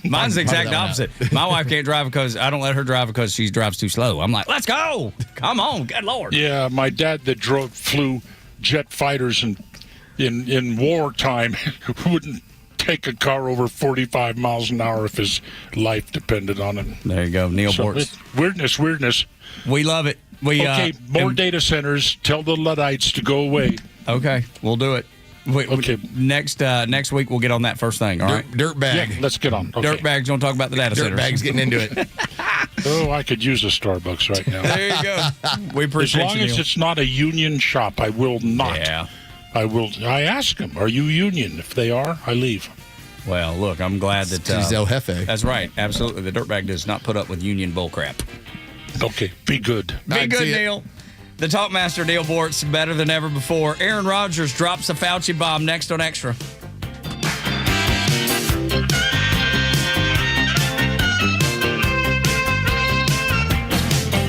Mine's the exact opposite. My wife can't drive because I don't let her drive because she drives too slow. I'm like, let's go. Come on. Good Lord. Yeah, my dad that flew jet fighters and in wartime wouldn't take a car over 45 miles an hour if his life depended on it. There you go, Neil Bortz. Weirdness. We love it. More data centers. Tell the Luddites to go away. Okay, we'll do it. Okay. Next week we'll get on that first thing. All right. Dirtbag. Yeah, let's get on. Okay. Dirtbag's gonna talk about the data centers. Dirtbag's getting into it. Oh, I could use a Starbucks right now. There you go. We appreciate as long you, as Neil. it's not a union shop, I will not. Yeah. I ask them, are you union? If they are, I leave. Well, look, I'm glad that El Jefe. That's right. Absolutely. The Dirtbag does not put up with union bullcrap. Okay, be good. Be good, Neil. The Talkmaster, Neil Bortz, better than ever before. Aaron Rodgers drops a Fauci bomb next on Extra.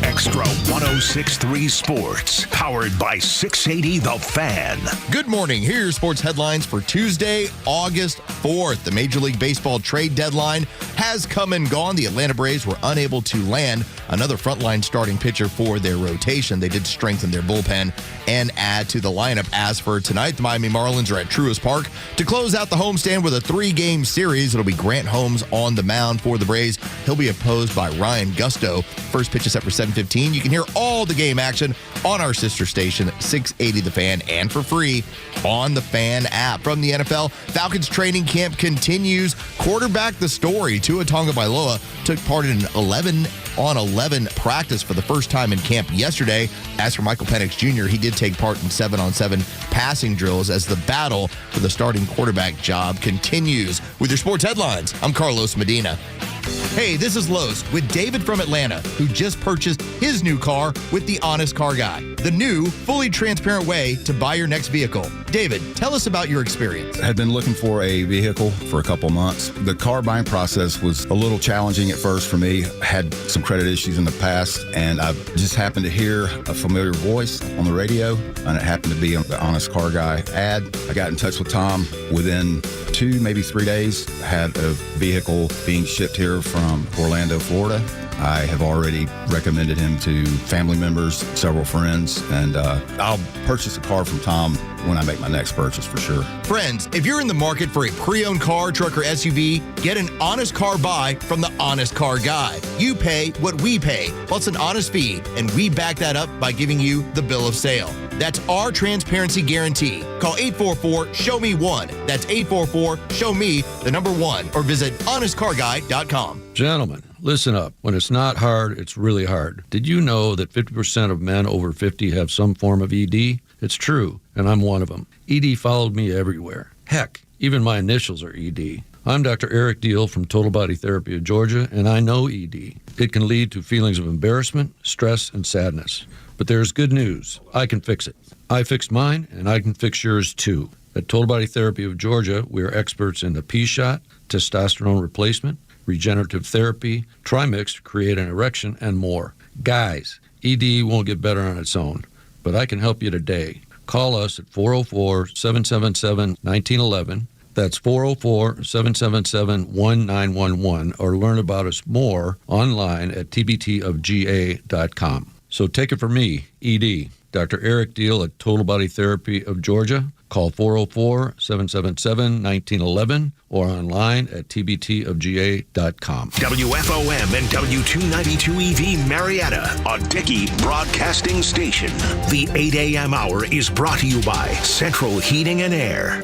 Extra 106.3 Sports, powered by 680 The Fan. Good morning. Here are your sports headlines for Tuesday, August 4th. The Major League Baseball trade deadline has come and gone. The Atlanta Braves were unable to land another frontline starting pitcher for their rotation. They did strengthen their bullpen and add to the lineup. As for tonight, the Miami Marlins are at Truist Park to close out the homestand with a 3-game series. It'll be Grant Holmes on the mound for the Braves. He'll be opposed by Ryan Gusto. First pitch is set for 7:15. You can hear all the game action on our sister station, 680 The Fan, and for free on the Fan app. From the NFL, Falcons training camp continues. Quarterback the story, Tua Tagovailoa took part in an 11-on-11 practice for the first time in camp yesterday. As for Michael Penix Jr., he did take part in 7-on-7 passing drills as the battle for the starting quarterback job continues. With your sports headlines, I'm Carlos Medina. Hey, this is Los with David from Atlanta, who just purchased his new car with the Honest Car Guy, the new, fully transparent way to buy your next vehicle. David, tell us about your experience. I had been looking for a vehicle for a couple months. The car buying process was a little challenging at first for me. I had some credit issues in the past, and I just happened to hear a familiar voice on the radio, and it happened to be on the Honest Car Guy ad. I got in touch with Tom. Within 2, maybe 3 days, I had a vehicle being shipped here from Orlando, Florida. I have already recommended him to family members, several friends, and I'll purchase a car from Tom when I make my next purchase for sure. Friends, if you're in the market for a pre-owned car, truck, or SUV, get an honest car buy from the Honest Car Guy. You pay what we pay, plus an honest fee, and we back that up by giving you the bill of sale. That's our transparency guarantee. Call 844-SHOW-ME-1. That's 844-SHOW-ME-1, or visit honestcarguy.com. Gentlemen, listen up. When it's not hard, it's really hard. Did you know that 50% of men over 50 have some form of ED? It's true, and I'm one of them. ED followed me everywhere. Heck, even my initials are ED. I'm Dr. Eric Deal from Total Body Therapy of Georgia, and I know ED. It can lead to feelings of embarrassment, stress, and sadness. But there's good news. I can fix it. I fixed mine, and I can fix yours too. At Total Body Therapy of Georgia, we are experts in the P-shot, testosterone replacement, regenerative therapy, Trimix to create an erection, and more. Guys, ED won't get better on its own, but I can help you today. Call us at 404-777-1911. That's 404-777-1911, or learn about us more online at tbtofga.com. So take it from me, ED, Dr. Eric Deal at Total Body Therapy of Georgia. Call 404-777-1911 or online at tbtofga.com. WFOM and W292EV Marietta, a Dickey broadcasting station. The 8 a.m. hour is brought to you by Central Heating and Air.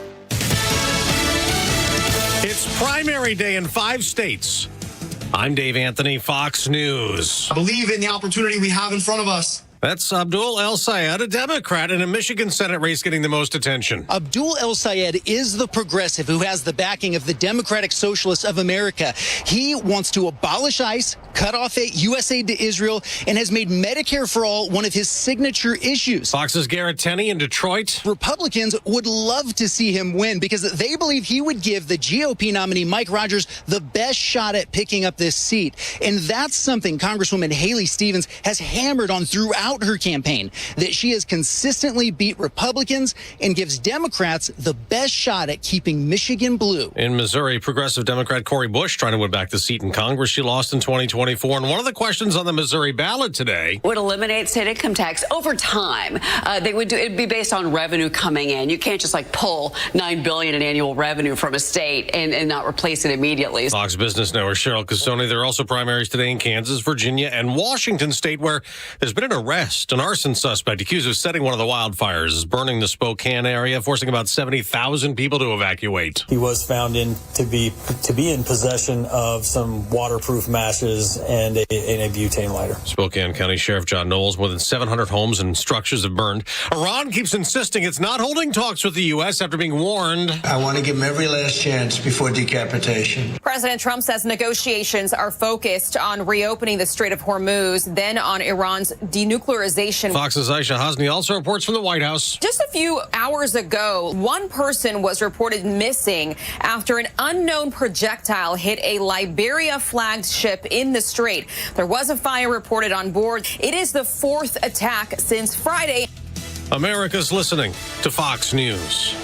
It's primary day in 5 states. I'm Dave Anthony, Fox News. I believe in the opportunity we have in front of us. That's Abdul El Sayed, a Democrat in a Michigan Senate race getting the most attention. Abdul El Sayed is the progressive who has the backing of the Democratic Socialists of America. He wants to abolish ICE, cut off U.S. aid to Israel, and has made Medicare for All one of his signature issues. Fox's Garrett Tenney in Detroit. Republicans would love to see him win because they believe he would give the GOP nominee Mike Rogers the best shot at picking up this seat. And that's something Congresswoman Haley Stevens has hammered on throughout throughout her campaign that she has consistently beat Republicans and gives Democrats the best shot at keeping Michigan blue. In Missouri, progressive Democrat Cori Bush trying to win back the seat in Congress she lost in 2024. And one of the questions on the Missouri ballot today would eliminate state income tax over time. It'd be based on revenue coming in. You can't just pull $9 billion in annual revenue from a state and not replace it immediately. Fox Business Network Cheryl Casoni. There are also primaries today in Kansas, Virginia, and Washington State, where there's been an arrest. An arson suspect accused of setting one of the wildfires is burning the Spokane area, forcing about 70,000 people to evacuate. He was found to be in possession of some waterproof matches and a butane lighter. Spokane County Sheriff John Knowles, more than 700 homes and structures have burned. Iran keeps insisting it's not holding talks with the U.S. after being warned. I want to give them every last chance before decapitation. President Trump says negotiations are focused on reopening the Strait of Hormuz, then on Iran's denuclearization. Fox's Aisha Hasni also reports from the White House. Just a few hours ago, one person was reported missing after an unknown projectile hit a Liberia-flagged ship in the strait. There was a fire reported on board. It is the fourth attack since Friday. America's listening to Fox News.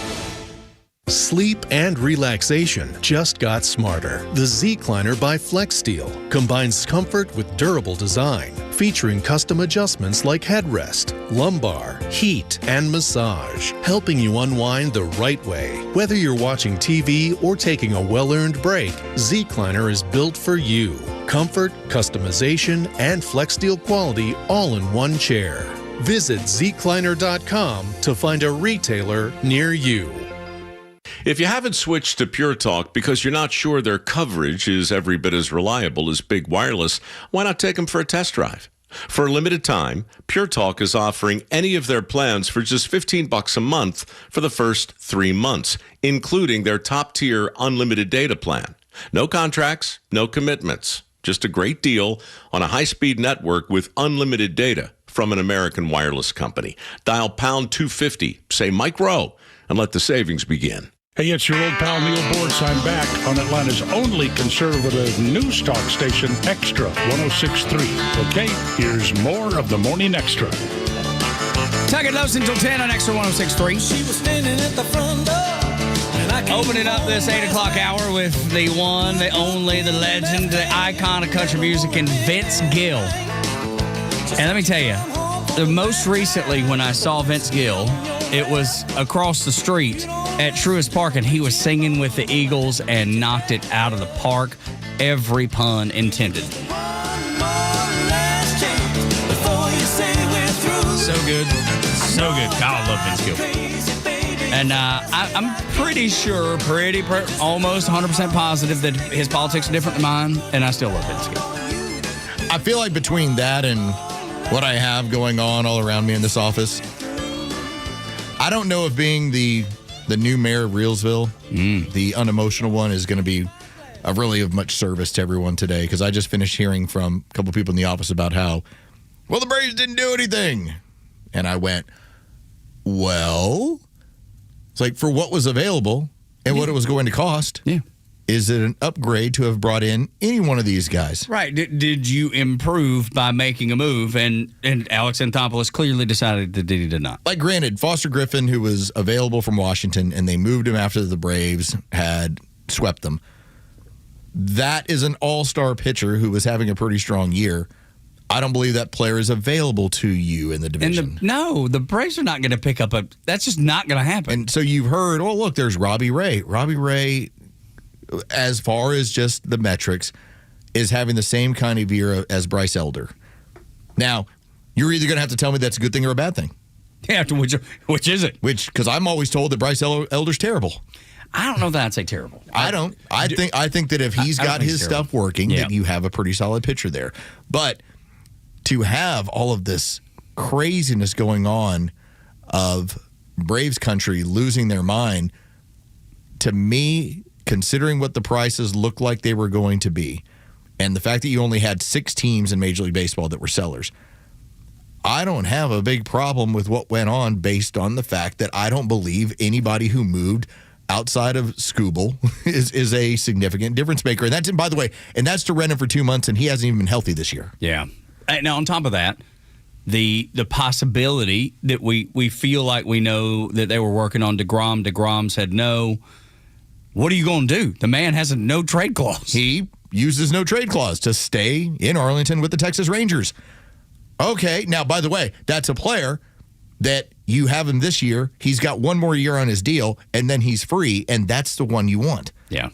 Sleep and relaxation just got smarter. The Z-Cliner by FlexSteel combines comfort with durable design, featuring custom adjustments like headrest, lumbar, heat, and massage, helping you unwind the right way. Whether you're watching TV or taking a well-earned break, Z-Cliner is built for you. Comfort, customization, and FlexSteel quality all in one chair. Visit zcliner.com to find a retailer near you. If you haven't switched to Pure Talk because you're not sure their coverage is every bit as reliable as big wireless, why not take them for a test drive? For a limited time, Pure Talk is offering any of their plans for just $15 a month for the first 3 months, including their top-tier unlimited data plan. No contracts, no commitments. Just a great deal on a high-speed network with unlimited data from an American wireless company. Dial pound 250, say Mike Rowe, and let the savings begin. Hey, it's your old pal Neil Bortz. I'm back on Atlanta's only conservative news talk station, Extra 106.3. Okay, here's more of the Morning Extra. Tug and Los until 10 on Extra 106.3. She was standing at the front door. Opening up this 8 o'clock hour with the one, the only, the legend, the icon of country music, and Vince Gill. And let me tell you, the most recently when I saw Vince Gill, it was across the street at Truist Park, and he was singing with the Eagles and knocked it out of the park. Every pun intended. So good. So good. God, I love Vince Gill. And I'm pretty sure, almost 100% positive that his politics are different than mine, and I still love Vince Gill. I feel like between that and what I have going on all around me in this office, I don't know if being the new mayor of Reelsville, the unemotional one, is going to be really of much service to everyone today, because I just finished hearing from a couple people in the office about how, well, the Braves didn't do anything. And I went, well, it's like for what was available and what it was going to cost. Yeah. Is it an upgrade to have brought in any one of these guys? Right. Did you improve by making a move? And Alex Anthopoulos clearly decided that he did not. Like, granted, Foster Griffin, who was available from Washington, and they moved him after the Braves had swept them. That is an all-star pitcher who was having a pretty strong year. I don't believe that player is available to you in the division. No, the Braves are not going to pick up that's just not going to happen. And so you've heard, oh, look, there's Robbie Ray. Robbie Ray, as far as just the metrics, is having the same kind of year as Bryce Elder. Now, you're either going to have to tell me that's a good thing or a bad thing. Yeah, which is it? Because I'm always told that Bryce Elder's terrible. I don't know that I'd say terrible. I don't. I think that if he's got his stuff working, that you have a pretty solid pitcher there. But to have all of this craziness going on of Braves country losing their mind, to me, considering what the prices looked like they were going to be, and the fact that you only had 6 teams in Major League Baseball that were sellers, I don't have a big problem with what went on based on the fact that I don't believe anybody who moved outside of Scooble is a significant difference maker. And that's, by the way, and that's to rent him for 2 months, and he hasn't even been healthy this year. Yeah. Now, on top of that, the possibility that we feel like we know that they were working on DeGrom. DeGrom said no. What are you going to do? The man has a no trade clause. He uses no trade clause to stay in Arlington with the Texas Rangers. Okay, now, by the way, that's a player that you have him this year. He's got one more year on his deal, and then he's free, and that's the one you want. Yeah.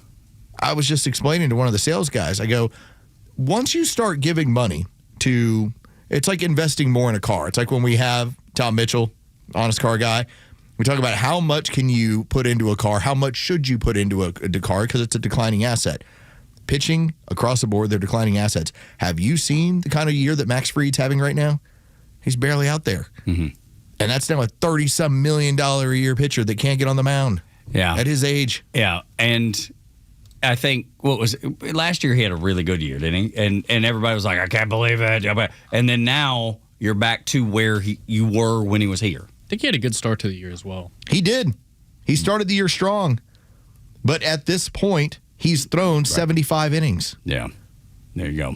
I was just explaining to one of the sales guys, I go, once you start giving money to, it's like investing more in a car. It's like when we have Tom Mitchell, honest car guy, we talk about how much can you put into a car, how much should you put into a car, because it's a declining asset. Pitching across the board, they're declining assets. Have you seen the kind of year that Max Fried's having right now? He's barely out there. Mm-hmm. And that's now a $30-some million a year pitcher that can't get on the mound. Yeah. At his age. Yeah. And I think last year he had a really good year, didn't he? And everybody was like, I can't believe it. And then now you're back to where you were when he was here. I think he had a good start to the year as well. He did. He started the year strong. But at this point, he's thrown 75 innings. Yeah. There you go.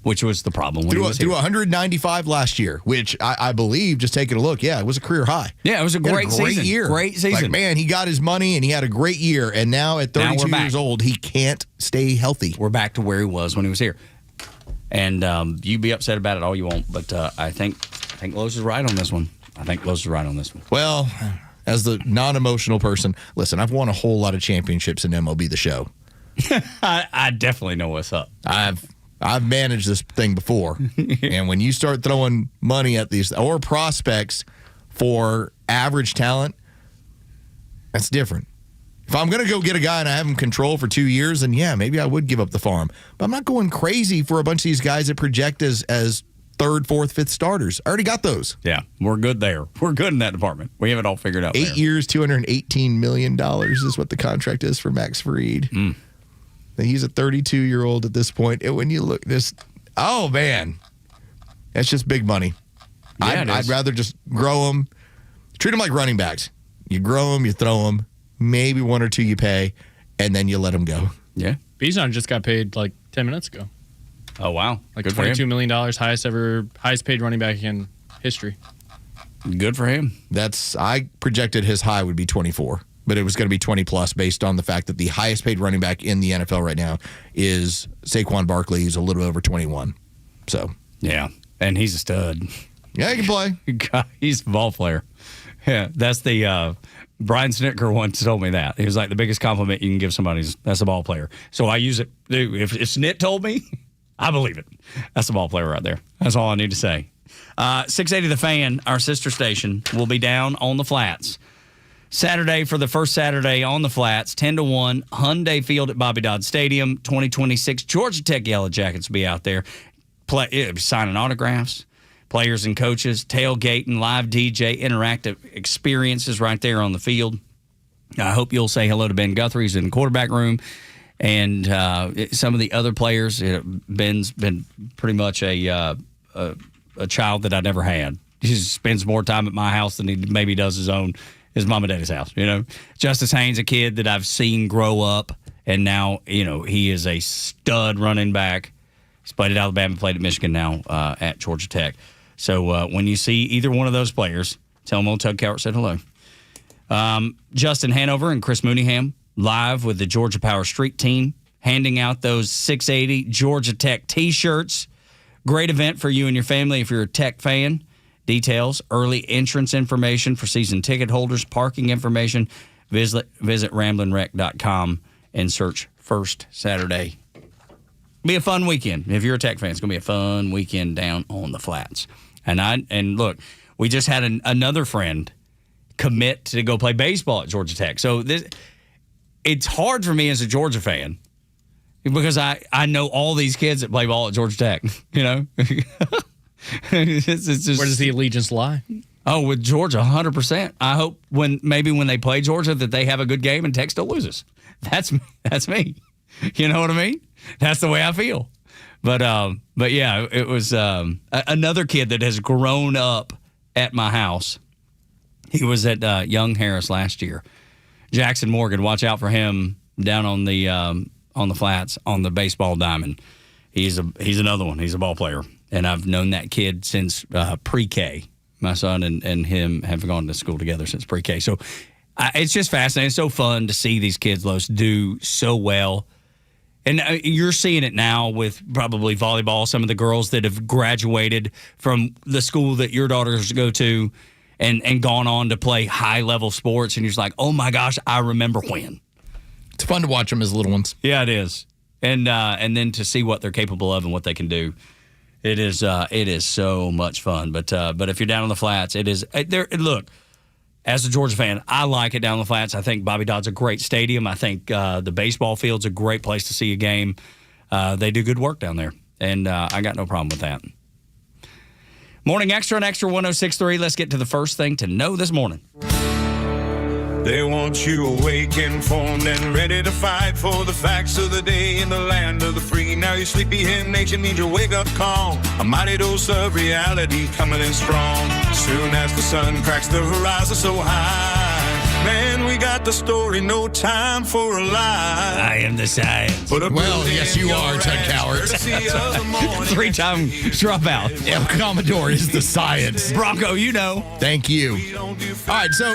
Which was the problem when through, he was through here. 195 last year, which I believe, just taking a look, it was a career high. Yeah, it was a great season. Year. Great season. Like, man, he got his money and he had a great year. And now at 32 years old, he can't stay healthy. We're back to where he was when he was here. And you be upset about it all you want, but I think Los is right on this one. Well, as the non-emotional person, listen, I've won a whole lot of championships in MLB The Show. I definitely know what's up. I've managed this thing before. And when you start throwing money at these or prospects for average talent, that's different. If I'm going to go get a guy and I have him control for 2 years, then maybe I would give up the farm. But I'm not going crazy for a bunch of these guys that project as third, fourth, fifth starters. I already got those. Yeah, we're good there. We're good in that department. We have it all figured out. 8 years, $218 million is what the contract is for Max Fried. He's a 32-year-old at this point. And when you look this, oh, man, that's just big money. Yeah, I'd rather just grow them, treat them like running backs. You grow them, you throw them, maybe one or two you pay, and then you let them go. Yeah. Bijan just got paid like 10 minutes ago. Oh, wow. Like Good for him. $22 million, highest paid running back in history. Good for him. I projected his high would be 24. But it was going to be 20-plus based on the fact that the highest-paid running back in the NFL right now is Saquon Barkley, who's a little over 21. So yeah, and he's a stud. Yeah, he can play. He's a ball player. Yeah, that's the Brian Snitker once told me that. He was like, the biggest compliment you can give somebody is that's a ball player. So I use it. If Snit told me, I believe it. That's a ball player right there. That's all I need to say. 680 The Fan, our sister station, will be down on the flats Saturday for the first Saturday on the flats, 10 to 1, Hyundai Field at Bobby Dodd Stadium, 2026. Georgia Tech Yellow Jackets will be out there signing autographs, players and coaches, tailgating, live DJ, interactive experiences right there on the field. I hope you'll say hello to Ben Guthrie, who's in the quarterback room, and some of the other players. Ben's been pretty much a child that I never had. He spends more time at my house than he maybe does his mom and daddy's house, Justice Haynes, a kid that I've seen grow up, and now, he is a stud running back. He's played at Alabama, played at Michigan, now at Georgia Tech. So when you see either one of those players, tell them old Tug Cowart said hello. Justin Hanover and Chris Mooneyham live with the Georgia Power Street team, handing out those 680 Georgia Tech T-shirts. Great event for you and your family if you're a Tech fan. Details, early entrance information for season ticket holders, parking information. Visit ramblinwreck.com and search First Saturday. Be a fun weekend. If you're a Tech fan, it's going to be a fun weekend down on the flats. And look, we just had another friend commit to go play baseball at Georgia Tech. So it's hard for me as a Georgia fan because I know all these kids that play ball at Georgia Tech, It's just, where does the allegiance lie? Oh, with Georgia, 100%. I hope when they play Georgia that they have a good game and Tech still loses. That's me. You know what I mean? That's the way I feel. But yeah, it was another kid that has grown up at my house. He was at Young Harris last year. Jackson Morgan, watch out for him down on the flats on the baseball diamond. He's another one. He's a ball player. and I've known that kid since pre-K. My son and him have gone to school together since pre-K. So it's just fascinating. It's so fun to see these kids, Los, do so well. And you're seeing it now with probably volleyball, some of the girls that have graduated from the school that your daughters go to and gone on to play high-level sports. And you're just like, oh, my gosh, I remember when. It's fun to watch them as little ones. Yeah, it is. And then to see what they're capable of and what they can do. It is so much fun. But if you're down on the flats, it is there. Look, as a Georgia fan, I like it down on the flats. I think Bobby Dodd's a great stadium. I think the baseball field's a great place to see a game. They do good work down there, and I got no problem with that. Morning Extra on Extra 106.3. Let's get to the first thing to know this morning. They want you awake, informed, and ready to fight for the facts of the day in the land of the free. Now your sleepyhead nation needs your wake-up call. A mighty dose of reality coming in strong. Soon as the sun cracks the horizon so high, man, we got the story, no time for a lie. I am the science. Well, yes, you are, Ted Cowart. 3-time dropout. El Commodore is the science. Bronco, you know. Thank you. All right, so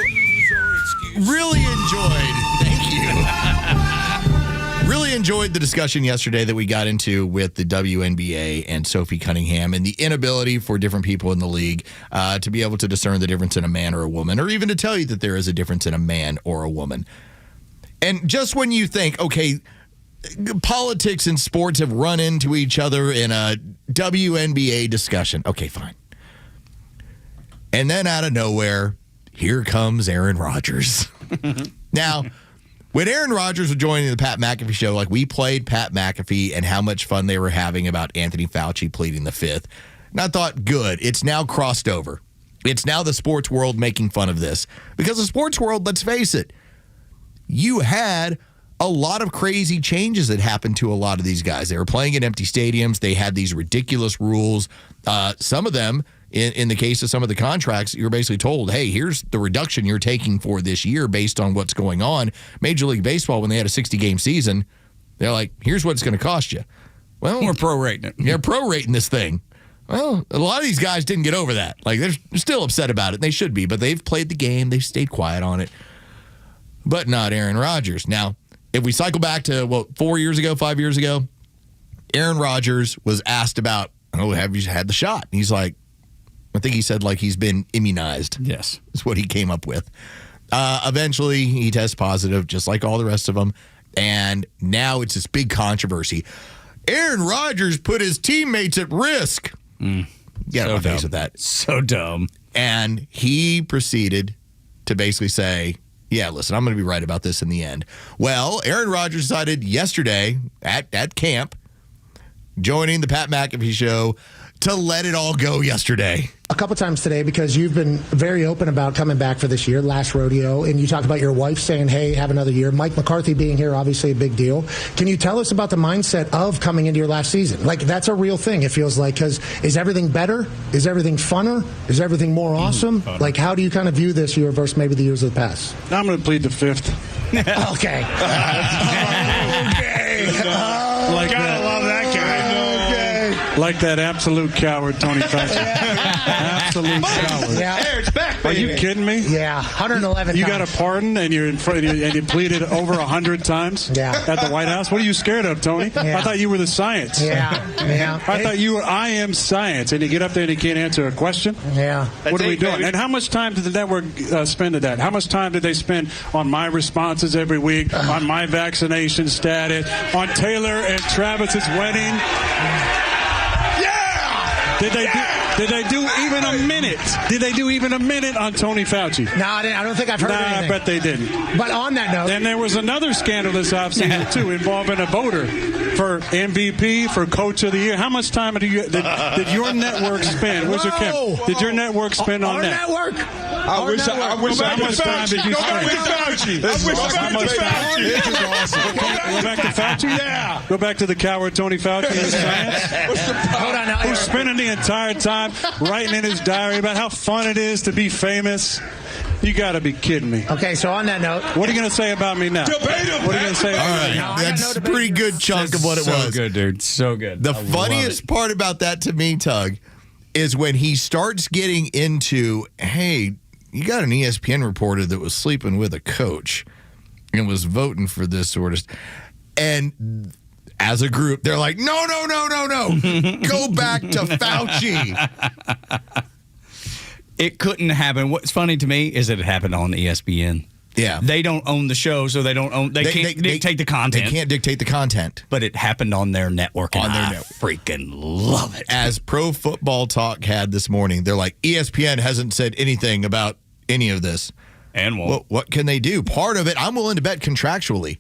really enjoyed. Thank you. Really enjoyed the discussion yesterday that we got into with the WNBA and Sophie Cunningham and the inability for different people in the league to be able to discern the difference in a man or a woman, or even to tell you that there is a difference in a man or a woman. And just when you think, okay, politics and sports have run into each other in a WNBA discussion. Okay, fine. And then out of nowhere, here comes Aaron Rodgers. Now, when Aaron Rodgers was joining the Pat McAfee show, like we played Pat McAfee and how much fun they were having about Anthony Fauci pleading the fifth. And I thought, good, it's now crossed over. It's now the sports world making fun of this. Because the sports world, let's face it, you had a lot of crazy changes that happened to a lot of these guys. They were playing in empty stadiums. They had these ridiculous rules. Some of them, in the case of some of the contracts, you're basically told, hey, here's the reduction you're taking for this year based on what's going on. Major League Baseball, when they had a 60-game season, they're like, here's what it's going to cost you. Well, we're prorating it. They're prorating this thing. Well, a lot of these guys didn't get over that. Like, they're still upset about it. They should be, but they've played the game. They've stayed quiet on it. But not Aaron Rodgers. Now, if we cycle back to, 5 years ago, Aaron Rodgers was asked about, have you had the shot? And he's like, I think he said like he's been immunized. Yes. That's what he came up with. Eventually, he tests positive, just like all the rest of them. And now it's this big controversy. Aaron Rodgers put his teammates at risk. Get on face with that. So dumb. And he proceeded to basically say, yeah, listen, I'm going to be right about this in the end. Well, Aaron Rodgers decided yesterday at camp, joining the Pat McAfee show, to let it all go yesterday. A couple times today, because you've been very open about coming back for this year, last rodeo, and you talked about your wife saying, hey, have another year. Mike McCarthy being here, obviously a big deal. Can you tell us about the mindset of coming into your last season? Like, that's a real thing, it feels like, because is everything better? Is everything funner? Is everything more awesome? Like, how do you kind of view this year versus maybe the years of the past? I'm going to plead the fifth. Okay. Okay. Gotta love that guy. Like that absolute coward, Tony Fauci. Absolute coward. Yeah. Hey, it's back, baby. Are you kidding me? Yeah, 111 You times. got a pardon and you're in front and you pleaded over 100 times at the White House? What are you scared of, Tony? Yeah. I thought you were the science. Yeah. I thought you were I am science, and you get up there and you can't answer a question? Yeah. What are we doing? And how much time did the network spend at that? How much time did they spend on my responses every week, on my vaccination status, on Taylor and Travis's wedding? Did they do even a minute? Did they do even a minute on Tony Fauci? No, I don't think I've heard anything. I bet they didn't. But on that note... And there was another scandal this offseason, too, involving a voter for MVP, for Coach of the Year. How much time did your network spend? Where's your Kim? Did your network spend on that? Our network? I wish how much time did you spend? Fauci. This is awesome. Go back to Fauci? Yeah. Go back to the coward Tony Fauci and science? Hold on now. Who's spending the entire time writing in his diary about how fun it is to be famous. You got to be kidding me. Okay, so on that note, what are you going to say about me now? Debate him. What are you going to say about me? All right, that's a pretty good chunk of what it was. So good, dude. So good. The I love funniest it. part about that to me, Tug, is when he starts getting into, hey, you got an ESPN reporter that was sleeping with a coach and was voting for this sort of stuff. And as a group, they're like, no. Go back to Fauci. It couldn't happen. What's funny to me is that it happened on ESPN. Yeah. They don't own the show, so they can't dictate the content. They can't dictate the content. But it happened on their network, and I freaking love it. As Pro Football Talk had this morning, they're like, ESPN hasn't said anything about any of this. And what can they do? Part of it, I'm willing to bet contractually.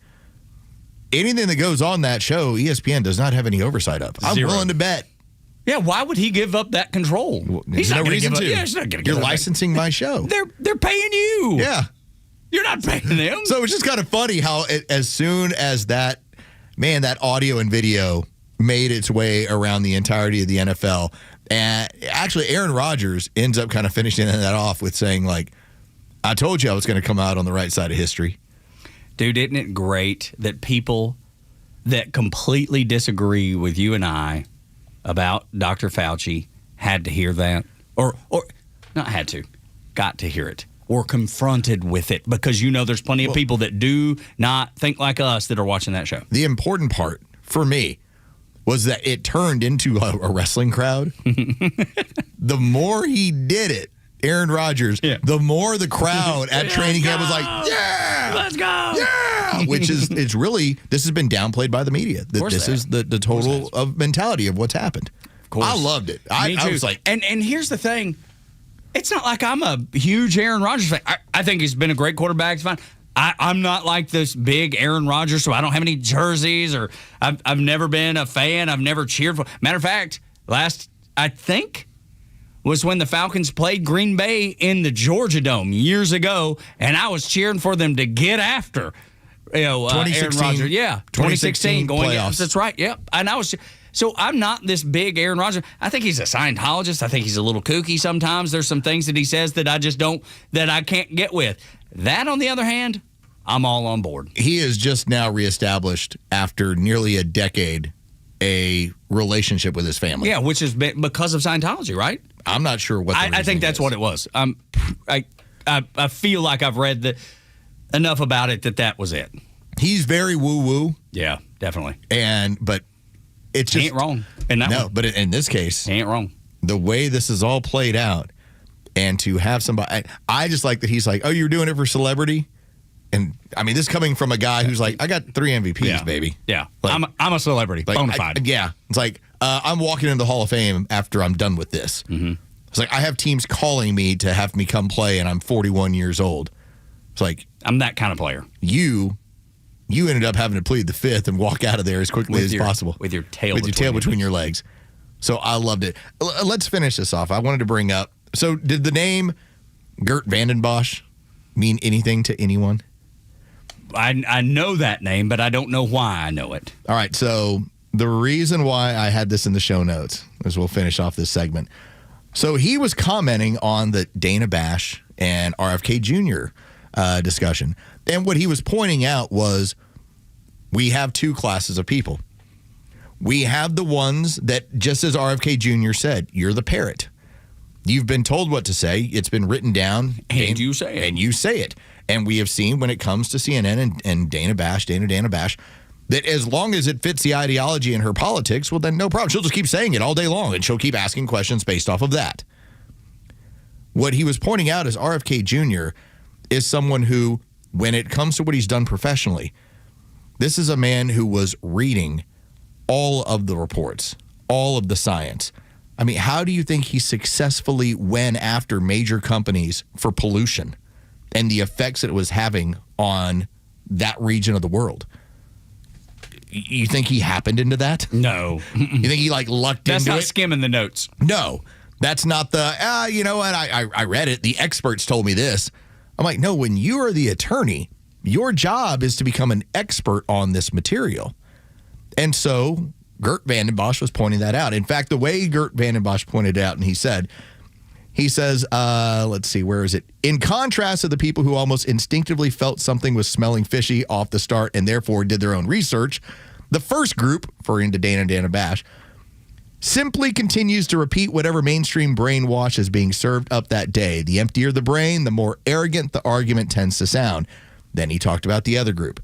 Anything that goes on that show, ESPN does not have any oversight of. I'm willing to bet. Yeah, why would he give up that control? He's not no gonna reason give up- to. yeah, he's not gonna give You're up that. licensing my show. They're paying you. Yeah. You're not paying them. So it's just kind of funny how as soon as that audio and video made its way around the entirety of the NFL, and actually Aaron Rodgers ends up kind of finishing that off with saying, like, I told you I was going to come out on the right side of history. Dude, isn't it great that people that completely disagree with you and I about Dr. Fauci had to hear that? Or not had to, got to hear it. Or confronted with it, because there's plenty of people that do not think like us that are watching that show. The important part for me was that it turned into a wrestling crowd. The more he did it, Aaron Rodgers, the more the crowd at training camp was like, yeah, let's go, yeah, which is this has been downplayed by the media. This is the total of mentality of what's happened. Of course. I loved it. Me too. I was like, and here's the thing. It's not like I'm a huge Aaron Rodgers fan. I think he's been a great quarterback. It's fine. I'm not like this big Aaron Rodgers, so I don't have any jerseys, or I've never been a fan. I've never cheered for. Matter of fact, last, I think, was when the Falcons played Green Bay in the Georgia Dome years ago, and I was cheering for them to get after, Aaron Rodgers. Yeah, 2016 going playoffs. That's right. Yep. And I was. So I'm not this big Aaron Rodgers. I think he's a Scientologist. I think he's a little kooky sometimes. There's some things that he says that I can't get with. That, on the other hand, I'm all on board. He has just now reestablished, after nearly a decade, a relationship with his family. Yeah, which is because of Scientology, right? I'm not sure what the I think that's what it was. I feel like I've read enough about it that was it. He's very woo-woo. Yeah, definitely. But it's just ain't wrong. But in this case, ain't wrong. The way this is all played out, and to have somebody, I just like that he's like, oh, you're doing it for celebrity, and I mean, this coming from a guy who's like, I got 3 MVPs, baby. Yeah, like, I'm a celebrity, bona fide. It's like I'm walking into the Hall of Fame after I'm done with this. Mm-hmm. It's like I have teams calling me to have me come play, and I'm 41 years old. It's like I'm that kind of player. You ended up having to plead the fifth and walk out of there as quickly as possible. With your tail between your legs. So I loved it. Let's finish this off. I wanted to bring up, so did the name Gert Vandenbosch mean anything to anyone? I know that name, but I don't know why I know it. All right, so the reason why I had this in the show notes, as we'll finish off this segment. So he was commenting on the Dana Bash and RFK Jr. Discussion. And what he was pointing out was we have 2 classes of people. We have the ones that, just as RFK Jr. said, you're the parrot. You've been told what to say. It's been written down. And you say it. And you say it. And we have seen when it comes to CNN and Dana Bash, that as long as it fits the ideology in her politics, well, then no problem. She'll just keep saying it all day long, and she'll keep asking questions based off of that. What he was pointing out is RFK Jr. is someone who, when it comes to what he's done professionally, this is a man who was reading all of the reports, all of the science. I mean, how do you think he successfully went after major companies for pollution and the effects that it was having on that region of the world? You think he happened into that? No. You think he lucked into it? That's not skimming the notes. No. That's not the, you know what, I read it. The experts told me this. I'm like, no, when you are the attorney, your job is to become an expert on this material. And so Gert Vandenbosch was pointing that out. In fact, the way Gert Vandenbosch pointed out, and he said, He says, let's see, where is it? In contrast to the people who almost instinctively felt something was smelling fishy off the start and therefore did their own research, the first group, referring to Dana Bash, simply continues to repeat whatever mainstream brainwash is being served up that day. The emptier the brain, the more arrogant the argument tends to sound. Then he talked about the other group.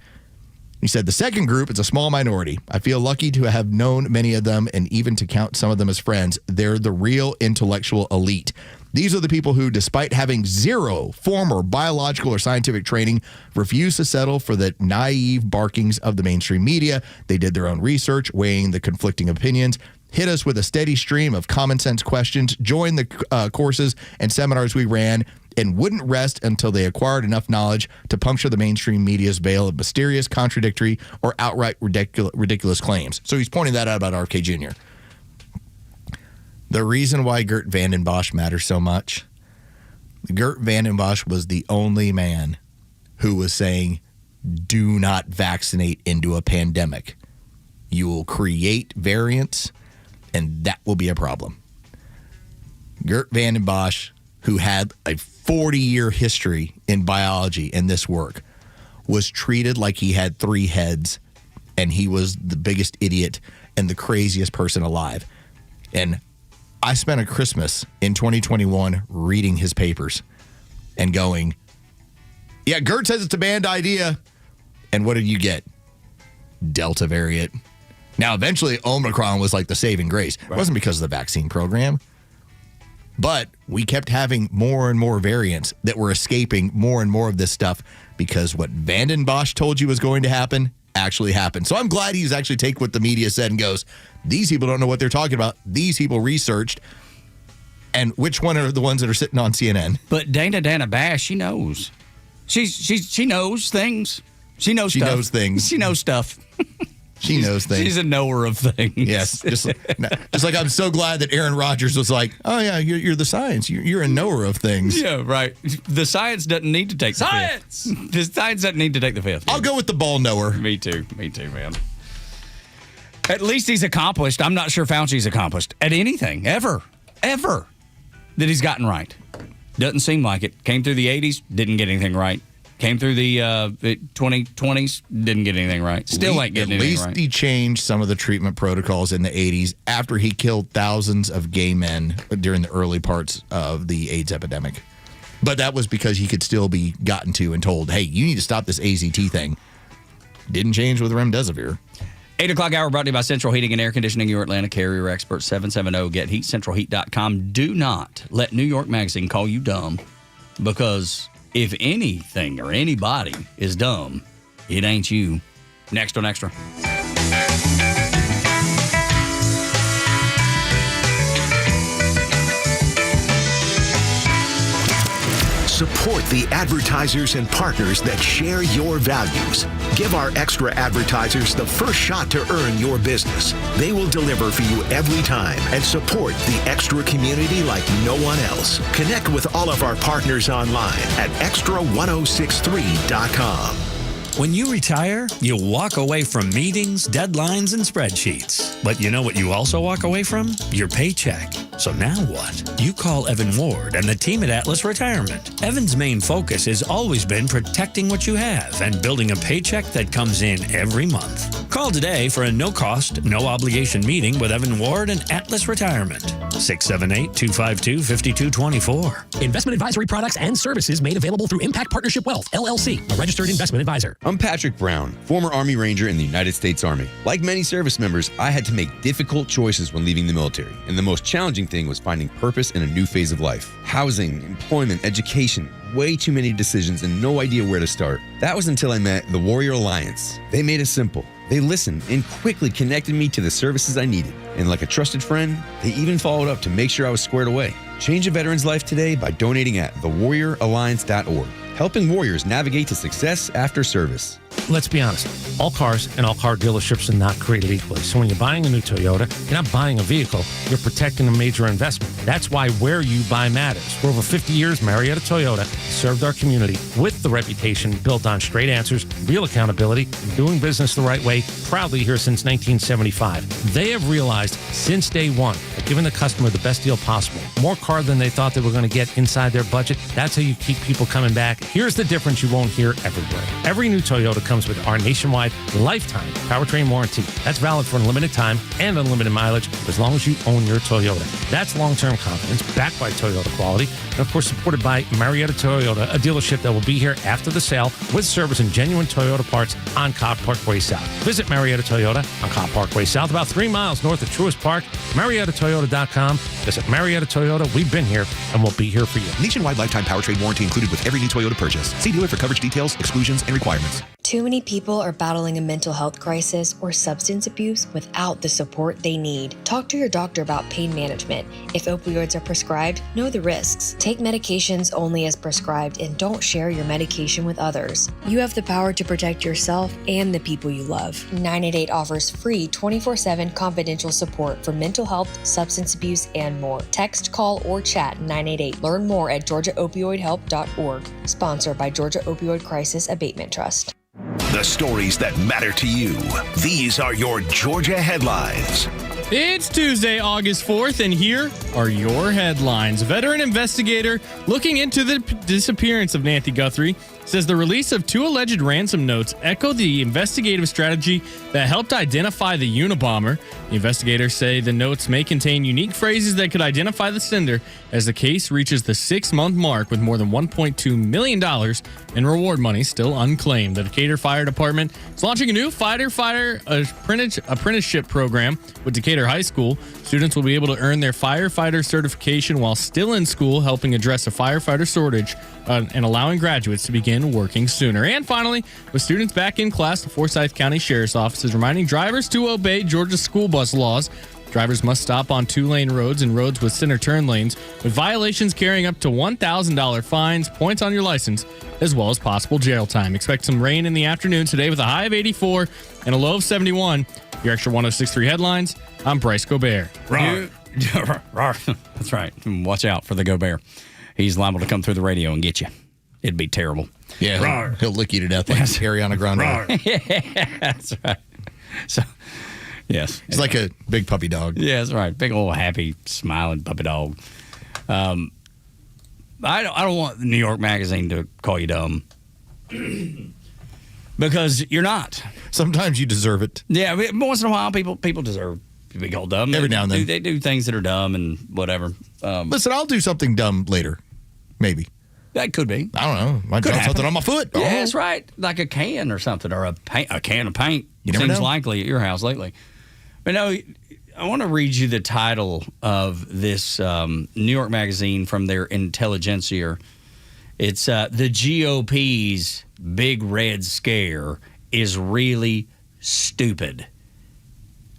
He said, the second group is a small minority. I feel lucky to have known many of them and even to count some of them as friends. They're the real intellectual elite. These are the people who, despite having zero formal biological or scientific training, refuse to settle for the naive barkings of the mainstream media. They did their own research, weighing the conflicting opinions, hit us with a steady stream of common sense questions, joined the courses and seminars we ran, and wouldn't rest until they acquired enough knowledge to puncture the mainstream media's veil of mysterious, contradictory, or outright ridiculous claims. So he's pointing that out about RFK Jr. The reason why Geert Vanden Bossche matters so much, Geert Vanden Bossche was the only man who was saying, do not vaccinate into a pandemic. You will create variants, and that will be a problem. Geert Vanden Bossche, who had a 40-year history in biology in this work, was treated like he had 3 heads, and he was the biggest idiot and the craziest person alive. And I spent a Christmas in 2021 reading his papers and going, yeah, Geert says it's a bad idea. And what did you get? Delta variant. Now, eventually, Omicron was like the saving grace. It wasn't because of the vaccine program. But we kept having more and more variants that were escaping more and more of this stuff because what Vanden Bossche told you was going to happen actually happened. So I'm glad he's actually take what the media said and goes, these people don't know what they're talking about. These people researched. And which one are the ones that are sitting on CNN? But Dana Bash, she knows. She knows things. She knows stuff. She knows things. She knows stuff. She knows things. She's a knower of things. Yes. Just like I'm so glad that Aaron Rodgers was like, oh, yeah, you're the science. You're a knower of things. Yeah, right. The science doesn't need to take the fifth. The science doesn't need to take the fifth. I'll go with the ball knower. Me too, man. At least he's accomplished. I'm not sure Fauci's accomplished at anything, ever, that he's gotten right. Doesn't seem like it. Came through the 80s, didn't get anything right. Came through the 2020s, didn't get anything right. Still ain't getting anything right. At least he changed some of the treatment protocols in the 80s after he killed thousands of gay men during the early parts of the AIDS epidemic. But that was because he could still be gotten to and told, hey, you need to stop this AZT thing. Didn't change with remdesivir. 8 o'clock hour brought to you by Central Heating and Air Conditioning, your Atlanta carrier expert, 770-GET-HEAT, centralheat.com. Do not let New York Magazine call you dumb, because if anything or anybody is dumb, it ain't you. Next on Extra. Support the advertisers and partners that share your values. Give our Extra advertisers the first shot to earn your business. They will deliver for you every time and support the Extra community like no one else. Connect with all of our partners online at extra1063.com. When you retire, you'll walk away from meetings, deadlines, and spreadsheets. But you know what you also walk away from? Your paycheck. So now what? You call Evan Ward and the team at Atlas Retirement. Evan's main focus has always been protecting what you have and building a paycheck that comes in every month. Call today for a no-cost, no-obligation meeting with Evan Ward and Atlas Retirement. 678-252-5224. Investment advisory products and services made available through Impact Partnership Wealth, LLC, a registered investment advisor. I'm Patrick Brown, former Army Ranger in the United States Army. Like many service members, I had to make difficult choices when leaving the military, and the most challenging thing was finding purpose in a new phase of life. Housing, employment, education, way too many decisions and no idea where to start. That was until I met the Warrior Alliance. They made it simple. They listened and quickly connected me to the services I needed. And like a trusted friend, they even followed up to make sure I was squared away. Change a veteran's life today by donating at thewarrioralliance.org, helping warriors navigate to success after service. let's be honest. All cars and all car dealerships are not created equally. So when you're buying a new Toyota, you're not buying a vehicle, you're protecting a major investment. That's why where you buy matters. For over 50 years, Marietta Toyota served our community with the reputation built on straight answers, real accountability, and doing business the right way, proudly here since 1975. They have realized since day one that giving the customer the best deal possible, more car than they thought they were going to get inside their budget, that's how you keep people coming back. Here's the difference you won't hear everywhere. Every new Toyota comes with our nationwide lifetime powertrain warranty. That's valid for unlimited time and unlimited mileage as long as you own your Toyota. That's long-term confidence backed by Toyota quality and, of course, supported by Marietta Toyota, a dealership that will be here after the sale with service and genuine Toyota parts on Cobb Parkway South. Visit Marietta Toyota on Cobb Parkway South, about 3 miles north of Truist Park. MariettaToyota.com. Visit Marietta Toyota. We've been here and we'll be here for you. Nationwide lifetime powertrain warranty included with every new Toyota purchase. See dealer for coverage details, exclusions, and requirements. Too many people are battling a mental health crisis or substance abuse without the support they need. Talk to your doctor about pain management. If opioids are prescribed, know the risks. Take medications only as prescribed and don't share your medication with others. You have the power to protect yourself and the people you love. 988 offers free 24/7 confidential support for mental health, substance abuse, and more. Text, call, or chat 988. Learn more at georgiaopioidhelp.org. Sponsored by Georgia Opioid Crisis Abatement Trust. The stories that matter to you. These are your Georgia headlines. It's Tuesday, August 4th, and here are your headlines. A veteran investigator looking into the disappearance of Nancy Guthrie says the release of 2 alleged ransom notes echo the investigative strategy that helped identify the Unabomber. The investigators say the notes may contain unique phrases that could identify the sender as the case reaches the 6-month mark with more than $1.2 million in reward money still unclaimed. The Decatur Fire Department is launching a new firefighter apprenticeship program with Decatur High School. Students will be able to earn their firefighter certification while still in school, helping address a firefighter shortage and allowing graduates to begin working sooner. And finally, with students back in class, the Forsyth County Sheriff's Office is reminding drivers to obey Georgia school bus laws. Drivers must stop on 2-lane roads and roads with center turn lanes, with violations carrying up to $1,000 fines, points on your license, as well as possible jail time. Expect some rain in the afternoon today with a high of 84 and a low of 71. Your Extra 106.3 headlines. I'm Bryce Gobert. That's right. Watch out for the Gobert. He's liable to come through the radio and get you. It'd be terrible. Yeah, he'll lick you to death like Ariana Grande. Yeah, that's right. So, yes. It's like a big puppy dog. Yeah, that's right. Big old happy, smiling puppy dog. I don't want the New York Magazine to call you dumb. Because you're not. Sometimes you deserve it. Yeah, but once in a while, people deserve to be called dumb. Every now and then. They do things that are dumb and whatever. Listen, I'll do something dumb later. Maybe. That could be. I don't know. Might drop something on my foot. Yeah, that's right. Like a can or something, or a can of paint. You never Seems know. likely at your house lately. But no, I want to read you the title of this New York Magazine from their Intelligencer. It's the GOP's big red scare is really stupid.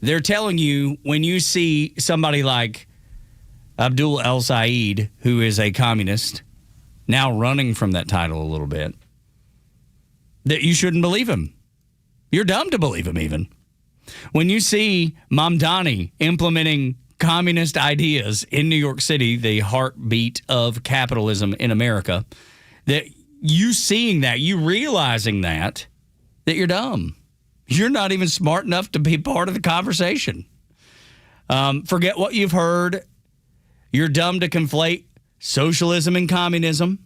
They're telling you when you see somebody like Abdul El-Sayed, who is a communist, now running from that title a little bit, that you shouldn't believe him. You're dumb to believe him even. When you see Mamdani implementing communist ideas in New York City, the heartbeat of capitalism in America, that you seeing that, you realizing that you're dumb. You're not even smart enough to be part of the conversation. Forget what you've heard. You're dumb to conflate socialism and communism.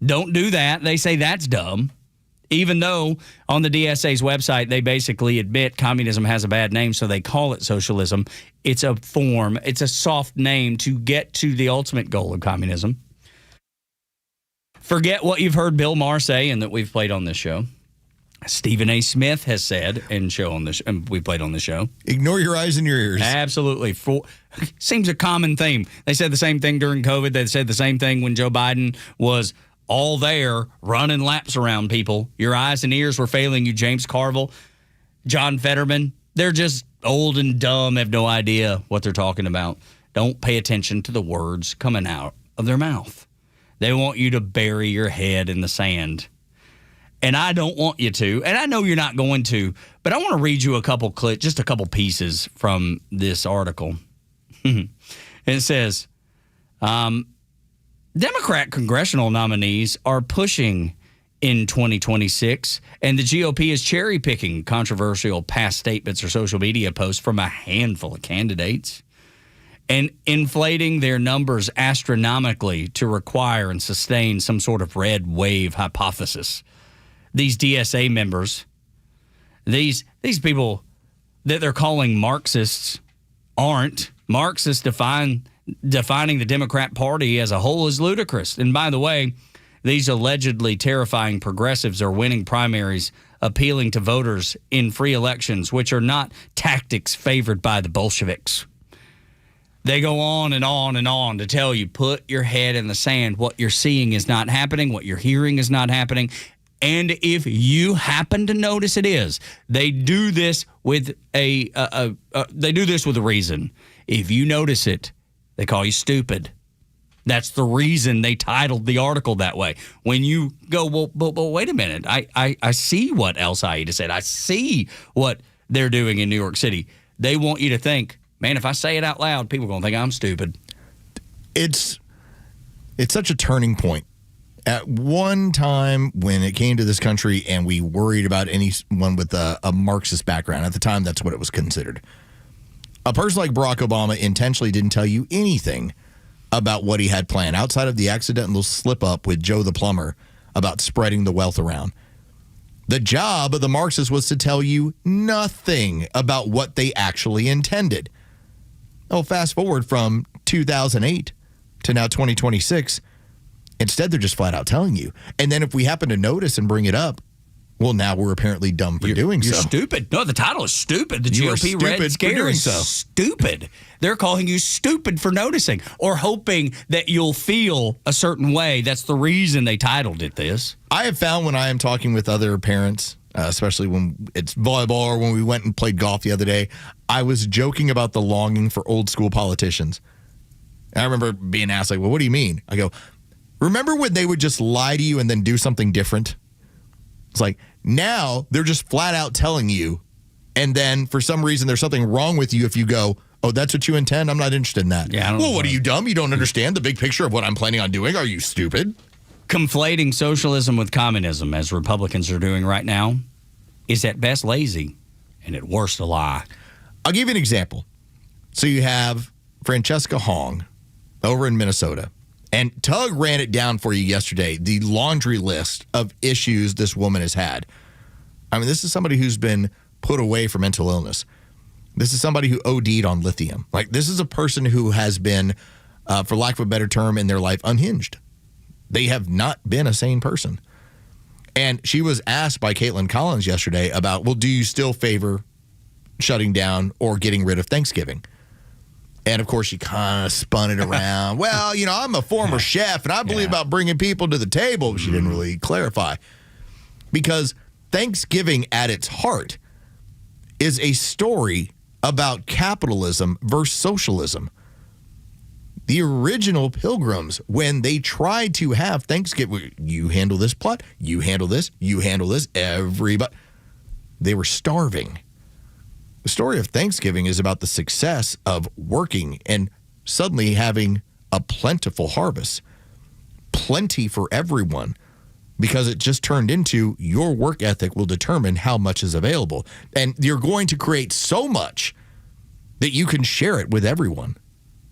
Don't do that. They say that's dumb. Even though on the DSA's website, they basically admit communism has a bad name, so they call it socialism. It's a form. It's a soft name to get to the ultimate goal of communism. Forget what you've heard Bill Maher say and that we've played on this show. Stephen A. Smith has said and we played on the show. Ignore your eyes and your ears. Absolutely. Seems a common theme. They said the same thing during COVID. They said the same thing when Joe Biden was all there running laps around people. Your eyes and ears were failing you, James Carville, John Fetterman. They're just old and dumb, have no idea what they're talking about. Don't pay attention to the words coming out of their mouth. They want you to bury your head in the sand. and I don't want you to, and I know you're not going to, but I want to read you a couple clips, just a couple pieces from this article. And it says, Democrat congressional nominees are pushing in 2026, and the GOP is cherry-picking controversial past statements or social media posts from a handful of candidates and inflating their numbers astronomically to require and sustain some sort of red wave hypothesis. These DSA members, these people that they're calling Marxists aren't. Marxists defining the Democrat Party as a whole is ludicrous. And by the way, these allegedly terrifying progressives are winning primaries, appealing to voters in free elections, which are not tactics favored by the Bolsheviks. They go on and on and on to tell you, put your head in the sand. What you're seeing is not happening. What you're hearing is not happening. And if you happen to notice it is, they do this with a reason. If you notice it, they call you stupid. That's the reason they titled the article that way. When you go, well, wait a minute. I see what El Saida said. I see what they're doing in New York City. They want you to think, man, if I say it out loud, people are going to think I'm stupid. It's such a turning point. At one time when it came to this country and we worried about anyone with a Marxist background, at the time that's what it was considered. A person like Barack Obama intentionally didn't tell you anything about what he had planned outside of the accidental slip up with Joe the plumber about spreading the wealth around. The job of the Marxists was to tell you nothing about what they actually intended. Oh, fast forward from 2008 to now 2026. Instead, they're just flat out telling you. And then if we happen to notice and bring it up, well, now we're apparently dumb for doing so. You're stupid. No, the title is stupid. The You are GOP stupid Red Scare for doing is so. stupid. They're calling you stupid for noticing or hoping that you'll feel a certain way. That's the reason they titled it this. I have found when I am talking with other parents, especially when it's volleyball or when we went and played golf the other day, I was joking about the longing for old school politicians. And I remember being asked, like, well, what do you mean? I go, remember when they would just lie to you and then do something different? It's like, now they're just flat out telling you, and then for some reason there's something wrong with you if you go, oh, that's what you intend? I'm not interested in that. Yeah, well, what are you, dumb? You don't understand the big picture of what I'm planning on doing? Are you stupid? Conflating socialism with communism, as Republicans are doing right now, is at best lazy and at worst a lie. I'll give you an example. So you have Francesca Hong over in Minnesota. And Tug ran it down for you yesterday, the laundry list of issues this woman has had. I mean, this is somebody who's been put away for mental illness. This is somebody who OD'd on lithium. Like, this is a person who has been, for lack of a better term, in their life, unhinged. They have not been a sane person. And she was asked by Caitlin Collins yesterday about, well, do you still favor shutting down or getting rid of Thanksgiving? And, of course, she kind of spun it around. Well, you know, I'm a former chef, and I believe about bringing people to the table. She didn't really clarify. Because Thanksgiving at its heart is a story about capitalism versus socialism. The original Pilgrims, when they tried to have Thanksgiving, you handle this plot, you handle this, everybody. They were starving. The story of Thanksgiving is about the success of working and suddenly having a plentiful harvest. Plenty for everyone, because it just turned into your work ethic will determine how much is available. And you're going to create so much that you can share it with everyone.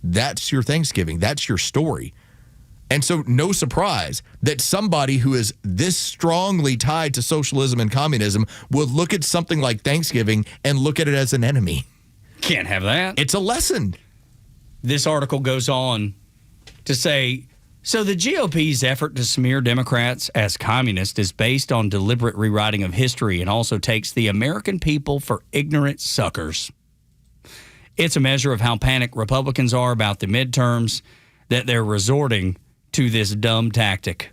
That's your Thanksgiving. That's your story. And so no surprise that somebody who is this strongly tied to socialism and communism would look at something like Thanksgiving and look at it as an enemy. Can't have that. It's a lesson. This article goes on to say, so the GOP's effort to smear Democrats as communist is based on deliberate rewriting of history and also takes the American people for ignorant suckers. It's a measure of how panicked Republicans are about the midterms that they're resorting to this dumb tactic.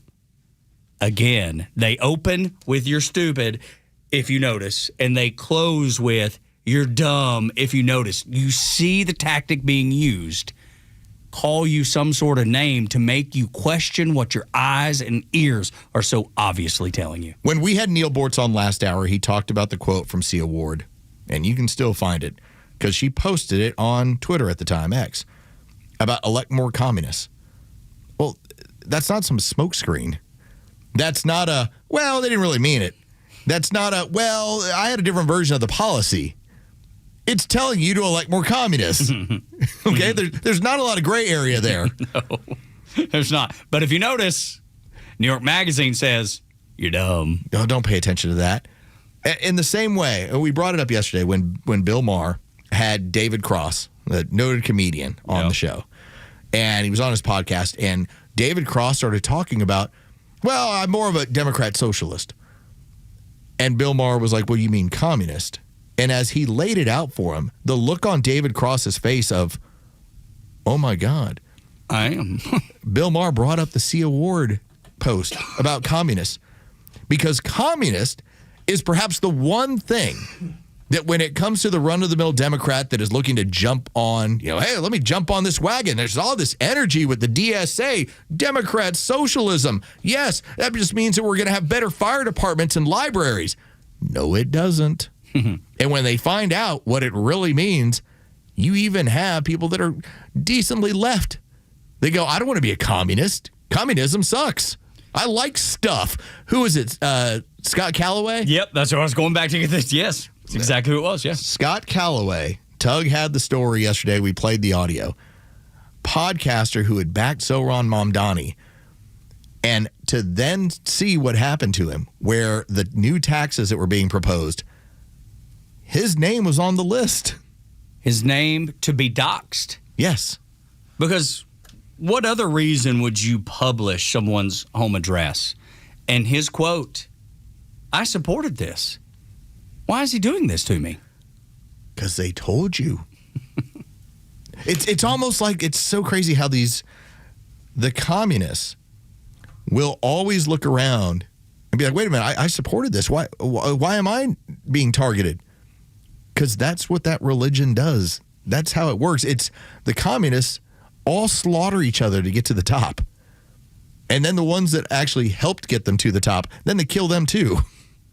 Again, they open with you're stupid, if you notice, and they close with you're dumb, if you notice. You see the tactic being used. call you some sort of name to make you question what your eyes and ears are so obviously telling you. When we had Neil Bortz on last hour, he talked about the quote from Sia Ward, and you can still find it because she posted it on Twitter at the time, X, about elect more communists. Well, that's not some smokescreen. That's not a, well, they didn't really mean it. That's not a, well, I had a different version of the policy. It's telling you to elect more communists. Okay? There's not a lot of gray area there. No, there's not. But if you notice, New York Magazine says, you're dumb. No, don't pay attention to that. In the same way, we brought it up yesterday when Bill Maher had David Cross, the noted comedian, on the show. And he was on his podcast, and David Cross started talking about, well, I'm more of a Democrat socialist. And Bill Maher was like, well, you mean communist? And as he laid it out for him, the look on David Cross's face of, oh my God. I am. Bill Maher brought up the Sia Ward post about communists because communist is perhaps the one thing that when it comes to the run-of-the-mill Democrat that is looking to jump on, hey, let me jump on this wagon. There's all this energy with the DSA, Democrat socialism. Yes, that just means that we're going to have better fire departments and libraries. No, it doesn't. And when they find out what it really means, you even have people that are decently left. They go, I don't want to be a communist. Communism sucks. I like stuff. Who is it? Scott Calloway? Yep, that's what I was going back to get this. Yes, that's exactly who it was, yes. Scott Calloway. Tug had the story yesterday. We played the audio. Podcaster who had backed Zohran Mamdani. And to then see what happened to him, where the new taxes that were being proposed, his name was on the list. His name to be doxxed? Yes. Because what other reason would you publish someone's home address? And his quote, I supported this. Why is he doing this to me? Because they told you. It's almost like it's so crazy how the communists will always look around and be like, wait a minute, I supported this. Why am I being targeted? Because that's what that religion does. That's how it works. It's the communists all slaughter each other to get to the top. And then the ones that actually helped get them to the top, then they kill them too.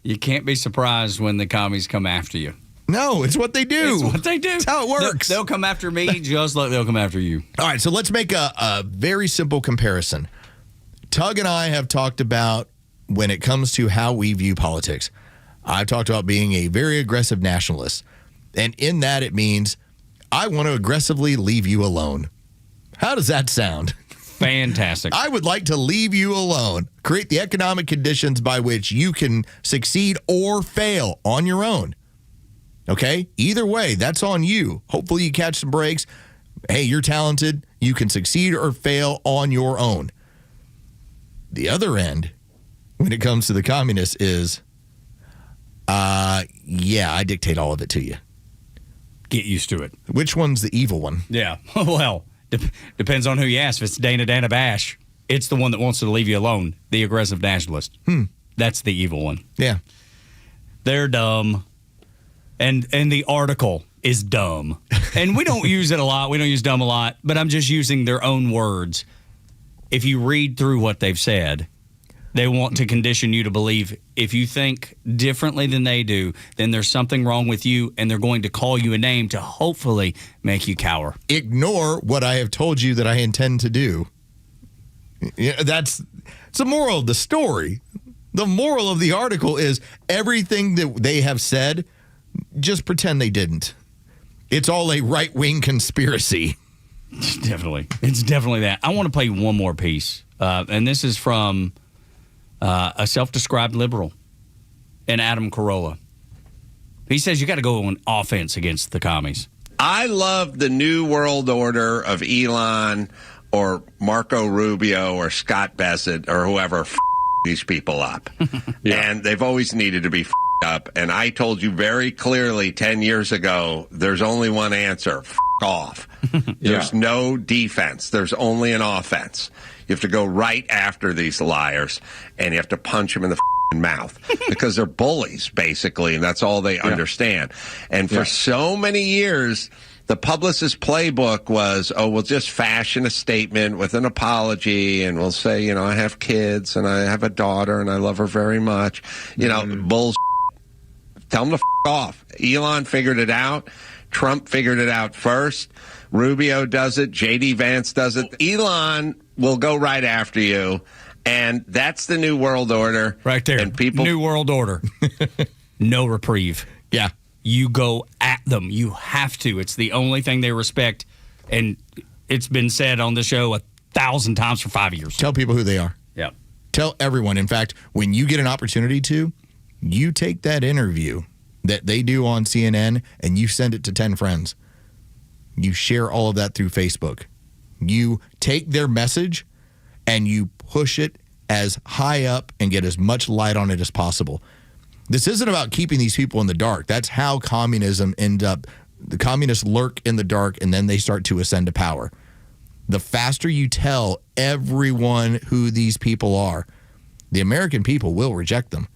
You can't be surprised when the commies come after you. No, it's what they do. It's what they do. It's how it works. They'll come after me just like they'll come after you. All right, so let's make a very simple comparison. Tug and I have talked about when it comes to how we view politics. I've talked about being a very aggressive nationalist. And in that, it means I want to aggressively leave you alone. How does that sound? Fantastic. I would like to leave you alone. Create the economic conditions by which you can succeed or fail on your own. Okay? Either way, that's on you. Hopefully you catch some breaks. Hey, you're talented. You can succeed or fail on your own. The other end, when it comes to the communists, is, yeah, I dictate all of it to you. Get used to it. Which one's the evil one? Yeah. Well, depends on who you ask. If it's Dana Bash, it's the one that wants to leave you alone, the aggressive nationalist. That's the evil one. Yeah. They're dumb. And the article is dumb. And we don't use it a lot. We don't use dumb a lot. But I'm just using their own words. If you read through what they've said, they want to condition you to believe if you think differently than they do, then there's something wrong with you, and they're going to call you a name to hopefully make you cower. Ignore what I have told you that I intend to do. Yeah, it's the moral of the story. The moral of the article is everything that they have said, just pretend they didn't. It's all a right-wing conspiracy. Definitely. It's definitely that. I want to play one more piece, and this is from a self-described liberal, and Adam Carolla. He says you got to go on offense against the commies. I love the New World Order of Elon or Marco Rubio or Scott Bassett or whoever these people up. And they've always needed to be up. And I told you very clearly 10 years ago, there's only one answer. Off. There's no defense. There's only an offense. You have to go right after these liars, and you have to punch them in the mouth because they're bullies, basically, and that's all they understand. And for so many years, the publicist playbook was, we'll just fashion a statement with an apology, and we'll say, I have kids, and I have a daughter, and I love her very much. Bullshit. Tell them to off. Elon figured it out. Trump figured it out first. Rubio does it. J.D. Vance does it. Elon will go right after you, and that's the new world order. Right there. And people, new world order. No reprieve. Yeah. You go at them. You have to. It's the only thing they respect, and it's been said on the show 1,000 times for 5 years. Tell people who they are. Yeah. Tell everyone. In fact, when you get an opportunity to, you take that interview that they do on CNN and you send it to 10 friends. You share all of that through Facebook. You take their message and you push it as high up and get as much light on it as possible. This isn't about keeping these people in the dark. That's how communism ends up. The communists lurk in the dark and then they start to ascend to power. The faster you tell everyone who these people are, the American people will reject them.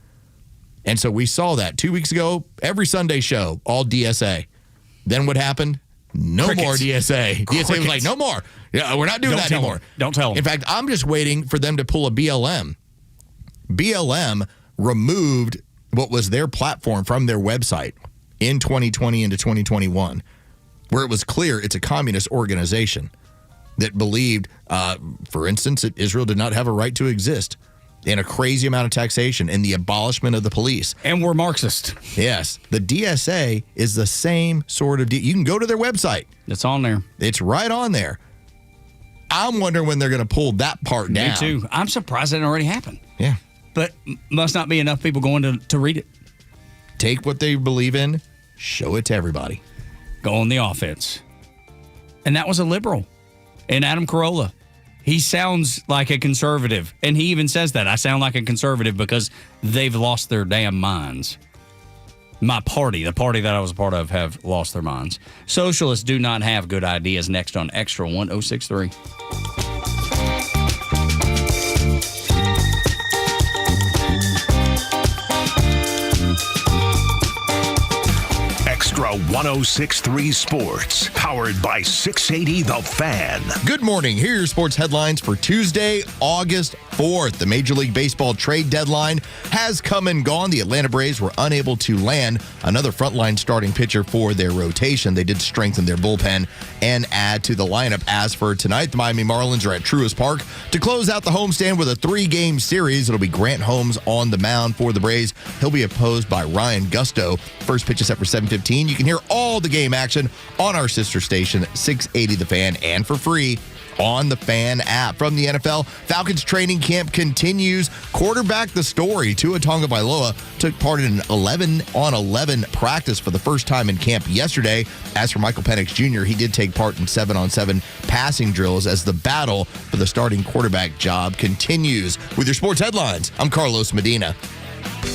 And so we saw that 2 weeks ago, every Sunday show, all DSA. Then what happened? No Crickets. more DSA. DSA was like, no more. Yeah, we're not doing that anymore. Don't tell them. In fact, I'm just waiting for them to pull a BLM. BLM removed what was their platform from their website in 2020 into 2021, where it was clear it's a communist organization that believed, for instance, that Israel did not have a right to exist, and a crazy amount of taxation and the abolishment of the police. And we're Marxist. Yes. The DSA is the same sort of you can go to their website. It's on there. It's right on there. I'm wondering when they're going to pull that part down. Me too. I'm surprised it already happened. Yeah. But must not be enough people going to read it. Take what they believe in, show it to everybody. Go on the offense. And that was a liberal. And Adam Carolla. He sounds like a conservative. And he even says that. I sound like a conservative because they've lost their damn minds. My party, the party that I was a part of, have lost their minds. Socialists do not have good ideas. Next on Extra 1063. Extra 1063 Sports, powered by 680 The Fan. Good morning. Here are your sports headlines for Tuesday, August 4th. The Major League Baseball trade deadline has come and gone. The Atlanta Braves were unable to land another frontline starting pitcher for their rotation. They did strengthen their bullpen and add to the lineup. As for tonight, the Miami Marlins are at Truist Park to close out the homestand with a 3-game series. It'll be Grant Holmes on the mound for the Braves. He'll be opposed by Ryan Gusto. First pitch is set for 7:15. You can hear all the game action on our sister station, 680 The Fan, and for free on the Fan app. From the NFL, Falcons training camp continues. Quarterback the story, Tua Tagovailoa took part in an 11-on-11 practice for the first time in camp yesterday. As for Michael Penix Jr., he did take part in 7-on-7 passing drills as the battle for the starting quarterback job continues. With your sports headlines, I'm Carlos Medina.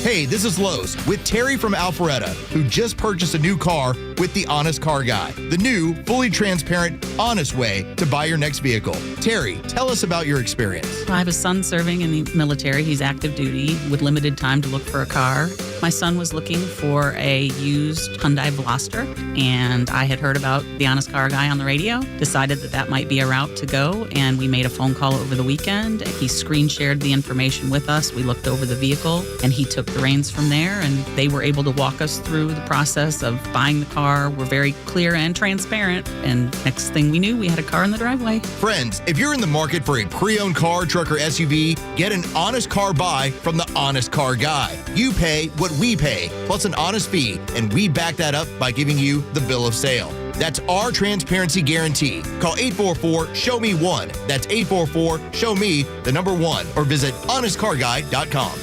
Hey, this is Los with Terry from Alpharetta, who just purchased a new car with the Honest Car Guy, the new, fully transparent, honest way to buy your next vehicle. Terry, tell us about your experience. I have a son serving in the military. He's active duty with limited time to look for a car. My son was looking for a used Hyundai Veloster, and I had heard about the Honest Car Guy on the radio, decided that might be a route to go, and we made a phone call over the weekend. He screen shared the information with us. We looked over the vehicle, and he took the reins from there, and they were able to walk us through the process of buying the car. We're very clear and transparent, and next thing we knew, we had a car in the driveway. Friends, if you're in the market for a pre-owned car, truck, or SUV, get an honest car buy from the Honest Car Guy. You pay what we pay, plus an honest fee, and we back that up by giving you the bill of sale. That's our transparency guarantee. Call 844-SHOW-ME-1. That's 844-SHOW-ME, the number 1, or visit honestcarguy.com.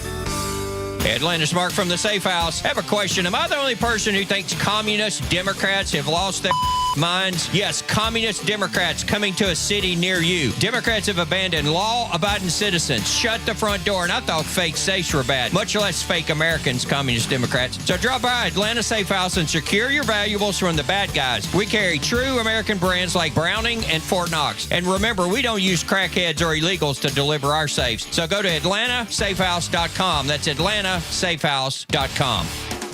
Atlanta's Mark from the Safe House. I have a question. Am I the only person who thinks communist Democrats have lost their minds? Yes, communist Democrats coming to a city near you. Democrats have abandoned law-abiding citizens, shut the front door, and I thought fake safes were bad, much less fake Americans, communist Democrats. So drop by Atlanta Safe House and secure your valuables from the bad guys. We carry true American brands like Browning and Fort Knox. And remember, we don't use crackheads or illegals to deliver our safes. So go to AtlantaSafehouse.com. That's AtlantaSafehouse.com.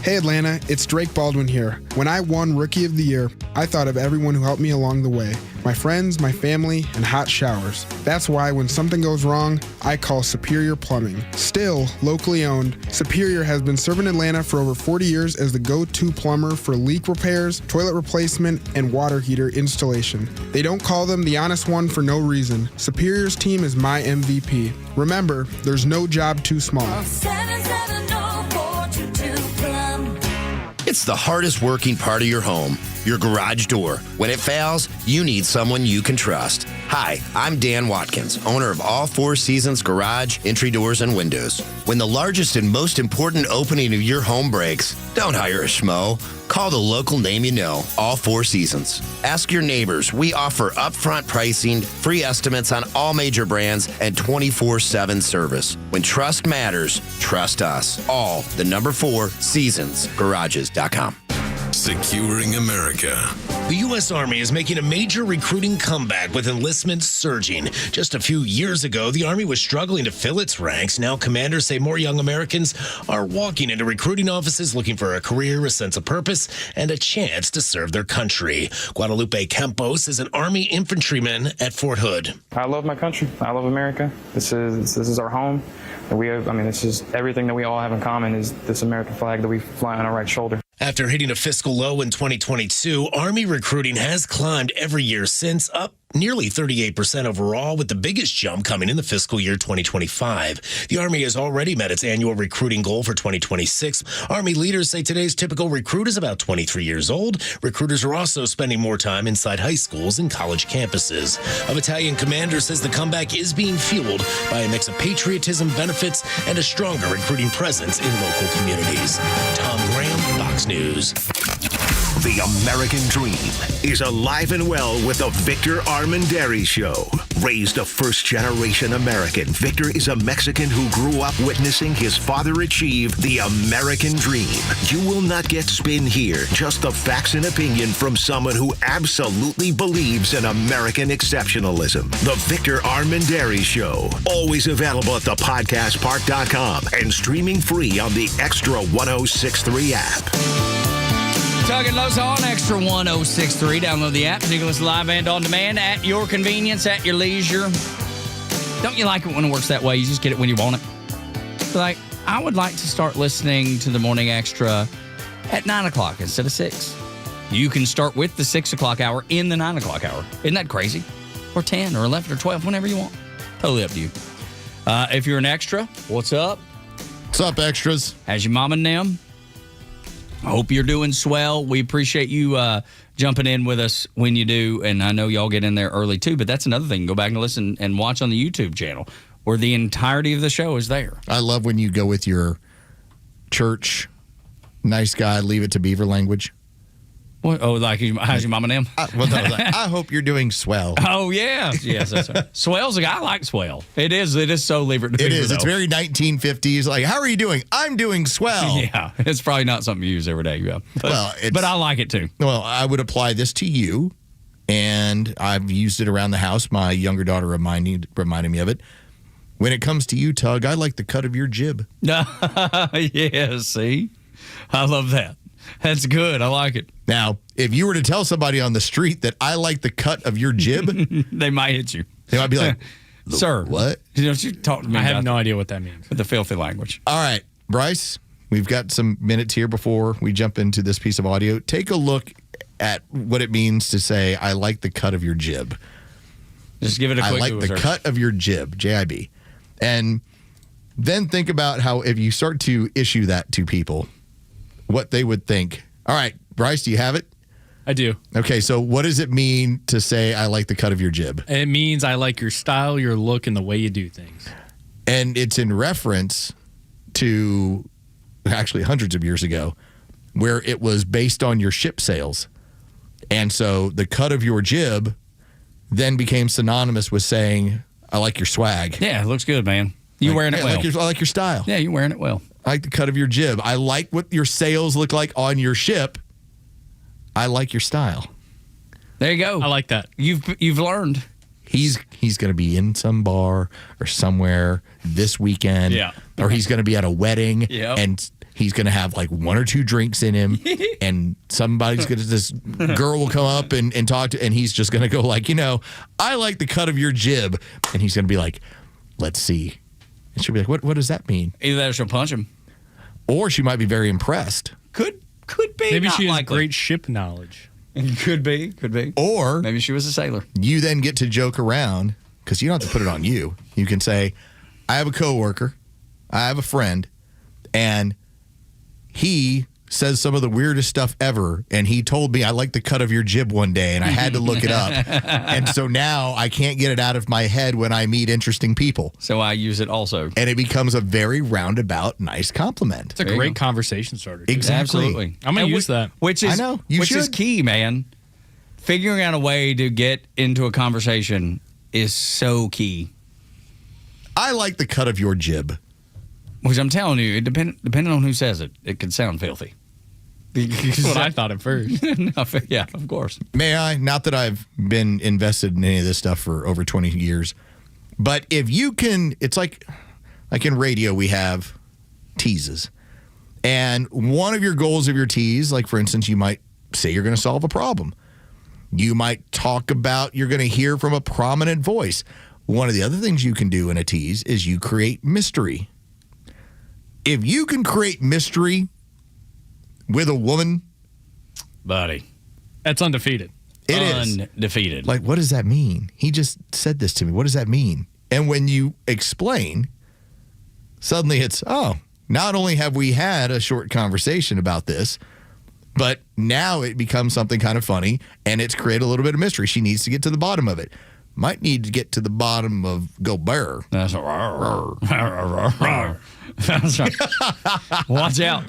Hey Atlanta, it's Drake Baldwin here. When I won Rookie of the Year, I thought of everyone who helped me along the way. My friends, my family, and hot showers. That's why when something goes wrong, I call Superior Plumbing. Still locally owned, Superior has been serving Atlanta for over 40 years as the go-to plumber for leak repairs, toilet replacement, and water heater installation. They don't call them the honest one for no reason. Superior's team is my MVP. Remember, there's no job too small. It's the hardest working part of your home, your garage door. When it fails, you need someone you can trust. Hi, I'm Dan Watkins, owner of All Four Seasons Garage, Entry Doors, and Windows. When the largest and most important opening of your home breaks, don't hire a schmo. Call the local name you know, All Four Seasons. Ask your neighbors. We offer upfront pricing, free estimates on all major brands, and 24/7 service. When trust matters, trust us. All the number 4 seasonsgarages.com. Securing America. The U.S. Army is making a major recruiting comeback with enlistment surging. Just a few years ago, the Army was struggling to fill its ranks. Now, commanders say more young Americans are walking into recruiting offices looking for a career, a sense of purpose, and a chance to serve their country. Guadalupe Campos is an Army infantryman at Fort Hood. I love my country. I love America. This is our home. This is everything that we all have in common is this American flag that we fly on our right shoulder. After hitting a fiscal low in 2022, Army recruiting has climbed every year since, up nearly 38% overall, with the biggest jump coming in the fiscal year 2025. The Army has already met its annual recruiting goal for 2026. Army leaders say today's typical recruit is about 23 years old. Recruiters are also spending more time inside high schools and college campuses. A battalion commander says the comeback is being fueled by a mix of patriotism, benefits, and a stronger recruiting presence in local communities. Tom Graham, Fox News. The American dream is alive and well with the Victor Armendariz Show. Raised a first-generation American, Victor is a Mexican who grew up witnessing his father achieve the American dream. You will not get spin here, just the facts and opinion from someone who absolutely believes in American exceptionalism. The Victor Armendariz Show. Always available at thepodcastpark.com and streaming free on the Extra 1063 app. Tug and Los on Extra 1063. Download the app. You can listen live and on demand at your convenience, at your leisure. Don't you like it when it works that way? You just get it when you want it. Like, I would like to start listening to the Morning Extra at 9 o'clock instead of 6. You can start with the 6 o'clock hour in the 9 o'clock hour. Isn't that crazy? Or 10 or 11 or 12, whenever you want. Totally up to you. If you're an extra, what's up? What's up, extras? How's your mom and them? I hope you're doing swell. We appreciate you jumping in with us when you do, and I know y'all get in there early too, but that's another thing. Go back and listen and watch on the YouTube channel where the entirety of the show is there. I love when you go with your church, nice guy, leave it to beaver language. What? Oh, like, how's your mom and them? I hope you're doing swell. Oh, yeah. Yes, that's right. Swell's a guy. I like swell. It is so leave it to beaver. It is. It's very 1950s. Like, how are you doing? I'm doing swell. Yeah. It's probably not something you use every day. Yeah. But I like it too. Well, I would apply this to you, and I've used it around the house. My younger daughter reminded me of it. When it comes to you, Tug, I like the cut of your jib. Yeah, see? I love that. That's good. I like it. Now, if you were to tell somebody on the street that I like the cut of your jib, they might hit you. They might be like, "Sir, what?" You talk to me. I have no idea what that means. With the filthy language. All right, Bryce, we've got some minutes here before we jump into this piece of audio. Take a look at what it means to say, "I like the cut of your jib." Just give it a quick I like Google the search. cut of your jib, JIB. And then think about how if you start to issue that to people, what they would think. All right, Bryce, do you have it? I do. Okay, so what does it mean to say, I like the cut of your jib? It means I like your style, your look, and the way you do things. And it's in reference to actually hundreds of years ago, where it was based on your ship sales. And so the cut of your jib then became synonymous with saying, I like your swag. Yeah, it looks good, man. You're wearing it well. I like your style. Yeah, you're wearing it well. I like the cut of your jib. I like what your sails look like on your ship. I like your style. There you go. I like that. You've learned. He's going to be in some bar or somewhere this weekend. Yeah. Or he's going to be at a wedding. Yep. And He's going to have like 1 or 2 drinks in him, and this girl will come up and talk to, and he's just going to go like, I like the cut of your jib. And he's going to be like, let's see. And she'll be like, what does that mean? Either that or she'll punch him. Or she might be very impressed. Could be. Maybe not she has likely. great ship knowledge. Could be. Or maybe she was a sailor. You then get to joke around, because you don't have to put it on you. You can say, I have a coworker, I have a friend, and he says some of the weirdest stuff ever, and he told me I like the cut of your jib one day, and I had to look it up. And so now I can't get it out of my head when I meet interesting people. So I use it also. And it becomes a very roundabout, nice compliment. It's a great conversation starter. Too. Exactly. Absolutely. I'm going to use that. Which is, I know. You is should. key, man. Figuring out a way to get into a conversation is so key. I like the cut of your jib. Which I'm telling you, depending on who says it, it could sound filthy. That's what I thought at first. Yeah, of course. May I? Not that I've been invested in any of this stuff for over 20 years, but if you can, it's like in radio, we have teases. And one of your goals of your tease, like for instance, you might say you're going to solve a problem. You might talk about you're going to hear from a prominent voice. One of the other things you can do in a tease is you create mystery. If you can create mystery with a woman, buddy, that's undefeated. It is undefeated. Like, what does that mean? He just said this to me. What does that mean? And when you explain, suddenly it's, oh, not only have we had a short conversation about this, but now it becomes something kind of funny, and it's created a little bit of mystery. She needs to get to the bottom of it. Might need to get to the bottom of Go Bear. That's That's right. Watch out.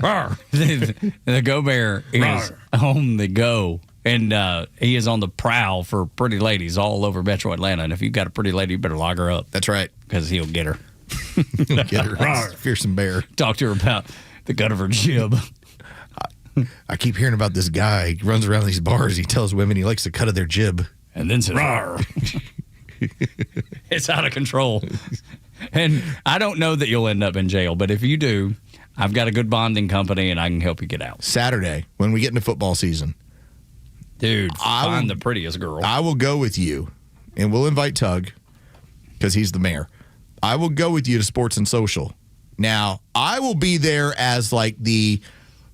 The Go Bear is on the go. And he is on the prowl for pretty ladies all over Metro Atlanta. And if you've got a pretty lady, you better lock her up. That's right. Because he'll get her. He'll get her. Fearsome bear. Talk to her about the cut of her jib. I keep hearing about this guy. He runs around these bars. He tells women he likes the cut of their jib. And then says, rawr. It's out of control. And I don't know that you'll end up in jail, but if you do, I've got a good bonding company and I can help you get out. Saturday, when we get into football season. Dude, find the prettiest girl. I will go with you, and we'll invite Tug, because he's the mayor. I will go with you to Sports and Social. Now, I will be there as like the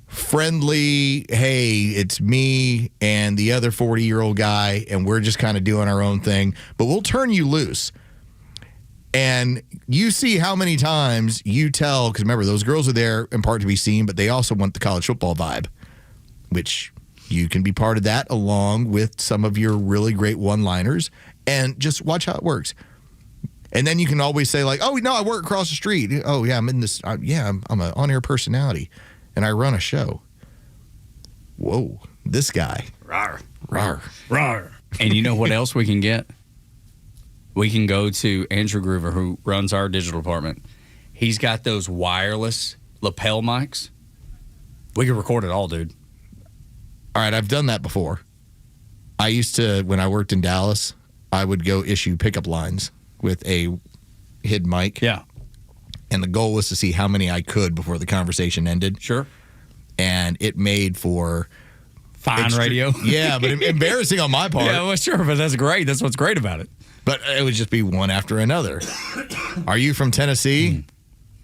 friendly, hey, it's me and the other 40-year-old guy, and we're just kind of doing our own thing. But we'll turn you loose. And you see how many times you tell, because remember, those girls are there in part to be seen, but they also want the college football vibe, which you can be part of that along with some of your really great one-liners, and just watch how it works. And then you can always say like, oh, no, I work across the street. Oh, yeah, I'm in this. I'm an on-air personality, and I run a show. Whoa, this guy. Rawr. Rawr. Rawr. And you know what else we can get? We can go to Andrew Groover, who runs our digital department. He's got those wireless lapel mics. We can record it all, dude. All right, I've done that before. I used to, when I worked in Dallas, I would go issue pickup lines with a hidden mic. Yeah. And the goal was to see how many I could before the conversation ended. Sure. And it made for fine radio. Yeah, but embarrassing on my part. Yeah, well, sure, but that's great. That's what's great about it. But it would just be one after another. Are you from Tennessee?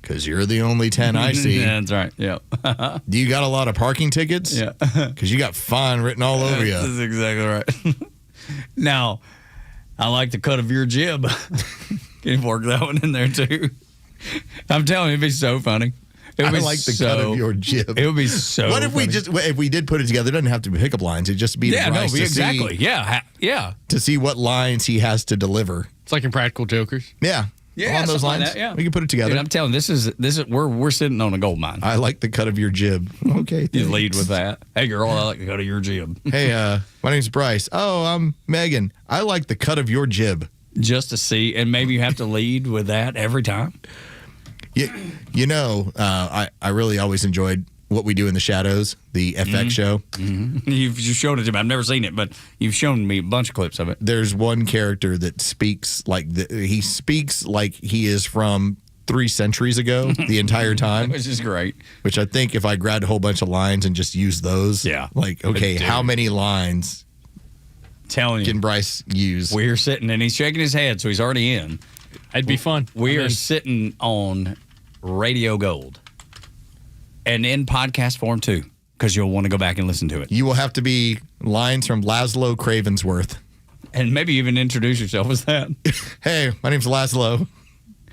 Because you're the only 10 I see. Yeah, that's right. Yeah. Do you got a lot of parking tickets? Yeah. Because you got fine written all over you. That's exactly right. Now, I like the cut of your jib. Can you work that one in there too? I'm telling you, it'd be so funny. I like the cut of your jib. It would be so What if funny. if we did put it together, it doesn't have to be pickup lines. It'd just be to exactly. see, Yeah. to see what lines he has to deliver. It's like in Practical Jokers. Yeah. Yeah, on those something like lines. that, yeah. We can put it together. Dude, I'm telling you, this is we're sitting on a gold mine. I like the cut of your jib. Okay. You lead with that. Hey girl, I like the cut of your jib. Hey, my name's Bryce. Oh, I'm Megan. I like the cut of your jib. Just to see, and maybe you have to lead with that every time. You know, I really always enjoyed What We Do in the Shadows, the FX show. Mm-hmm. You've shown it to me. I've never seen it, but you've shown me a bunch of clips of it. There's one character that speaks like he speaks like he is from 3 centuries ago the entire time. Which is great. Which I think if I grabbed a whole bunch of lines and just used those, like, okay, how many lines telling you can Bryce use? We're sitting, and he's shaking his head, so he's already in. It'd be fun. We are sitting on Radio Gold. And in podcast form, too, because you'll want to go back and listen to it. You will have to be lines from Laszlo Cravensworth. And maybe even introduce yourself as that. Hey, my name's Laszlo.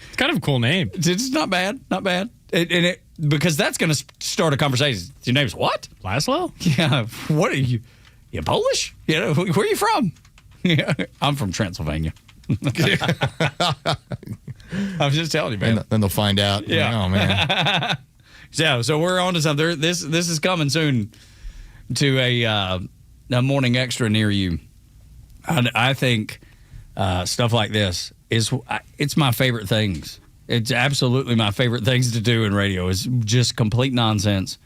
It's kind of a cool name. It's not bad. Not bad. Because that's going to start a conversation. Your name's what? Laszlo? Yeah. What are you? You Polish? You know, where are you from? Yeah, I'm from Transylvania. I'm just telling you, man. And then they'll find out. Yeah. Oh, man. So we're on to something. This is coming soon to a Morning Xtra near you. I think stuff like this it's my favorite things. It's absolutely my favorite things to do in radio is just complete nonsense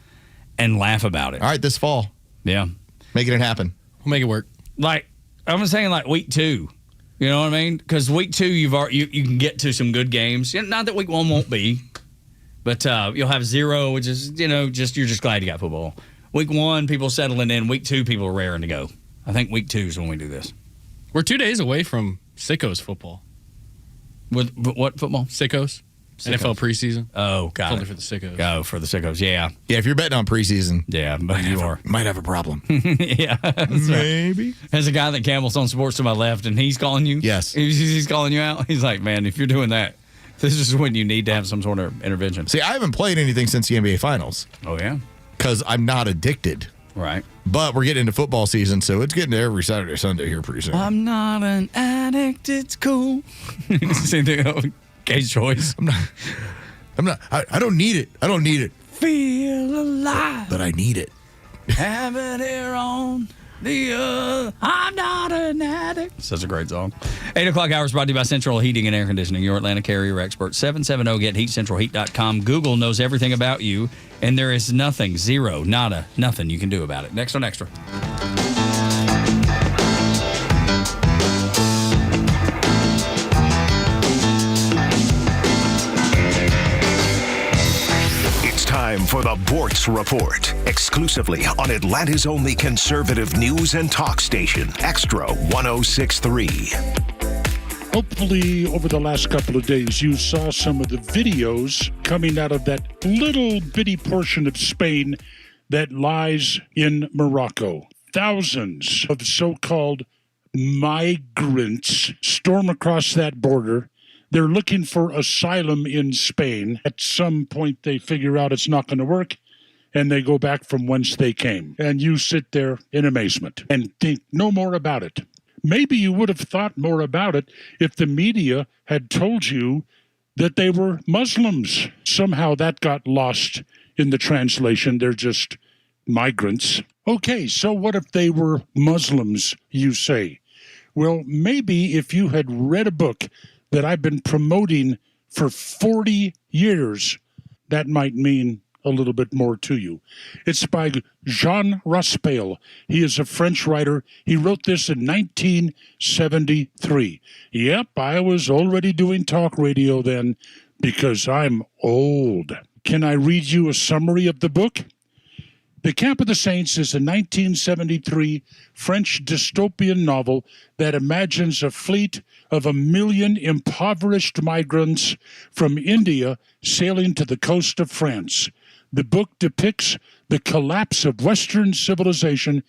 and laugh about it. All right, this fall. Yeah. Making it happen. We'll make it work. Like, I'm saying like week 2. You know what I mean? Because week 2, you can get to some good games. Not that week 1 won't be, but you'll have 0, which is, you're just glad you got football. Week 1, people settling in. Week 2, people are raring to go. I think week 2 is when we do this. We're 2 days away from Sickos football. With what football? Sickos. NFL preseason. Oh, got Only it. for the Sickos. Oh, for the Sickos, yeah. Yeah, if you're betting on preseason. Yeah, but you are. Might have a problem. Yeah. Maybe. There's a guy that Campbell's on sports to my left, and he's calling you. Yes. He's calling you out. He's like, man, if you're doing that, this is when you need to have some sort of intervention. See, I haven't played anything since the NBA Finals. Oh, yeah? Because I'm not addicted. Right. But we're getting into football season, so it's getting to every Saturday, Sunday here pretty soon. I'm not an addict. It's cool. Same thing. Case choice. I'm not. I don't need it. I don't need it. Feel alive. But I need it. Have it here on the I'm not an addict. Such a great song. 8 o'clock hours brought to you by Central Heating and Air Conditioning, your Atlanta carrier expert. 770-GET-HEAT, CentralHeat.com. Google knows everything about you, and there is nothing, zero, nada, nothing you can do about it. Next on Extra. Time for the Bortz Report, exclusively on Atlanta's only conservative news and talk station, Extra 106.3. Hopefully, over the last couple of days, you saw some of the videos coming out of that little bitty portion of Spain that lies in Morocco. Thousands of so-called migrants storm across that border. They're looking for asylum in Spain. At some point, they figure out it's not going to work, and they go back from whence they came. And you sit there in amazement and think no more about it. Maybe you would have thought more about it if the media had told you that they were Muslims. Somehow that got lost in the translation. They're just migrants. Okay, so what if they were Muslims, you say? Well, maybe if you had read a book that I've been promoting for 40 years, that might mean a little bit more to you. It's by Jean Raspail. He is a French writer. He wrote this in 1973. Yep, I was already doing talk radio then because I'm old. Can I read you a summary of the book? The Camp of the Saints is a 1973 French dystopian novel that imagines a fleet of 1 million impoverished migrants from India sailing to the coast of France. The book depicts the collapse of Western civilization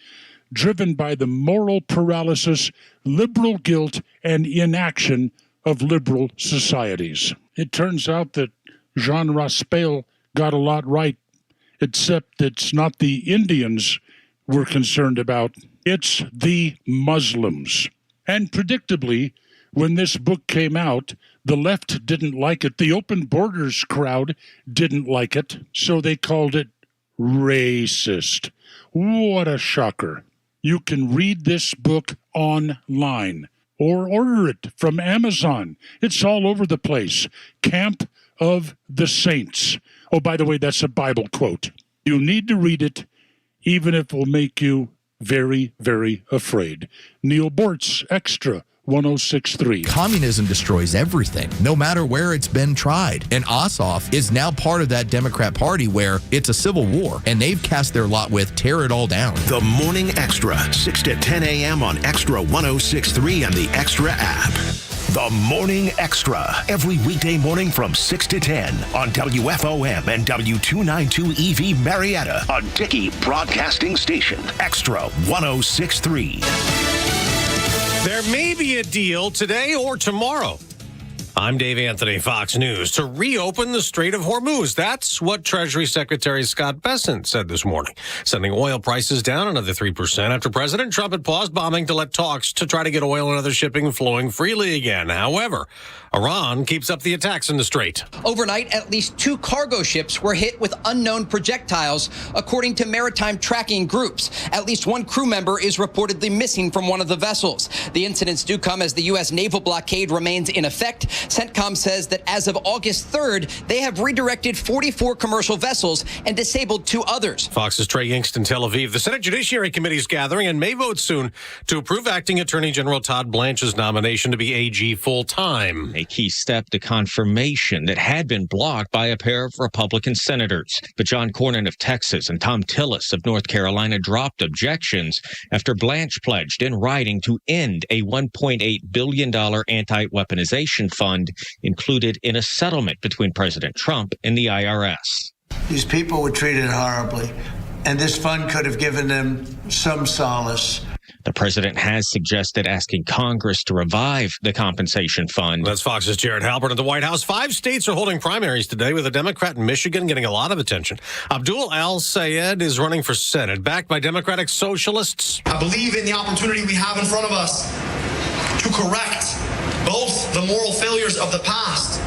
driven by the moral paralysis, liberal guilt, and inaction of liberal societies. It turns out that Jean Raspail got a lot right, except it's not the Indians we're concerned about. It's the Muslims. And predictably, when this book came out, the left didn't like it. The Open Borders crowd didn't like it, so they called it racist. What a shocker. You can read this book online or order it from Amazon. It's all over the place. Camp of the Saints. Oh, by the way, that's a Bible quote. You need to read it, even if it will make you very, very afraid. Neil Bortz, Extra 1063. Communism destroys everything, no matter where it's been tried. And Ossoff is now part of that Democrat Party where it's a civil war, and they've cast their lot with tear it all down. The Morning Extra, 6 to 10 a.m. on Extra 1063 and the Extra app. The Morning Extra, every weekday morning from 6 to 10 on WFOM and W292 EV Marietta on Dickey Broadcasting Station, Extra 1063. There may be a deal today or tomorrow. I'm Dave Anthony, Fox News, to reopen the Strait of Hormuz. That's what Treasury Secretary Scott Bessent said this morning, sending oil prices down another 3% after President Trump had paused bombing to let talks to try to get oil and other shipping flowing freely again. However, Iran keeps up the attacks in the Strait. Overnight, at least 2 cargo ships were hit with unknown projectiles, according to maritime tracking groups. At least 1 crew member is reportedly missing from one of the vessels. The incidents do come as the U.S. naval blockade remains in effect. CENTCOM says that as of August 3rd, they have redirected 44 commercial vessels and disabled 2 others. Fox's Trey Yingst in Tel Aviv. The Senate Judiciary Committee is gathering and may vote soon to approve Acting Attorney General Todd Blanche's nomination to be AG full-time. A key step to confirmation that had been blocked by a pair of Republican senators. But John Cornyn of Texas and Tom Tillis of North Carolina dropped objections after Blanche pledged in writing to end a $1.8 billion anti-weaponization fund included in a settlement between President Trump and the IRS. These people were treated horribly, and this fund could have given them some solace. The president has suggested asking Congress to revive the compensation fund. That's Fox's Jared Halpern at the White House. 5 states are holding primaries today, with a Democrat in Michigan getting a lot of attention. Abdul Al-Sayed is running for Senate, backed by Democratic socialists. I believe in the opportunity we have in front of us to correct both the moral failures of the past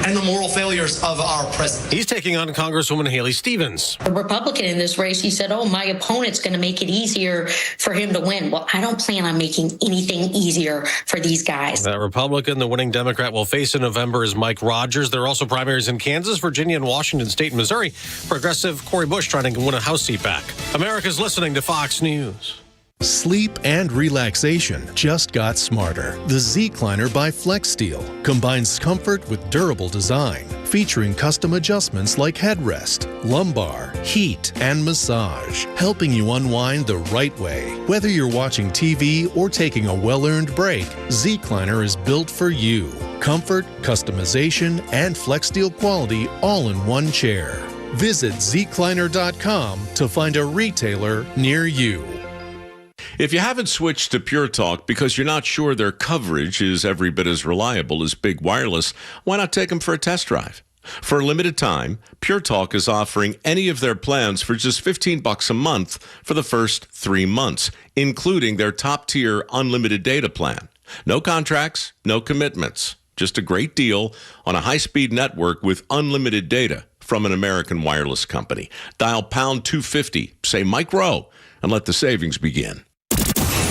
and the moral failures of our present. He's taking on Congresswoman Haley Stevens. The Republican in this race, he said, my opponent's going to make it easier for him to win. Well, I don't plan on making anything easier for these guys. That Republican, the winning Democrat, will face in November is Mike Rogers. There are also primaries in Kansas, Virginia, and Washington State and Missouri. Progressive Cory Bush trying to win a House seat back. America's listening to Fox News. Sleep and relaxation just got smarter. The Z-Cliner by FlexSteel combines comfort with durable design, featuring custom adjustments like headrest, lumbar, heat, and massage, helping you unwind the right way. Whether you're watching TV or taking a well-earned break, Z-Cliner is built for you. Comfort, customization, and FlexSteel quality all in one chair. Visit zcliner.com to find a retailer near you. If you haven't switched to Pure Talk because you're not sure their coverage is every bit as reliable as Big Wireless, why not take them for a test drive? For a limited time, Pure Talk is offering any of their plans for just $15 a month for the first 3 months, including their top-tier unlimited data plan. No contracts, no commitments, just a great deal on a high-speed network with unlimited data from an American wireless company. Dial pound 250, say Mike Rowe, and let the savings begin.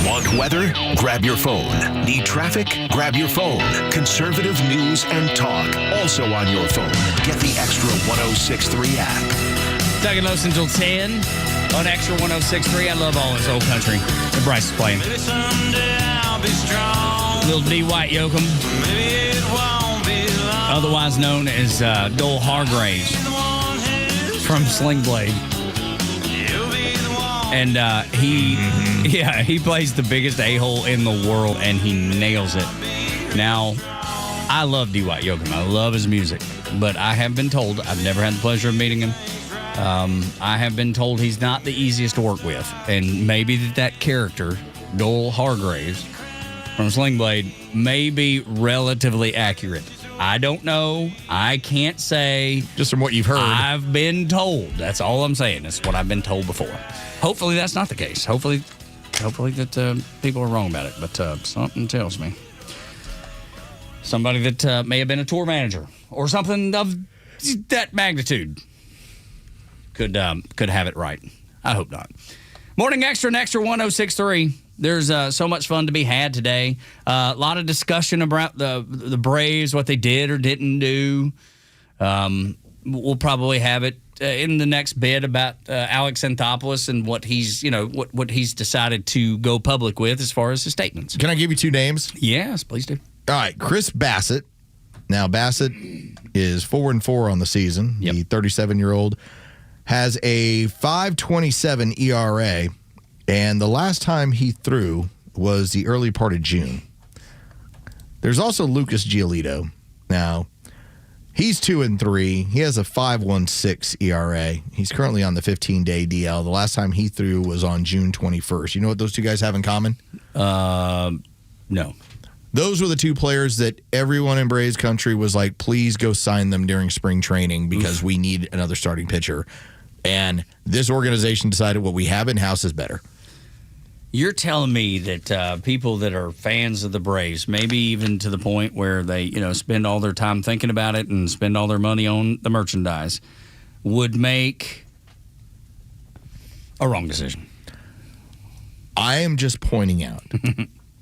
Want weather? Grab your phone. Need traffic? Grab your phone. Conservative news and talk, also on your phone. Get the Extra 1063 app. Tug and Los until 10 on Extra 1063. I love all this old country that Bryce is playing. Little D. White Yoakum, otherwise known as Dole Hargraves from Sling Blade. And he plays the biggest a-hole in the world, and he nails it. Now, I love D. White Yoakum. I love his music. But I have been told, I've never had the pleasure of meeting him, I have been told he's not the easiest to work with. And maybe that character, Dole Hargraves from Sling Blade, may be relatively accurate. I don't know. I can't say. Just from what you've heard. I've been told. That's all I'm saying. It's what I've been told before. Hopefully that's not the case. Hopefully that people are wrong about it. But something tells me. Somebody that may have been a tour manager or something of that magnitude could have it right. I hope not. Morning Extra and Extra 1063. There's so much fun to be had today. A lot of discussion about the Braves, what they did or didn't do. We'll probably have it in the next bit about Alex Anthopoulos and what he's, what he's decided to go public with as far as his statements. Can I give you two names? Yes, please do. All right, Chris Bassett. Now, Bassett is 4-4 on the season. Yep. The 37-year-old has a 5.27 ERA, and the last time he threw was the early part of June. There's also Lucas Giolito. Now, he's 2-3. He has a 5.16 ERA. He's currently on the 15-day DL. The last time he threw was on June 21st. You know what those two guys have in common? No. Those were the two players that everyone in Braves country was like, please go sign them during spring training because we need another starting pitcher. And this organization decided what we have in-house is better. You're telling me that people that are fans of the Braves, maybe even to the point where they, spend all their time thinking about it and spend all their money on the merchandise, would make a wrong decision. I am just pointing out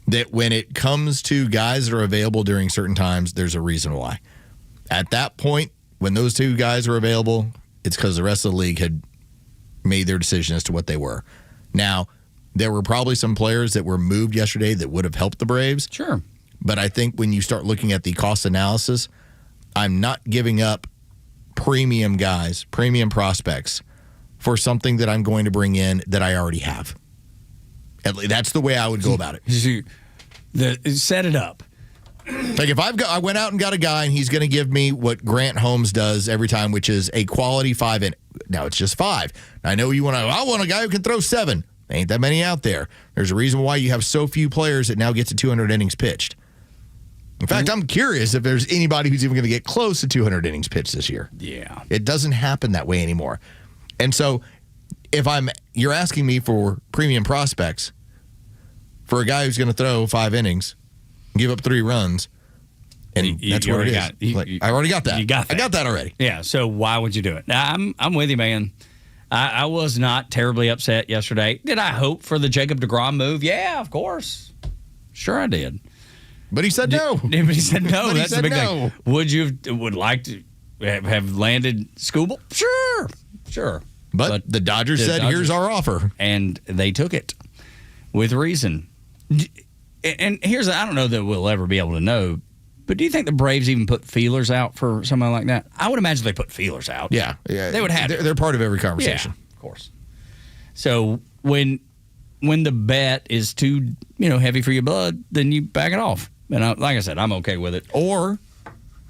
that when it comes to guys that are available during certain times, there's a reason why. At that point, when those two guys were available, it's because the rest of the league had made their decision as to what they were. Now, there were probably some players that were moved yesterday that would have helped the Braves. Sure. But I think when you start looking at the cost analysis, I'm not giving up premium guys, premium prospects for something that I'm going to bring in that I already have. That's the way I would go about it. Set it up. Like if I went out and got a guy and he's going to give me what Grant Holmes does every time, which is a quality 5 inning. Now it's just 5. I know you want to. I want a guy who can throw 7. Ain't that many out there. There's a reason why you have so few players that now get to 200 innings pitched. In fact, I'm curious if there's anybody who's even going to get close to 200 innings pitched this year. Yeah. It doesn't happen that way anymore. And so if you're asking me for premium prospects for a guy who's going to throw 5 innings, give up 3 runs, and that's what it is. I already got that. You got that. I got that already. Yeah, so why would you do it? I'm with you, man. I was not terribly upset yesterday. Did I hope for the Jacob deGrom move? Yeah, of course. Sure I did. But he said no. But he said no. But That's the big thing. Would like to have landed Skubal? Sure. But the Dodgers said, here's our offer. And they took it with reason. And I don't know that we'll ever be able to know, but do you think the Braves even put feelers out for somebody like that? I would imagine they put feelers out. Yeah. They would have. They're part of every conversation. Yeah, of course. So when the bet is too heavy for your blood, then you back it off. And like I said, I'm okay with it. Or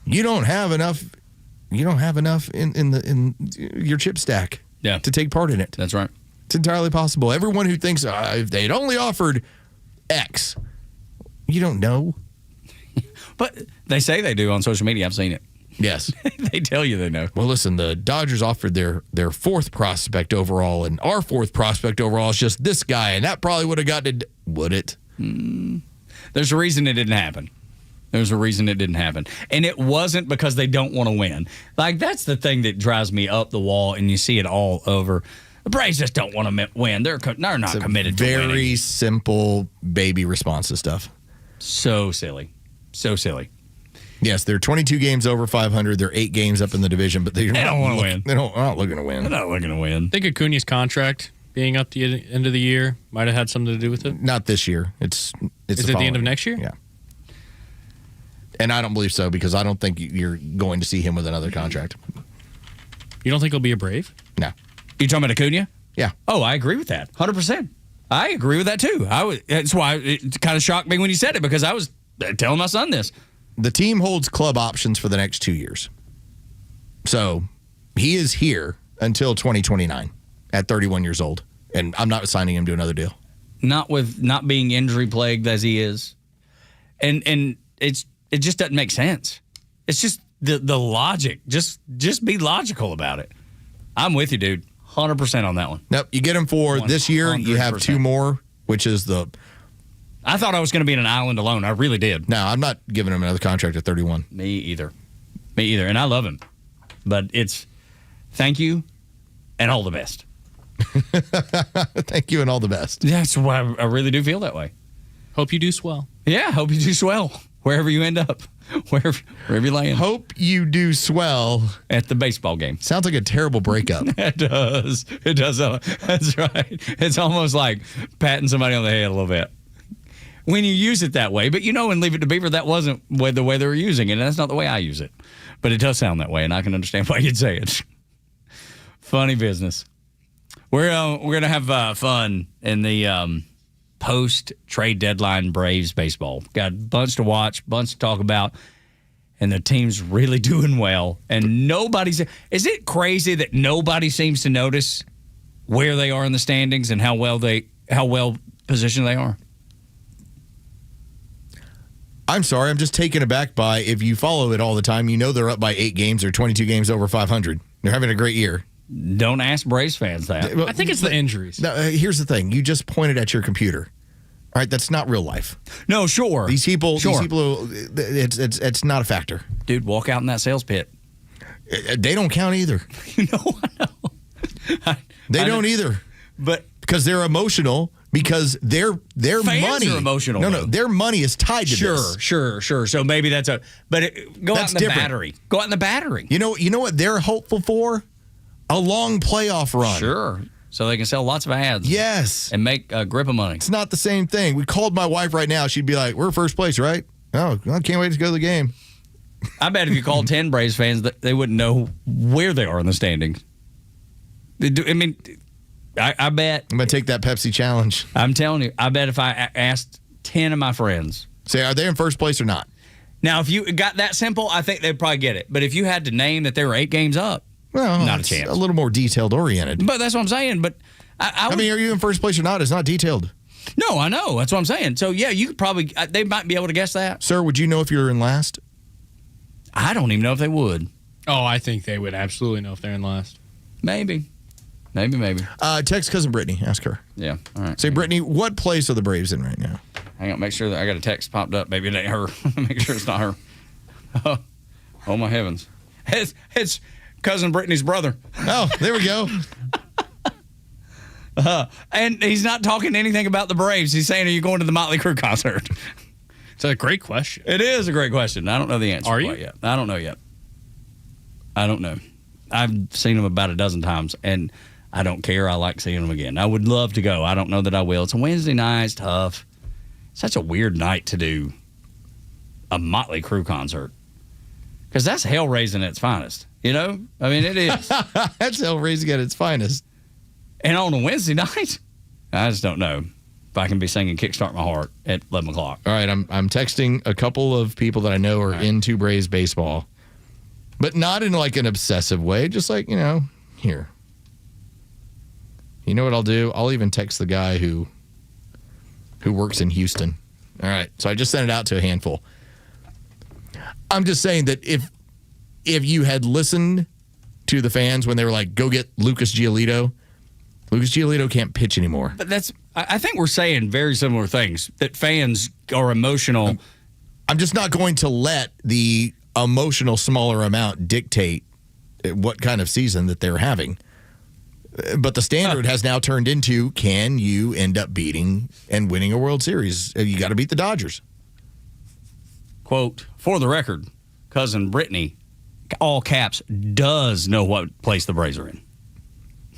you don't have enough. You don't have enough in your chip stack. Yeah. To take part in it. That's right. It's entirely possible. Everyone who thinks if they'd only offered X, you don't know. But they say they do on social media. I've seen it. Yes. They tell you they know. Well, listen, the Dodgers offered their 4th prospect overall, and our 4th prospect overall is just this guy, and that probably would have gotten it. Would it? There's a reason it didn't happen. And it wasn't because they don't want to win. Like, that's the thing that drives me up the wall, and you see it all over. The Braves just don't want to win. They're not committed to winning. Very simple baby response to stuff. So silly. Yes, they're 22 games over 500. They're 8 games up in the division, but they don't want to win. They're not looking to win. They're not looking to win. I think Acuna's contract being up the end of the year might have had something to do with it. Not this year. Is it the end of next year? Yeah. And I don't believe so because I don't think you're going to see him with another contract. You don't think he'll be a Brave? No. You talking about Acuna? Yeah. Oh, I agree with that. 100%. I agree with that too. That's why it kind of shocked me when you said it because I was telling my son this. The team holds club options for the next 2 years. So he is here until 2029 at 31 years old. And I'm not signing him to another deal. Not being injury plagued as he is. And it just doesn't make sense. It's just the logic. Just be logical about it. I'm with you, dude. 100% on that one. Nope. You get him for 100%. This year. You have 2 more, which is I thought I was going to be in an island alone. I really did. No, I'm not giving him another contract at 31. Me either. And I love him. But it's thank you and all the best. Thank you and all the best. That's why I really do feel that way. Hope you do swell. Yeah, hope you do swell wherever you end up. wherever you land. Hope you do swell at the baseball game. Sounds like a terrible breakup. It does. It does. That's right. It's almost like patting somebody on the head a little bit when you use it that way. But in Leave It to Beaver, that wasn't the way they were using it, and that's not the way I use it. But it does sound that way, and I can understand why you'd say it. Funny business. We're gonna have fun in the post-trade deadline Braves baseball. Got a bunch to watch, bunch to talk about, and the team's really doing well. And is it crazy that nobody seems to notice where they are in the standings and how well positioned they are? I'm sorry, I'm just taken aback by, if you follow it all the time, they're up by 8 games or 22 games over 500. They're having a great year. Don't ask Braves fans that. I think it's the injuries. No, here's the thing. You just pointed at your computer. All right, that's not real life. No, sure. These people, it's not a factor. Dude, walk out in that sales pit. They don't count either. I know. They don't either. But because they're emotional, because their fans money are emotional. No, their money is tied to this. Sure. So maybe that's go out in the battery. Go out in the battery. You know what they're hopeful for? A long playoff run. Sure. So they can sell lots of ads. Yes. And make a grip of money. It's not the same thing. We called my wife right now. She'd be like, we're first place, right? Oh, I can't wait to go to the game. I bet if you called 10 Braves fans, they wouldn't know where they are in the standings. I mean, I bet. I'm going to take that Pepsi challenge. I'm telling you, I bet if I asked 10 of my friends. Say, are they in first place or not? Now, if you got that simple, I think they'd probably get it. But if you had to name that they were 8 games up, well, not a chance. A little more detailed oriented. But that's what I'm saying. But I mean, are you in first place or not? It's not detailed. No, I know. That's what I'm saying. So, yeah, you could probably, they might be able to guess that. Sir, would you know if you're in last? I don't even know if they would. Oh, I think they would absolutely know if they're in last. Maybe. Text cousin Brittany. Ask her. Yeah. All right. Say, Brittany, what place are the Braves in right now? Hang on. Make sure that I got a text popped up. Maybe it ain't her. Make sure it's not her. Oh, my heavens. It's cousin Brittany's brother. Oh, there we go. And he's not talking anything about the Braves. He's saying, are you going to the Motley Crue concert? It's a great question. It is a great question. I don't know the answer Are quite you? yet. I don't know yet. I don't know. I've seen him about a dozen times, and I don't care. I like seeing him again. I would love to go. I don't know that I will. It's a Wednesday night. It's tough. Such a weird night to do a Motley Crue concert. Because that's hell-raising at its finest. You know? I mean, it is. That's hell-raising at its finest. And on a Wednesday night, I just don't know if I can be singing Kickstart My Heart at 11 o'clock. All right, I'm texting a couple of people that I know are into Braves baseball. But not in like an obsessive way. Just like, here. You know what I'll do? I'll even text the guy who works in Houston. All right, so I just sent it out to a handful. I'm just saying that if you had listened to the fans when they were like, go get Lucas Giolito can't pitch anymore. But I think we're saying very similar things, that fans are emotional. I'm just not going to let the emotional smaller amount dictate what kind of season that they're having. But the standard has now turned into, can you end up beating and winning a World Series? You got to beat the Dodgers. Quote, for the record, cousin Brittany, all caps, does know what place the Braves are in.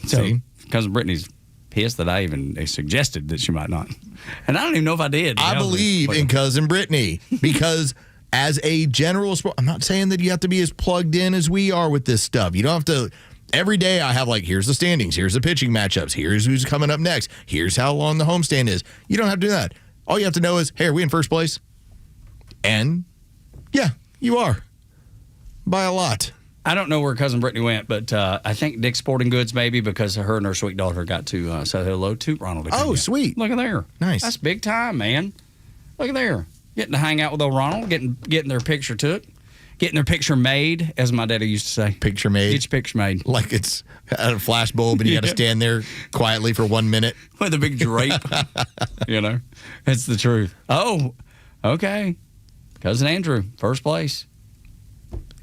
So, See? cousin Brittany's pissed that I even suggested that she might not. And I don't even know if I did. I believe in cousin Brittany because as a general sport, I'm not saying that you have to be as plugged in as we are with this stuff. You don't have to. Every day I have here's the standings, here's the pitching matchups, here's who's coming up next, here's how long the homestand is. You don't have to do that. All you have to know is, hey, are we in first place? And, yeah, you are. By a lot. I don't know where cousin Brittany went, but I think Dick's Sporting Goods maybe because her and her sweet daughter got to say hello to Ronald. Oh, sweet. Look at there. Nice. That's big time, man. Look at there. Getting to hang out with old Ronald, getting their picture took. Getting their picture made, as my daddy used to say. Picture made? Get your picture made. Like it's a flash bulb and you got to stand there quietly for 1 minute. With a big drape. It's the truth. Oh, okay. Cousin Andrew, first place.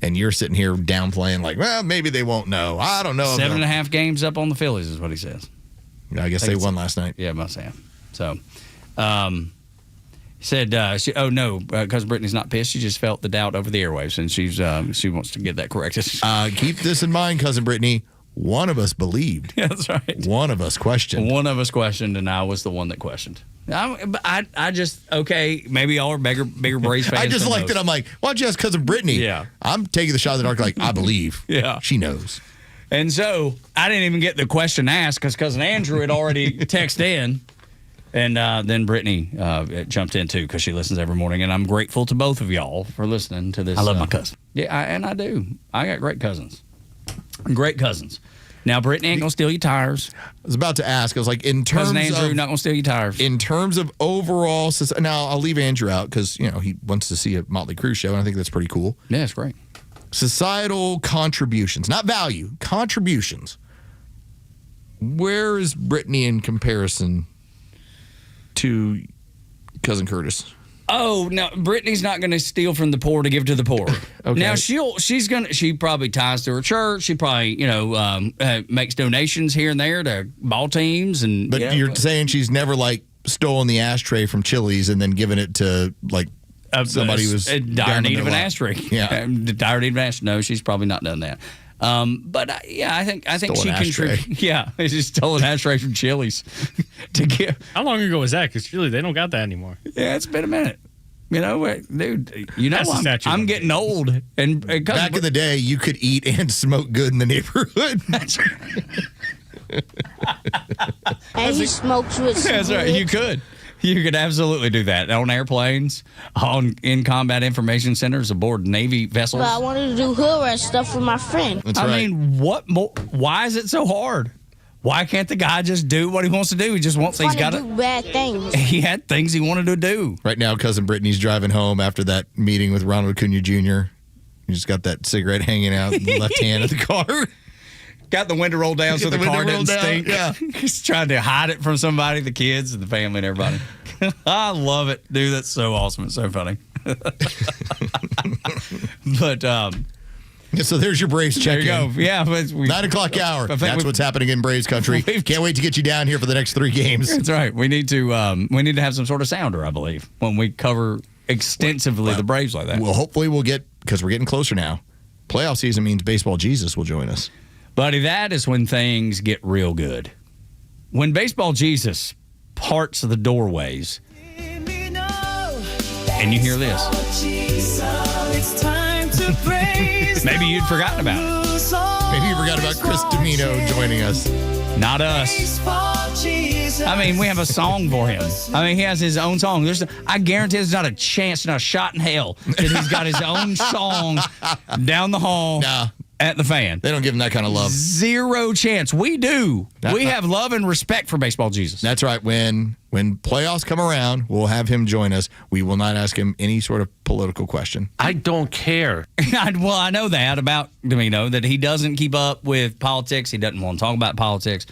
And you're sitting here downplaying well, maybe they won't know. I don't know. 7.5 games up on the Phillies is what he says. I guess they won last night. Yeah, must have. So, Said, because Brittany's not pissed. She just felt the doubt over the airwaves, and she wants to get that corrected. Keep this in mind, Cousin Brittany. One of us believed. Yeah, that's right. One of us questioned. One of us questioned, and I was the one that questioned. I just, okay, maybe y'all are bigger Braves fans. I just than like those. that. I'm like, why don't you ask Cousin Brittany? Yeah. I'm taking the shot in the dark like, I believe. Yeah. She knows. And so I didn't even get the question asked because Cousin Andrew had already texted in. And then Brittany jumped in, too, because she listens every morning. And I'm grateful to both of y'all for listening to this. I love my cousin. Yeah, and I do. I got great cousins. Great cousins. Now, Brittany ain't going to steal your tires. I was about to ask. I was like, in terms Cousin Andrew of... not going to steal your tires. In terms of overall... Now, I'll leave Andrew out because, he wants to see a Motley Crue show, and I think that's pretty cool. Yeah, it's great. Societal contributions. Not value. Contributions. Where is Brittany in comparison to Cousin Curtis? Oh, no, Brittany's not going to steal from the poor to give to the poor. Okay. Now, she probably ties to her church. She probably, makes donations here and there to ball teams. But you're saying she's never, stolen the ashtray from Chili's and then given it to, somebody who was dire need of an ashtray. Yeah. Dire need of an ashtray. No, she's probably not done that. But I think she contributes. Yeah, she stole an ashtray from Chili's to give. How long ago was that? Because Chili's, they don't got that anymore. Yeah, it's been a minute. Dude, I'm getting old. And back in the day, you could eat and smoke good in the neighborhood. That's right. And he smokes with That's right. You could. You could absolutely do that on airplanes, in combat information centers, aboard Navy vessels. But I wanted to do hood rat stuff with my friend. That's right. I mean, what more? Why is it so hard? Why can't the guy just do what he wants to do? He just wants. He's got to do bad things. He had things he wanted to do. Right now, Cousin Brittany's driving home after that meeting with Ronald Acuna Jr. He just got that cigarette hanging out in the left hand of the car. Got the window rolled down so the car didn't stink. Yeah. He's trying to hide it from somebody, the kids, and the family, and everybody. I love it, dude. That's so awesome. It's so funny. But so there's your Braves check-in. There you go. Yeah, but 9 o'clock hour. That's what's happening in Braves country. Can't wait to get you down here for the next 3 games. That's right. We need to have some sort of sounder, I believe, when we cover extensively the Braves like that. Well, hopefully we'll get, because we're getting closer now. Playoff season means Baseball Jesus will join us. Buddy, that is when things get real good. When Baseball Jesus parts the doorways, and you hear this. Maybe you'd forgotten about it. Maybe you forgot about Chris Domino joining us. Not us. I mean, we have a song for him. I mean, he has his own song. I guarantee there's not a chance, not a shot in hell that he's got his own song down the hall. Nah. At the Fan. They don't give him that kind of love. Zero chance. We do. We have love and respect for Baseball Jesus. That's right. When playoffs come around, we'll have him join us. We will not ask him any sort of political question. I don't care. Well, I know that about Domino, that he doesn't keep up with politics. He doesn't want to talk about politics.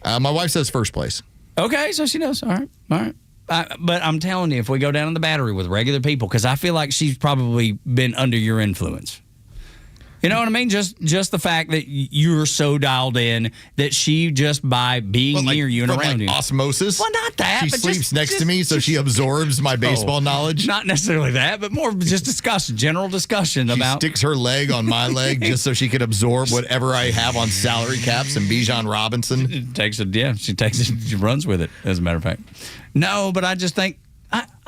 My wife says first place. Okay, so she knows. All right. But I'm telling you, if we go down in the Battery with regular people, because I feel like she's probably been under your influence. You know what I mean? Just the fact that you're so dialed in that she just by being near you and around you. Osmosis? Well, not that. She but sleeps next to me, so she absorbs my baseball knowledge. Not necessarily that, but more just general discussion about. She sticks her leg on my leg just so she could absorb whatever I have on salary caps and Bijan Robinson. She takes it, she runs with it, as a matter of fact. No, but I just think.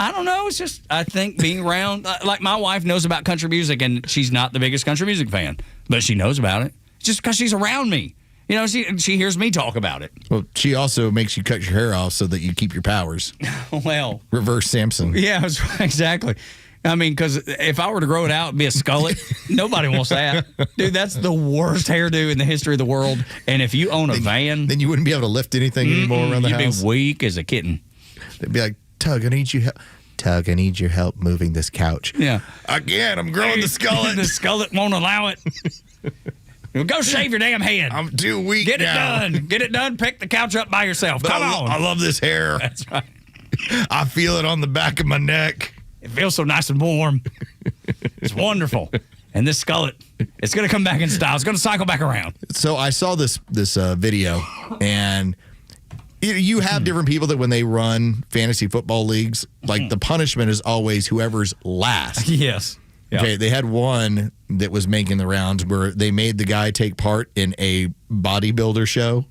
I don't know. It's just, I think being around, like my wife knows about country music, and she's not the biggest country music fan, but she knows about it just because she's around me. You know, she hears me talk about it. Well, she also makes you cut your hair off so that you keep your powers. Well. Reverse Samson. Yeah, exactly. I mean, because if I were to grow it out and be a skullet, nobody wants that. Dude, that's the worst hairdo in the history of the world. And if you own a van. Then you wouldn't be able to lift anything anymore around the house. You'd be weak as a kitten. They'd be like, Tug, I need you help. Tug, I need your help moving this couch. Yeah. Again, I'm growing the skullet. The skullet won't allow it. Go shave your damn head. I'm too weak Get now. it done. Get it done. Pick the couch up by yourself. But Come on. I love this hair. That's right. I feel it on the back of my neck. It feels so nice and warm. It's wonderful. And this skullet, it's going to come back in style. It's going to cycle back around. So I saw this video, and You have different people that when they run fantasy football leagues, like the punishment is always whoever's last. Yes. Yep. Okay, they had one that was making the rounds where they made the guy take part in a bodybuilder show.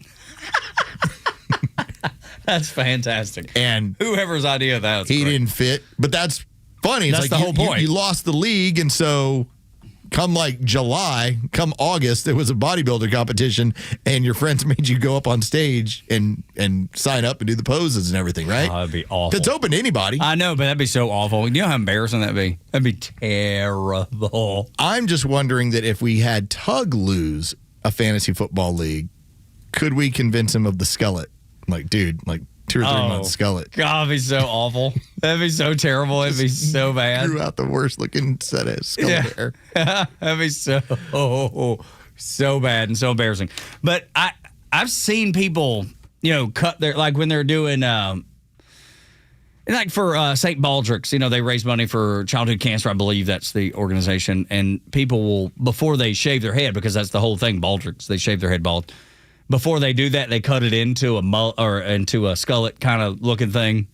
That's fantastic. And whoever's idea that was he great. didn't fit, but that's funny. It's That's like the whole point. You lost the league, and so come like July, come August, there was a bodybuilder competition, and your friends made you go up on stage and sign up and do the poses and everything, right? Oh, that'd be awful. It's open to anybody. I know, but that'd be so awful. You know how embarrassing that'd be? That'd be terrible. I'm just wondering that if we had Tug lose a fantasy football league, could we convince him of the skullet? Like, dude, like 2 or 3 months skullet. God, it'd be so awful. That'd be so terrible. It'd be so bad. Grew out the worst looking set of skullet hair. That'd be so bad and so embarrassing. But I've seen people, cut their, like when they're doing, like for St. Baldrick's, they raise money for childhood cancer. I believe that's the organization. And people will, before they shave their head, because that's the whole thing, Baldrick's, they shave their head bald. Before they do that, they cut it into a into a skullet kind of looking thing,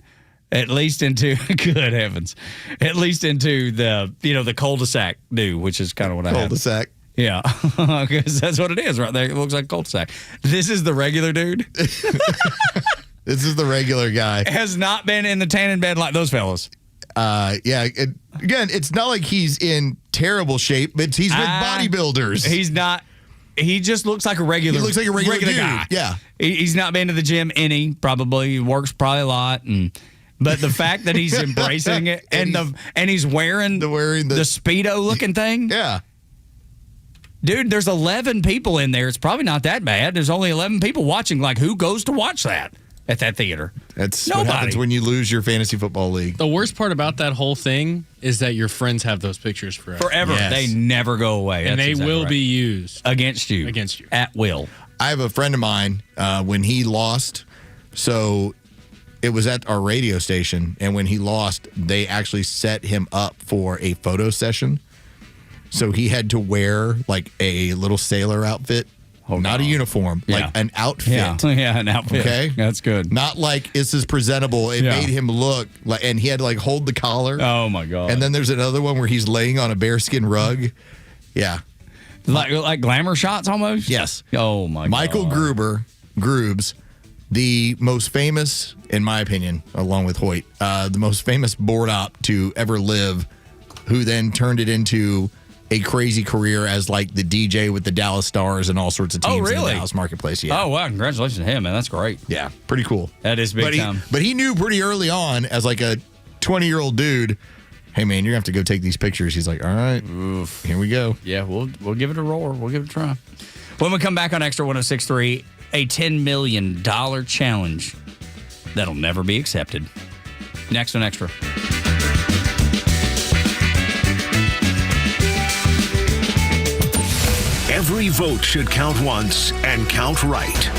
at least into good heavens, at least into the the cul-de-sac do, which is kind of what I have. Cul-de-sac. Yeah, because that's what it is right there. It looks like a cul-de-sac. This is the regular dude. This is the regular guy. Has not been in the tanning bed like those fellas. Yeah. Again, it's not like he's in terrible shape, but he's with bodybuilders. He's not. He just looks like a regular. He looks like a regular dude. guy. Yeah. He's not been to the gym any. Probably he works probably a lot, but the fact that he's embracing it and he's wearing the Speedo looking thing. Yeah. Dude, there's 11 people in there. It's probably not that bad. There's only 11 people watching. Like, who goes to watch that at that theater? That's nobody. what happens when you lose your fantasy football league. The worst part about that whole thing is that your friends have those pictures forever. Yes. They never go away. And That's they exactly will right. be used. Against you. At will. I have a friend of mine, when he lost, so it was at our radio station, and when he lost, they actually set him up for a photo session. So he had to wear like a little sailor outfit. Not a uniform, like an outfit. Yeah, an outfit. Okay, that's good. Not like this is presentable. It made him look like, and he had to like hold the collar. Oh my god! And then there's another one where he's laying on a bearskin rug. Yeah, like glamour shots almost. Yes. Oh my Michael god. Groobs, the most famous, in my opinion, along with Hoyt, the most famous board op to ever live, who then turned it into a crazy career as like the DJ with the Dallas Stars and all sorts of teams in the Dallas marketplace. Yeah. Oh wow! Congratulations to him, man. That's great. Yeah, pretty cool. That is big time. But he knew pretty early on, as like a 20-year-old dude, hey man, you're gonna have to go take these pictures. He's like, all right, here we go. Yeah, we'll give it a roar. We'll give it a try. When we come back on Extra 106.3, a $10 million challenge that'll never be accepted. Next on Extra. Every vote should count once and count right.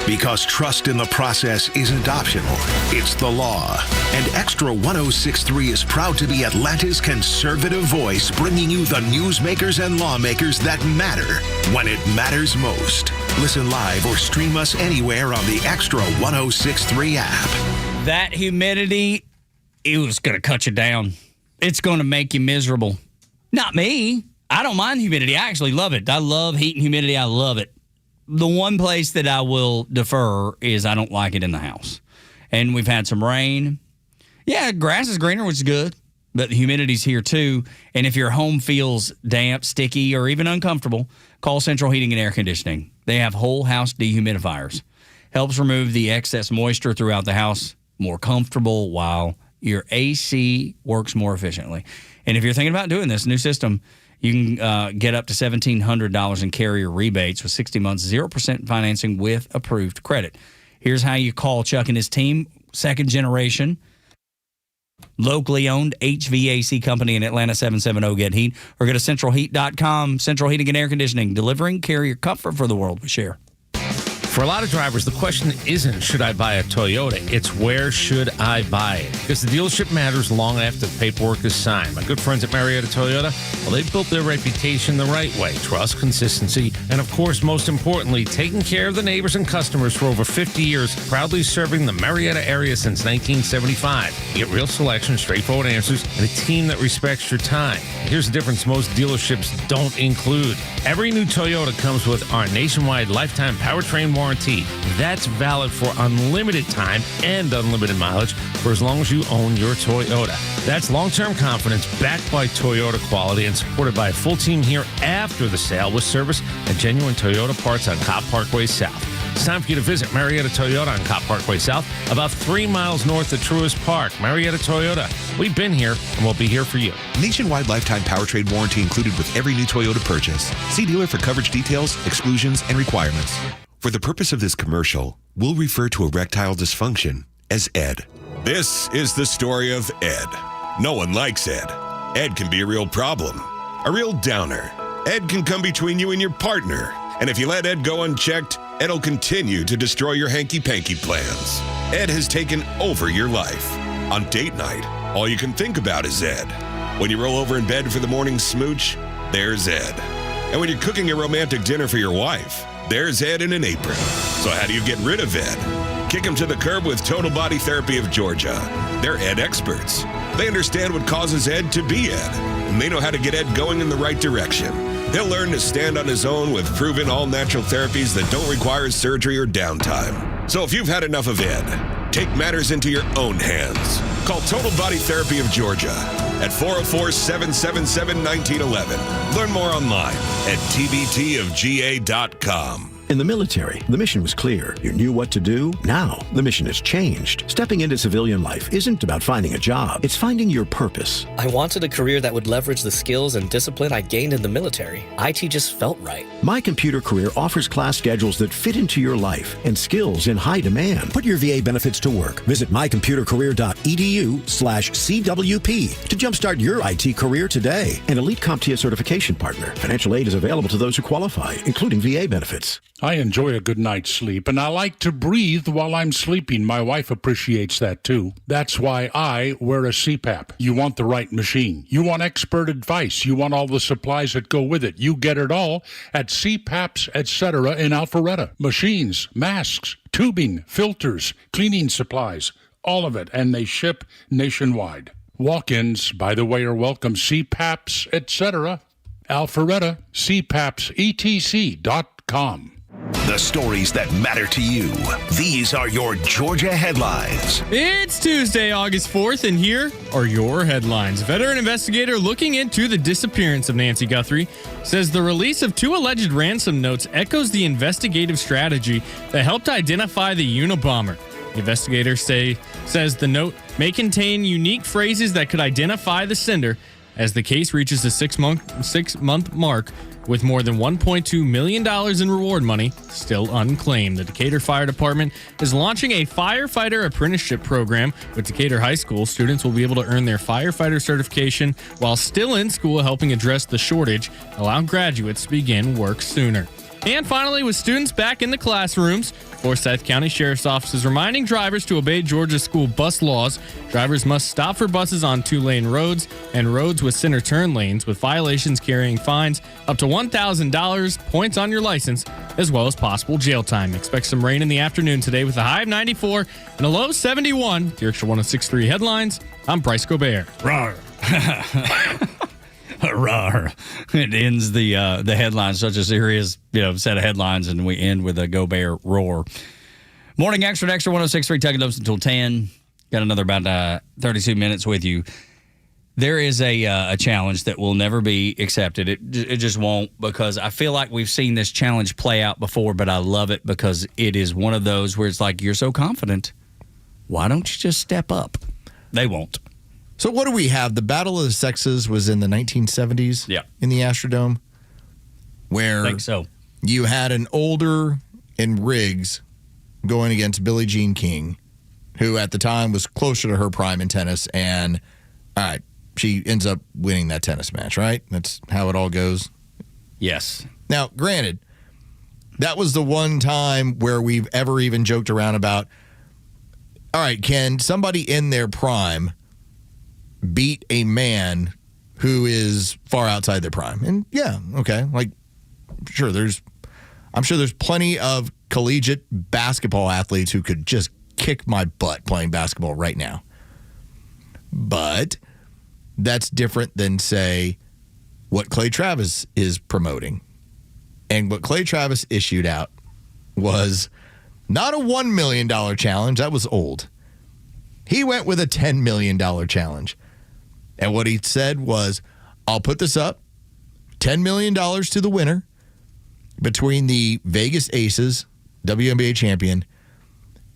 Because trust in the process isn't optional, it's the law. And Extra 106.3 is proud to be Atlanta's conservative voice, bringing you the newsmakers and lawmakers that matter when it matters most. Listen live or stream us anywhere on the Extra 106.3 app. That humidity, it was going to cut you down. It's going to make you miserable. Not me. I don't mind humidity. I actually love it. I love heat and humidity. I love it. The one place that I will defer is I don't like it in the house. And we've had some rain. Yeah, grass is greener, which is good, but the humidity's here too. And if your home feels damp, sticky, or even uncomfortable, call Central Heating and Air Conditioning. They have whole house dehumidifiers. Helps remove the excess moisture throughout the house, more comfortable while your AC works more efficiently. And if you're thinking about doing this new system, you can get up to $1,700 in carrier rebates with 60 months, 0% financing with approved credit. Here's how you call Chuck and his team, second generation, locally owned HVAC company in Atlanta, 770-GET-HEAT, or go to centralheat.com. Central Heating and Air Conditioning, delivering carrier comfort for the world we share. For a lot of drivers, the question isn't, should I buy a Toyota? It's, where should I buy it? Because the dealership matters long after the paperwork is signed. My good friends at Marietta Toyota, well, they've built their reputation the right way. Trust, consistency, and of course, most importantly, taking care of the neighbors and customers for over 50 years, proudly serving the Marietta area since 1975. You get real selection, straightforward answers, and a team that respects your time. Here's the difference most dealerships don't include. Every new Toyota comes with our nationwide lifetime powertrain warranty. That's valid for unlimited time and unlimited mileage for as long as you own your Toyota. That's long-term confidence backed by Toyota quality and supported by a full team here after the sale with service and genuine Toyota parts on Cobb Parkway South. It's time for you to visit Marietta Toyota on Cobb Parkway South, about 3 miles north of Truist Park. Marietta Toyota. We've been here, and we'll be here for you. Nationwide lifetime powertrain warranty included with every new Toyota purchase. See dealer for coverage details, exclusions, and requirements. For the purpose of this commercial, we'll refer to erectile dysfunction as Ed. This is the story of Ed. No one likes Ed. Ed can be a real problem, a real downer. Ed can come between you and your partner. And if you let Ed go unchecked, Ed'll continue to destroy your hanky-panky plans. Ed has taken over your life. On date night, all you can think about is Ed. When you roll over in bed for the morning smooch, there's Ed. And when you're cooking a romantic dinner for your wife, there's Ed in an apron. So how do you get rid of Ed? Kick him to the curb with Total Body Therapy of Georgia. They're Ed experts. They understand what causes Ed to be Ed, and they know how to get Ed going in the right direction. He'll learn to stand on his own with proven all-natural therapies that don't require surgery or downtime. So if you've had enough of Ed, take matters into your own hands. Call Total Body Therapy of Georgia at 404-777-1911. Learn more online at tbtofga.com. In the military, the mission was clear. You knew what to do. Now, the mission has changed. Stepping into civilian life isn't about finding a job. It's finding your purpose. I wanted a career that would leverage the skills and discipline I gained in the military. IT just felt right. My Computer Career offers class schedules that fit into your life and skills in high demand. Put your VA benefits to work. Visit mycomputercareer.edu/CWP to jumpstart your IT career today. An elite CompTIA certification partner. Financial aid is available to those who qualify, including VA benefits. I enjoy a good night's sleep, and I like to breathe while I'm sleeping. My wife appreciates that, too. That's why I wear a CPAP. You want the right machine. You want expert advice. You want all the supplies that go with it. You get it all at CPAPs, etc. in Alpharetta. Machines, masks, tubing, filters, cleaning supplies, all of it, and they ship nationwide. Walk-ins, by the way, are welcome. CPAPs, etc. Alpharetta, CPAPsetc.com. The stories that matter to you. These are your Georgia headlines. It's Tuesday, August 4th, and here are your headlines. Veteran investigator looking into the disappearance of Nancy Guthrie says the release of 2 alleged ransom notes echoes the investigative strategy that helped identify the Unabomber. The investigator says the note may contain unique phrases that could identify the sender as the case reaches the 6-month mark with more than $1.2 million in reward money still unclaimed. The Decatur Fire Department is launching a firefighter apprenticeship program with Decatur High School. Students will be able to earn their firefighter certification while still in school, helping address the shortage, allow graduates to begin work sooner. And finally, with students back in the classrooms, Forsyth County Sheriff's Office is reminding drivers to obey Georgia school bus laws. Drivers must stop for buses on 2-lane roads and roads with center turn lanes, with violations carrying fines up to $1,000, points on your license, as well as possible jail time. Expect some rain in the afternoon today with a high of 94 and a low 71. The Extra 106.3 headlines. I'm Bryce Gobert. Rawr. Rawr. It ends the headlines, such a serious set of headlines, and we end with a Gobert roar. Morning Extra, Extra 106.3, Tug and Los until 10. Got another about 32 minutes with you. There is a challenge that will never be accepted. It just won't, because I feel like we've seen this challenge play out before, but I love it because it is one of those where it's like, you're so confident. Why don't you just step up? They won't. So what do we have? The Battle of the Sexes was in the 1970s in the Astrodome, where I think so. You had an older in Riggs going against Billie Jean King, who at the time was closer to her prime in tennis, and all right, she ends up winning that tennis match, right? That's how it all goes. Yes. Now, granted, That was the one time where we've ever even joked around about, all right, can somebody in their prime beat a man who is far outside their prime? And yeah, okay. Like, sure, I'm sure there's plenty of collegiate basketball athletes who could just kick my butt playing basketball right now. But that's different than, say, what Clay Travis is promoting. And what Clay Travis issued out was not a $1 million challenge. That was old. He went with a $10 million challenge. And what he said was, I'll put this up, $10 million to the winner between the Vegas Aces, WNBA champion,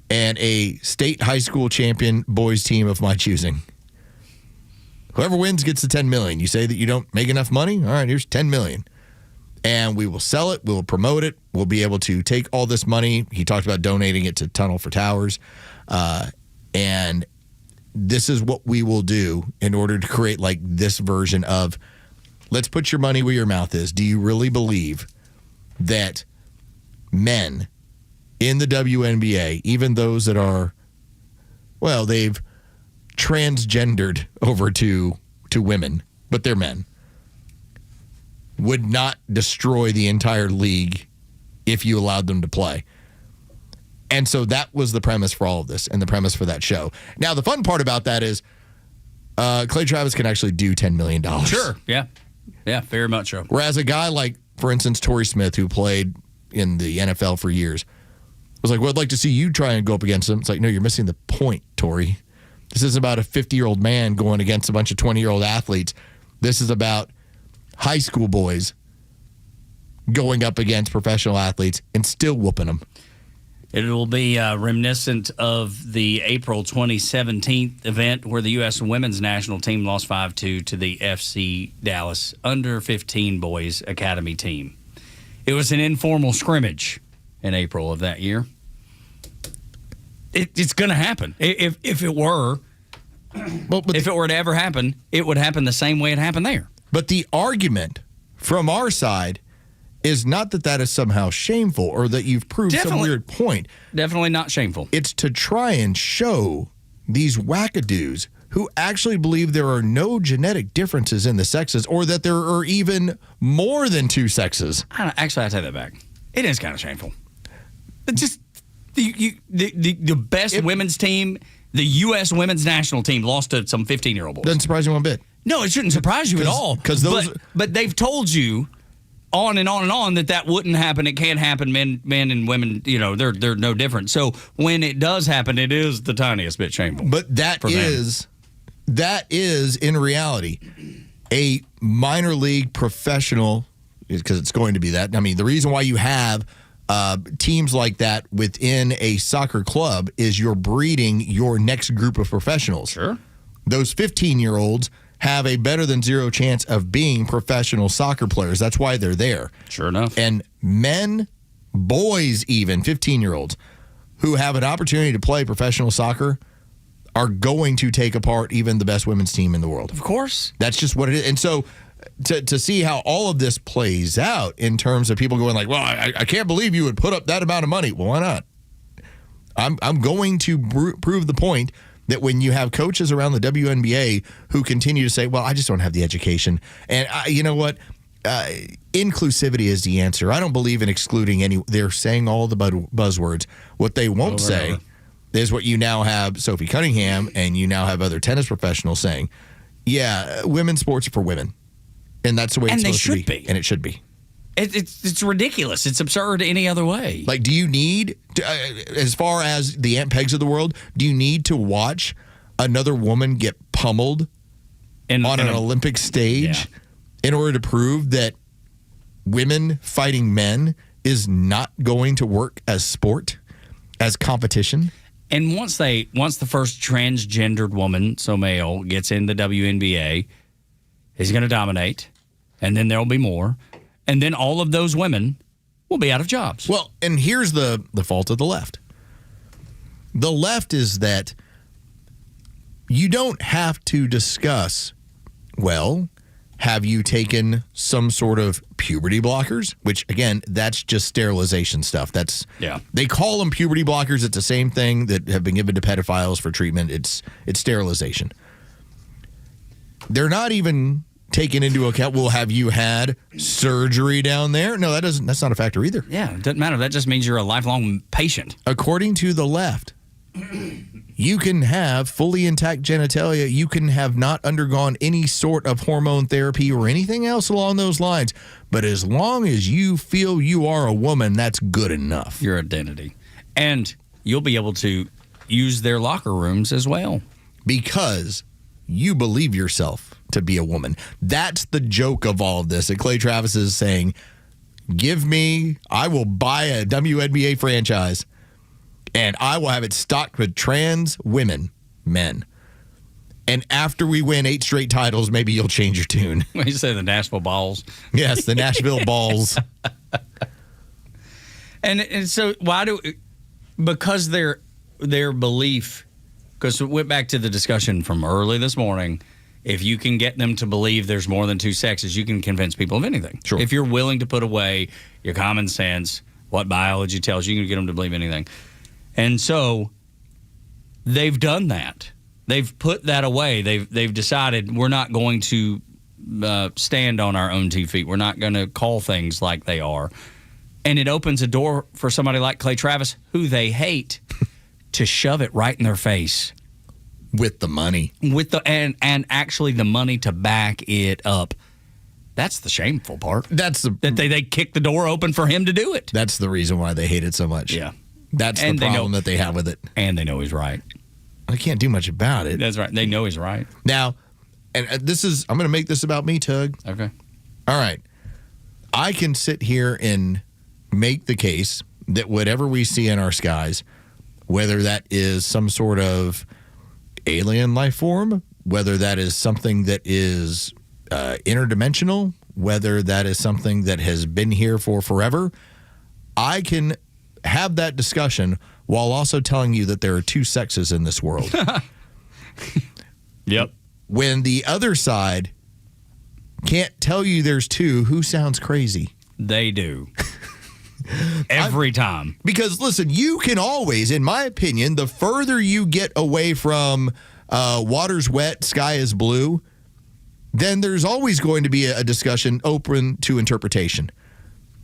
and a state high school champion boys team of my choosing. Whoever wins gets the $10 million. You say that you don't make enough money? All right, here's $10 million. And we will sell it. We'll promote it. We'll be able to take all this money. He talked about donating it to Tunnel for Towers. And this is what we will do in order to create like this version of, let's put your money where your mouth is. Do you really believe that men in the WNBA, even those that are, well, they've transgendered over to women, but they're men, would not destroy the entire league if you allowed them to play? And so that was the premise for all of this and the premise for that show. Now, the fun part about that is Clay Travis can actually do $10 million. Sure. Yeah. Yeah, very much so. Whereas a guy like, for instance, Torrey Smith, who played in the NFL for years, was like, well, I'd like to see you try and go up against him. It's like, no, you're missing the point, Torrey. This isn't about a 50-year-old man going against a bunch of 20-year-old athletes. This is about high school boys going up against professional athletes and still whooping them. It will be reminiscent of the April 2017 event where the U.S. women's national team lost 5-2 to the FC Dallas under-15 boys academy team. It was an informal scrimmage in April of that year. It's going to happen. If it were, if it were to ever happen, it would happen the same way it happened there. But the argument from our side is not that that is somehow shameful or that you've proved some weird point. Definitely not shameful. It's to try and show these wackadoos who actually believe there are no genetic differences in the sexes or that there are even more than two sexes. Actually, I take that back. It is kind of shameful. It's just the best women's team, the U.S. women's national team, lost to some 15-year-old boys. Doesn't surprise you one bit. No, it shouldn't surprise you at all. But they've told you on and on and on that wouldn't happen. It can't happen. Men and women, they're no different. So when it does happen, it is the tiniest bit shameful. But that is in reality a minor league professional, because it's going to be that. I mean, the reason why you have teams like that within a soccer club is you're breeding your next group of professionals. Sure. Those 15-year-olds have a better than zero chance of being professional soccer players. That's why they're there. Sure enough. And men, boys even, 15-year-olds, who have an opportunity to play professional soccer are going to take apart even the best women's team in the world. Of course. That's just what it is. And so to see how all of this plays out in terms of people going like, well, I can't believe you would put up that amount of money. Well, why not? I'm going to prove the point that when you have coaches around the WNBA who continue to say, well, I just don't have the education. And you know what? Inclusivity is the answer. I don't believe in excluding any. They're saying all the buzzwords. What they won't say is what you now have Sophie Cunningham and you now have other tennis professionals saying, yeah, women's sports are for women. And that's the way it's supposed to be. And it should be. It's ridiculous. It's absurd any other way. Like, do you need, as far as the Aunt Pegs of the world, do you need to watch another woman get pummeled on an Olympic stage in order to prove that women fighting men is not going to work as sport, as competition? And once the first transgendered woman, so male, gets in the WNBA, he's going to dominate, and then there'll be more. And then all of those women will be out of jobs. Well, and here's the fault of the left. The left is that you don't have to discuss, well, Have you taken some sort of puberty blockers? Which, again, that's just sterilization stuff. They call them puberty blockers. It's the same thing that have been given to pedophiles for treatment. It's sterilization. They're not even taken into account, well, have you had surgery down there? No, that's not a factor either. Yeah, it doesn't matter. That just means you're a lifelong patient. According to the left, you can have fully intact genitalia. You can have not undergone any sort of hormone therapy or anything else along those lines. But as long as you feel you are a woman, that's good enough. Your identity. And you'll be able to use their locker rooms as well. Because you believe yourself to be a woman. That's the joke of all of this. And Clay Travis is saying, I will buy a WNBA franchise and I will have it stocked with trans men. And after we win 8 straight titles, maybe you'll change your tune. When you say the Nashville Balls. Yes, the Nashville Balls. And so because their belief, because we went back to the discussion from early this morning, if you can get them to believe there's more than 2 sexes, you can convince people of anything. Sure. If you're willing to put away your common sense, what biology tells you, you can get them to believe anything. And so they've done that. They've put that away. They've decided we're not going to stand on our own 2 feet. We're not going to call things like they are. And it opens a door for somebody like Clay Travis, who they hate, to shove it right in their face. With the money. And actually the money to back it up. That's the shameful part. That they kicked the door open for him to do it. That's the reason why they hate it so much. Yeah. That's the problem that they have with it. And they know he's right. I can't do much about it. That's right. They know he's right. Now, and I'm going to make this about me, Tug. Okay. All right. I can sit here and make the case that whatever we see in our skies, whether that is some sort of alien life form, whether that is something that is interdimensional, whether that is something that has been here for forever, I can have that discussion while also telling you that there are 2 sexes in this world. Yep. When the other side can't tell you there's 2, who sounds crazy? They do. Every time. Because, listen, you can always, in my opinion, the further you get away from water's wet, sky is blue, then there's always going to be a discussion open to interpretation.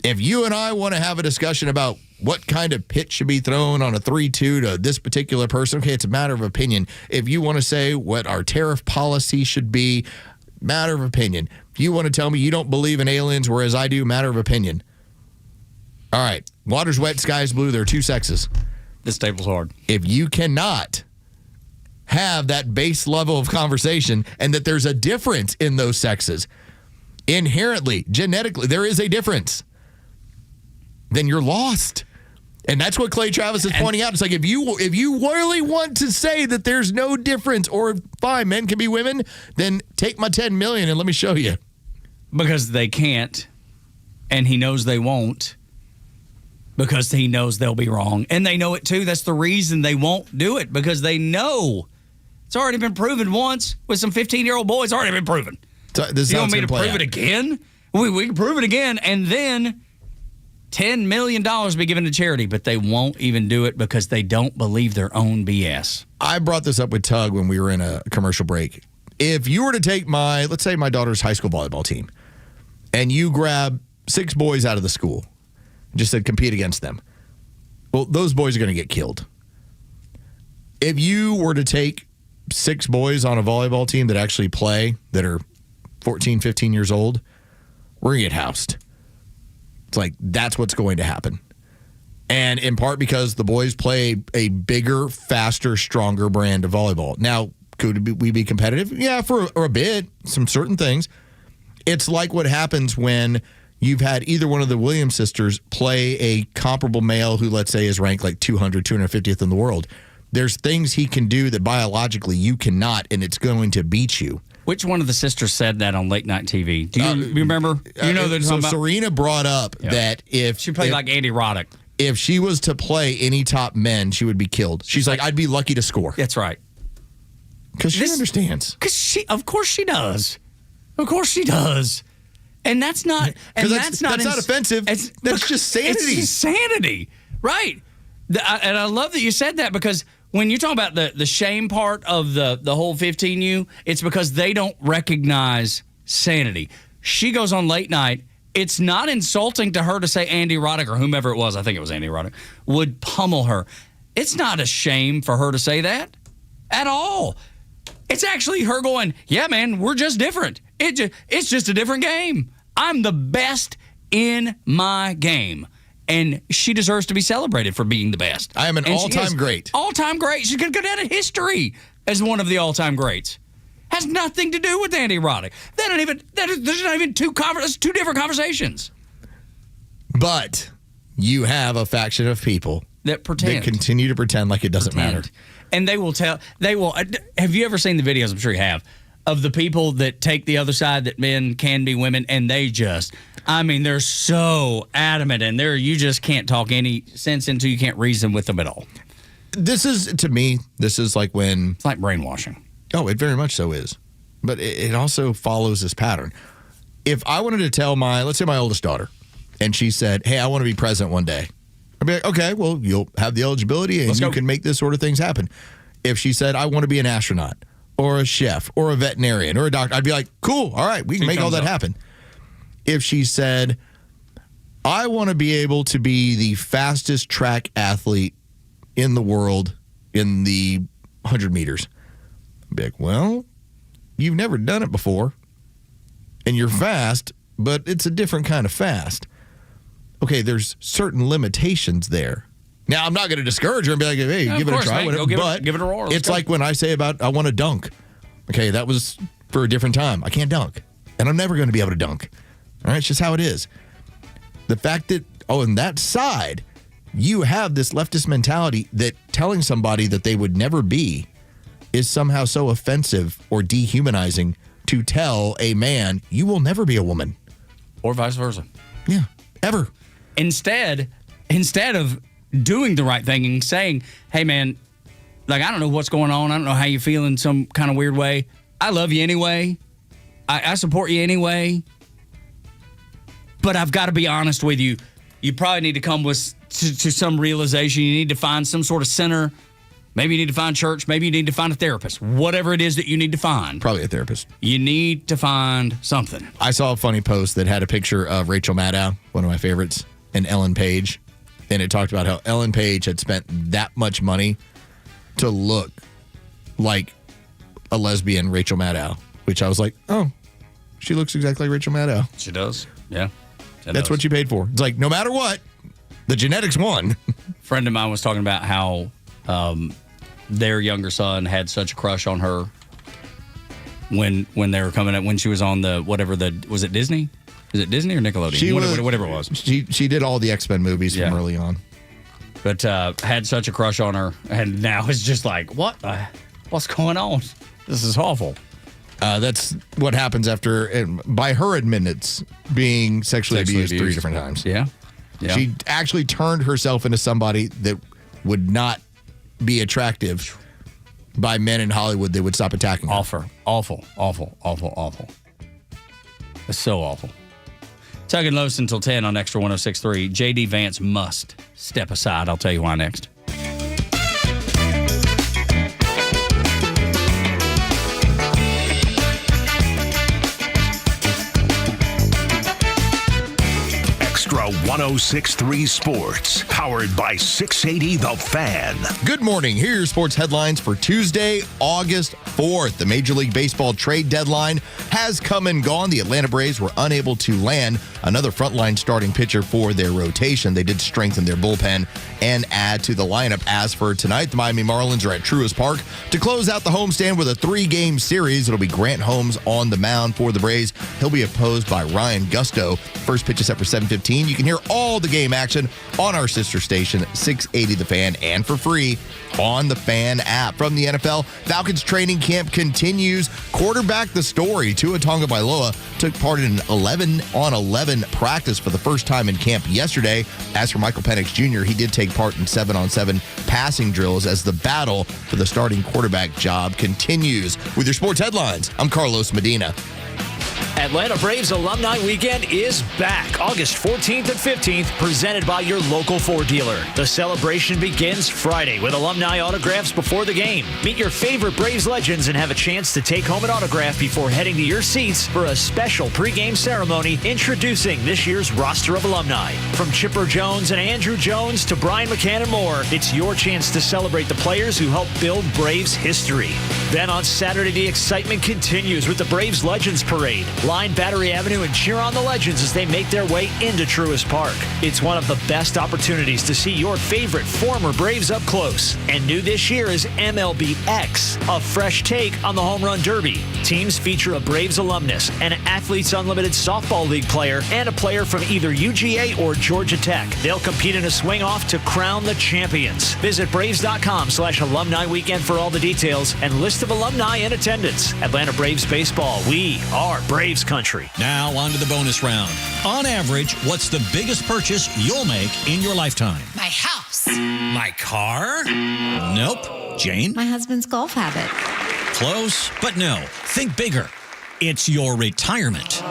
If you and I want to have a discussion about what kind of pitch should be thrown on a 3-2 to this particular person, okay, it's a matter of opinion. If you want to say what our tariff policy should be, matter of opinion. If you want to tell me you don't believe in aliens, whereas I do, matter of opinion. All right, water's wet, sky's blue, there are 2 sexes. This table's hard. If you cannot have that base level of conversation and that there's a difference in those sexes, inherently, genetically, there is a difference, then you're lost. And that's what Clay Travis is pointing out. It's like if you really want to say that there's no difference, or fine, men can be women, then take my $10 million and let me show you. Because they can't, and he knows they won't. Because he knows they'll be wrong. And they know it too. That's the reason they won't do it. Because they know it's already been proven once with some 15-year-old boys. It's already been proven. So this you want me to prove it again? We can prove it again. And then $10 million be given to charity. But they won't even do it because they don't believe their own BS. I brought this up with Tug when we were in a commercial break. If you were to take let's say my daughter's high school volleyball team, and you grab 6 boys out of the school, just said compete against them. Well, those boys are going to get killed. If you were to take 6 boys on a volleyball team that actually play, that are 14, 15 years old, we're going to get housed. It's like, that's what's going to happen. And in part because the boys play a bigger, faster, stronger brand of volleyball. Now, could we be competitive? Yeah, for a bit, some certain things. It's like what happens when you've had either one of the Williams sisters play a comparable male who, let's say, is ranked like 200, 250th in the world. There's things he can do that biologically you cannot, and it's going to beat you. Which one of the sisters said that on late night TV? Do you remember? So Serena brought up that if she played like Andy Roddick, if she was to play any top men, she would be killed. She's like, I'd be lucky to score. That's right. Because she understands. Of course she does. Of course she does. And that's not that's not offensive. That's just sanity. It's just sanity. Right. And I love that you said that, because when you talk about the shame part of the whole 15U, it's because they don't recognize sanity. She goes on late night. It's not insulting to her to say Andy Roddick or whomever it was, I think it was Andy Roddick, would pummel her. It's not a shame for her to say that at all. It's actually her going, yeah, man, we're just different. It's just a different game. I'm the best in my game. And she deserves to be celebrated for being the best. I am an all-time great. All-time great. She's going to go down in history as one of the all-time greats. Has nothing to do with Andy Roddick. There's not even two different conversations. But you have a faction of people that continue to pretend like it doesn't matter. And they will. Have you ever seen the videos? I'm sure you have, of the people that take the other side, that men can be women, and they just, they're so adamant, and you just can't talk any sense into, you can't reason with them at all. To me, this is like when... It's like brainwashing. Oh, it very much so is. But it also follows this pattern. If I wanted to tell let's say my oldest daughter, and she said, hey, I want to be president one day, I'd be like, okay, well, you'll have the eligibility and you can make this sort of things happen. If she said, I want to be an astronaut or a chef or a veterinarian or a doctor, I'd be like, cool, all right, we can make all that happen. If she said, I want to be able to be the fastest track athlete in the world in the 100 meters, I'd be like, well, you've never done it before and you're fast, but it's a different kind of fast. Okay, there's certain limitations there. Now, I'm not going to discourage her and be like, hey, give it a try. Whatever, but give it a roar. It's like when I say I want to dunk. Okay, that was for a different time. I can't dunk, and I'm never going to be able to dunk. All right, it's just how it is. The fact that, on that side, you have this leftist mentality that telling somebody that they would never be is somehow so offensive or dehumanizing to tell a man, you will never be a woman. Or vice versa. Yeah, ever. Instead of doing the right thing and saying, hey, man, like, I don't know what's going on. I don't know how you feel in some kind of weird way. I love you anyway. I support you anyway. But I've got to be honest with you. You probably need to come to some realization. You need to find some sort of center. Maybe you need to find church. Maybe you need to find a therapist. Whatever it is that you need to find. Probably a therapist. You need to find something. I saw a funny post that had a picture of Rachel Maddow, one of my favorites, and Ellen Page. And it talked about how Ellen Page had spent that much money to look like a lesbian Rachel Maddow, which I was like, oh, she looks exactly like Rachel Maddow. She does. Yeah. That's what you paid for. It's like, no matter what, the genetics won. A friend of mine was talking about how their younger son had such a crush on her when they were coming up, when she was on was it Disney? Is it Disney or Nickelodeon? Whatever it was. She did all the X-Men movies from early on. But had such a crush on her, and now it's just like, what's going on? This is awful. That's what happens after, by her admittance, being sexually abused 3 different times. Yeah. She actually turned herself into somebody that would not be attractive by men in Hollywood. They would stop attacking her. Awful. It's so awful. Tug and Los until 10 on Extra 106.3. J.D. Vance must step aside. I'll tell you why next. Extra 106.3 Sports, powered by 680 The Fan. Good morning. Here are your sports headlines for Tuesday, August 4th. The Major League Baseball trade deadline has come and gone. The Atlanta Braves were unable to land another frontline starting pitcher for their rotation. They did strengthen their bullpen and add to the lineup. As for tonight, the Miami Marlins are at Truist Park to close out the homestand with a 3-game series. It'll be Grant Holmes on the mound for the Braves. He'll be opposed by Ryan Gusto. First pitch is set for 7:15. You can hear all the game action on our sister station, 680 The Fan, and for free on the Fan app. From the NFL, Falcons training camp continues. Quarterback the story, Tua Tagovailoa, took part in an 11-on-11 practice for the first time in camp yesterday. As for Michael Penix Jr., he did take part in 7-on-7 passing drills as the battle for the starting quarterback job continues. With your sports headlines, I'm Carlos Medina. Atlanta Braves Alumni Weekend is back August 14th and 15th, presented by your local Ford dealer. The celebration begins Friday with alumni autographs before the game. Meet your favorite Braves legends and have a chance to take home an autograph before heading to your seats for a special pregame ceremony introducing this year's roster of alumni. From Chipper Jones and Andrew Jones to Brian McCann and more, it's your chance to celebrate the players who helped build Braves history. Then on Saturday, the excitement continues with the Braves Legends Parade. Line Battery Avenue and cheer on the legends as they make their way into Truist Park. It's one of the best opportunities to see your favorite former Braves up close. And new this year is MLB X, a fresh take on the Home Run Derby. Teams feature a Braves alumnus, an Athletes Unlimited Softball League player, and a player from either UGA or Georgia Tech. They'll compete in a swing-off to crown the champions. Visit Braves.com/alumni weekend for all the details and list of alumni in attendance. Atlanta Braves Baseball. We are Braves country. Now on to the bonus round. On average, what's the biggest purchase you'll make in your lifetime? My house. My car? Nope. Jane? My husband's golf habit. Close, but no. Think bigger. It's your retirement.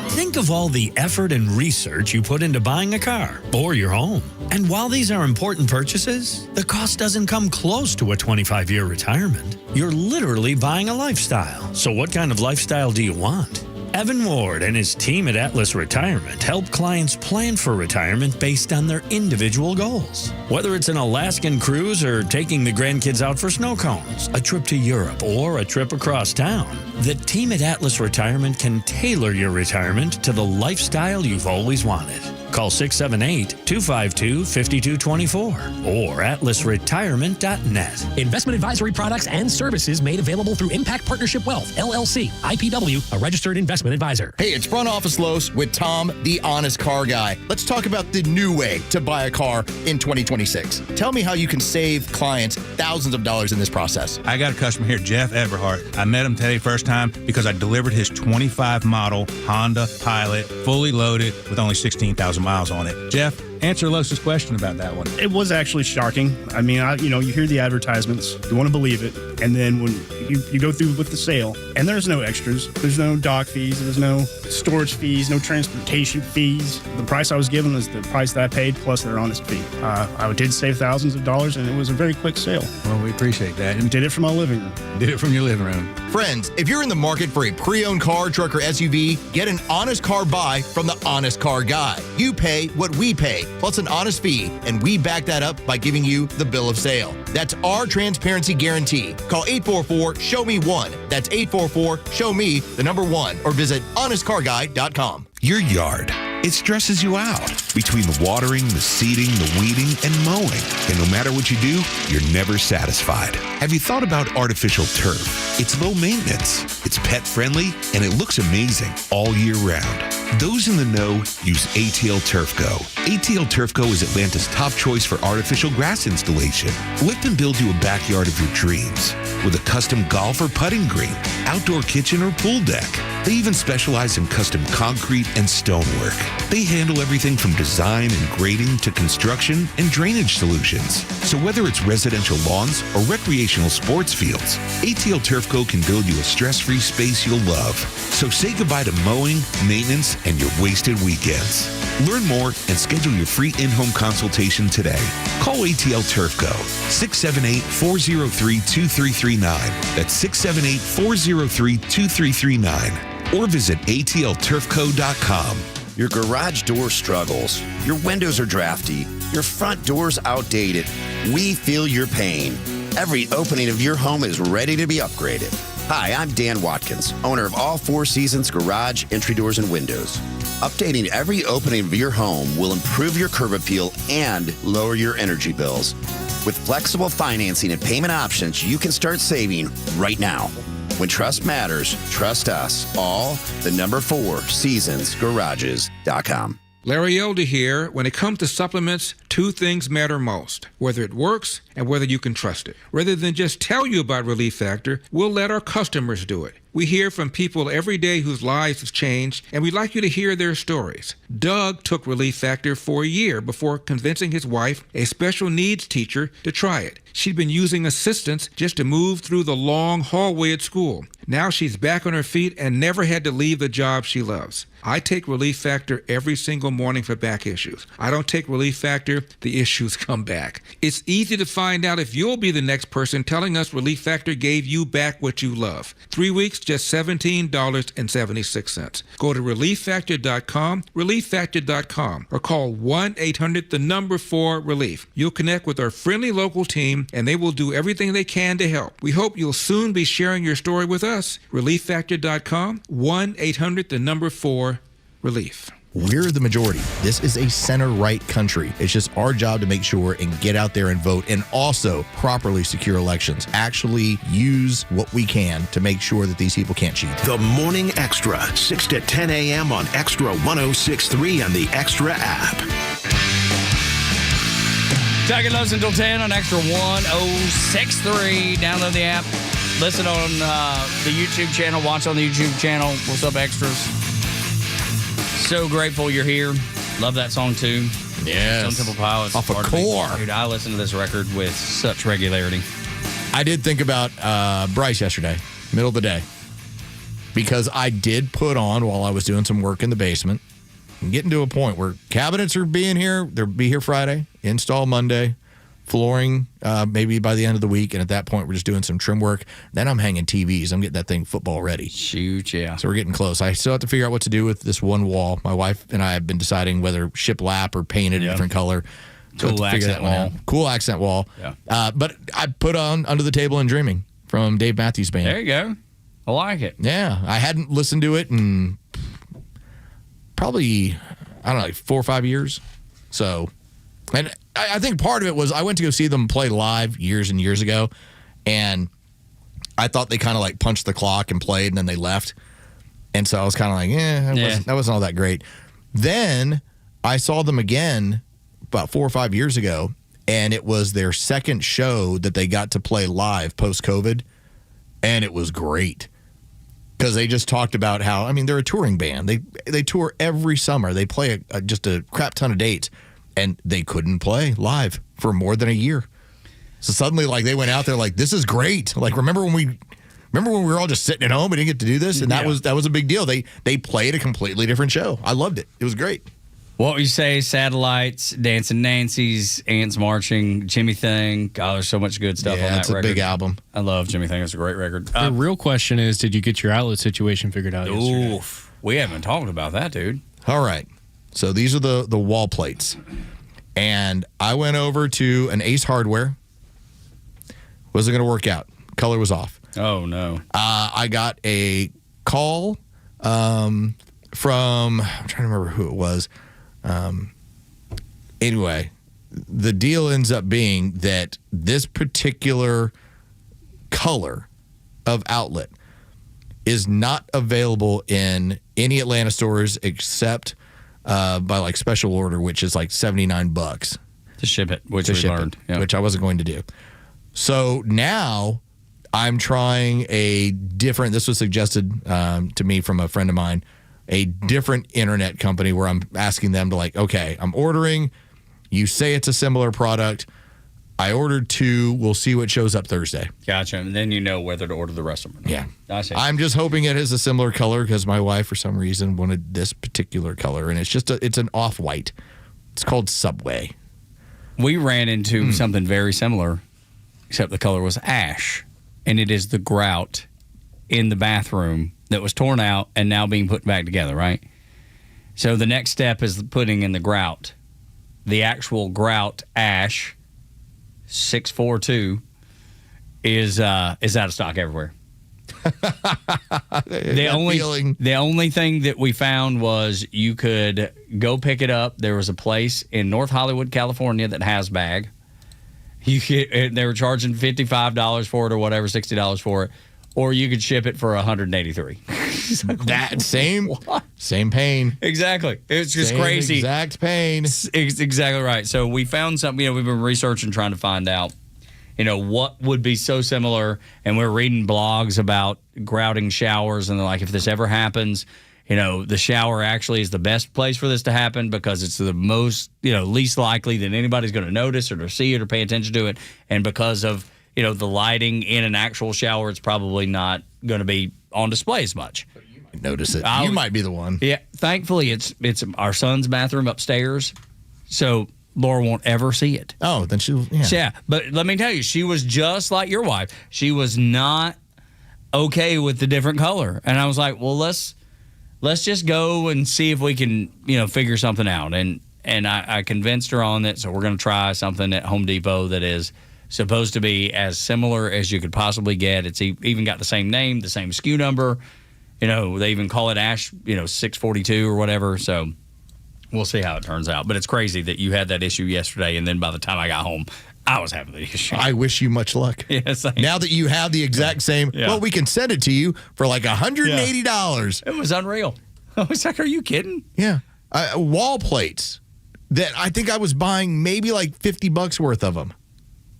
Think of all the effort and research you put into buying a car or your home. And while these are important purchases, the cost doesn't come close to a 25-year retirement. You're literally buying a lifestyle. So what kind of lifestyle do you want? Evan Ward and his team at Atlas Retirement help clients plan for retirement based on their individual goals. Whether it's an Alaskan cruise or taking the grandkids out for snow cones, a trip to Europe, or a trip across town, the team at Atlas Retirement can tailor your retirement to the lifestyle you've always wanted. Call 678-252-5224 or atlasretirement.net. Investment advisory products and services made available through Impact Partnership Wealth, LLC, IPW, a registered investment advisor. Hey, it's Front Office Los with Tom, the honest car guy. Let's talk about the new way to buy a car in 2026. Tell me how you can save clients thousands of dollars in this process. I got a customer here, Jeff Everhart. I met him today first time because I delivered his 25 model Honda Pilot, fully loaded with only 16,000 miles on it. Jeff, answer Los's question about that one. It was actually shocking. I mean, you hear the advertisements, you want to believe it, and then when you go through with the sale, and there's no extras, there's no dock fees, there's no storage fees, no transportation fees. The price I was given is the price that I paid plus their honest fee. I did save thousands of dollars, and it was a very quick sale. Well, we appreciate that. And did it from my living room. Did it from your living room. Friends, if you're in the market for a pre-owned car, truck, or SUV, get an honest car buy from the Honest Car Guy. You pay what we pay, plus an honest fee, and we back that up by giving you the bill of sale. That's our transparency guarantee. Call 844-SHOW-ME-1. That's 844-SHOW-ME, the number 1, or visit honestcarguy.com. Your yard. It stresses you out between the watering, the seeding, the weeding, and mowing. And no matter what you do, you're never satisfied. Have you thought about artificial turf? It's low maintenance, it's pet friendly, and it looks amazing all year round. Those in the know use ATL Turf Go. ATL Turf Go is Atlanta's top choice for artificial grass installation. Let them build you a backyard of your dreams with a custom golf or putting green, outdoor kitchen or pool deck. They even specialize in custom concrete and stonework. They handle everything from design and grading to construction and drainage solutions. So whether it's residential lawns or recreational sports fields, ATL Turf Go can build you a stress-free space you'll love. So say goodbye to mowing, maintenance, and your wasted weekends. Learn more and schedule your free in-home consultation today. Call ATL Turf Go, 678-403-2339. That's 678-403-2339. Or visit atlturfco.com. Your garage door struggles. Your windows are drafty. Your front door's outdated. We feel your pain. Every opening of your home is ready to be upgraded. Hi, I'm Dan Watkins, owner of All Four Seasons Garage, Entry Doors, and Windows. Updating every opening of your home will improve your curb appeal and lower your energy bills. With flexible financing and payment options, you can start saving right now. When trust matters, trust us. All the number 4 seasonsgarages.com. Larry Elder here. When it comes to supplements, 2 things matter most: whether it works and whether you can trust it. Rather than just tell you about Relief Factor, we'll let our customers do it. We hear from people every day whose lives have changed, and we'd like you to hear their stories. Doug took Relief Factor for a year before convincing his wife, a special needs teacher, to try it. She'd been using assistance just to move through the long hallway at school. Now she's back on her feet and never had to leave the job she loves. I take Relief Factor every single morning for back issues. I don't take Relief Factor, the issues come back. It's easy to find out if you'll be the next person telling us Relief Factor gave you back what you love. 3 weeks, just $17.76. Go to relieffactor.com, relieffactor.com, or call 1-800-4RELIEF. You'll connect with our friendly local team, and they will do everything they can to help. We hope you'll soon be sharing your story with us. relieffactor.com, 1-800-4RELIEF. We're the majority. This is a center-right country. It's just our job to make sure and get out there and vote and also properly secure elections. Actually use what we can to make sure that these people can't cheat. The Morning Extra, 6 to 10 a.m. on Extra 106.3 and the Extra app. Tug and Los until 10 on Extra 106.3. Download the app. Listen on the YouTube channel. Watch on the YouTube channel. What's up, Extras? So grateful you're here. Love that song, too. Yes. Stone Temple Pilots. Off of Core. Dude, I listen to this record with such regularity. I did think about Bryce yesterday, middle of the day, because I did put on while I was doing some work in the basement. I'm getting to a point where cabinets are being here. They'll be here Friday, install Monday, flooring maybe by the end of the week. And at that point, we're just doing some trim work. Then I'm hanging TVs. I'm getting that thing football ready. Shoot, yeah. So we're getting close. I still have to figure out what to do with this one wall. My wife and I have been deciding whether shiplap or paint it a different color. So Cool accent wall. Cool accent wall. Yeah. But I put on Under the Table and Dreaming from Dave Matthews Band. There you go. I like it. Yeah. I hadn't listened to it in probably, I don't know, like 4 or 5 years. So, and I think part of it was I went to go see them play live years and years ago, and I thought they kind of like punched the clock and played, and then they left. And so I was kind of like, that wasn't all that great. Then I saw them again about 4 or 5 years ago, and it was their second show that they got to play live post-COVID, and it was great. Because they just talked about how, I mean, they're a touring band. They tour every summer. They play just a crap ton of dates, and they couldn't play live for more than a year. So suddenly, like, they went out there like, this is great. Like, remember when we were all just sitting at home? We didn't get to do this, and that was a big deal. They played a completely different show. I loved it. It was great. What we say, Satellites, Dancing Nancy's, Ants Marching, Jimmy Thing. God, there's so much good stuff on that record. It's a big album. I love Jimmy Thing. It's a great record. The real question is, did you get your outlet situation figured out yesterday? Oof. We haven't talked about that, dude. All right. So these are the wall plates. And I went over to an Ace Hardware. Wasn't going to work out. Color was off. Oh, no. I got a call from, I'm trying to remember who it was. Anyway, the deal ends up being that this particular color of outlet is not available in any Atlanta stores except by like special order, which is like $79 to ship it, which we learned, which I wasn't going to do. So now I'm trying a different. This was suggested to me from a friend of mine. A different internet company where I'm asking them to like, okay, I'm ordering. You say it's a similar product. I ordered 2. We'll see what shows up Thursday. Gotcha. And then you know whether to order the rest of them. Yeah. I see. I'm just hoping it is a similar color because my wife, for some reason, wanted this particular color. And it's just it's an off-white. It's called Subway. We ran into something very similar, except the color was ash. And it is the grout in the bathroom that was torn out and now being put back together, right? So the next step is putting in the grout. The actual grout ash 642 is out of stock everywhere. The only thing that we found was you could go pick it up. There was a place in North Hollywood, California that has bag. They were charging $55 for it or whatever, $60 for it. Or you could ship it for $183. Like, that same pain. Exactly. It's just crazy. Exact pain. Exactly right. So we found something. We've been researching, trying to find out, what would be so similar. And we're reading blogs about grouting showers, and they're like, if this ever happens, the shower actually is the best place for this to happen because it's the most, least likely that anybody's going to notice or to see it or pay attention to it, and because of the lighting in an actual shower, it's probably not going to be on display as much. Notice it. You might be the one. Yeah. Thankfully, it's our son's bathroom upstairs, so Laura won't ever see it. Oh, then she'll. Yeah. But let me tell you, she was just like your wife. She was not okay with the different color, and I was like, well, let's just go and see if we can figure something out. And I convinced her on it, so we're going to try something at Home Depot that is supposed to be as similar as you could possibly get. It's even got the same name, the same SKU number. They even call it Ash, 642 or whatever. So we'll see how it turns out. But it's crazy that you had that issue yesterday, and then by the time I got home, I was having the issue. I wish you much luck. Yes. Now that you have the exact same, well, we can send it to you for like $180. It was unreal. I was like, are you kidding? Yeah. Wall plates that I think I was buying maybe like $50 worth of them.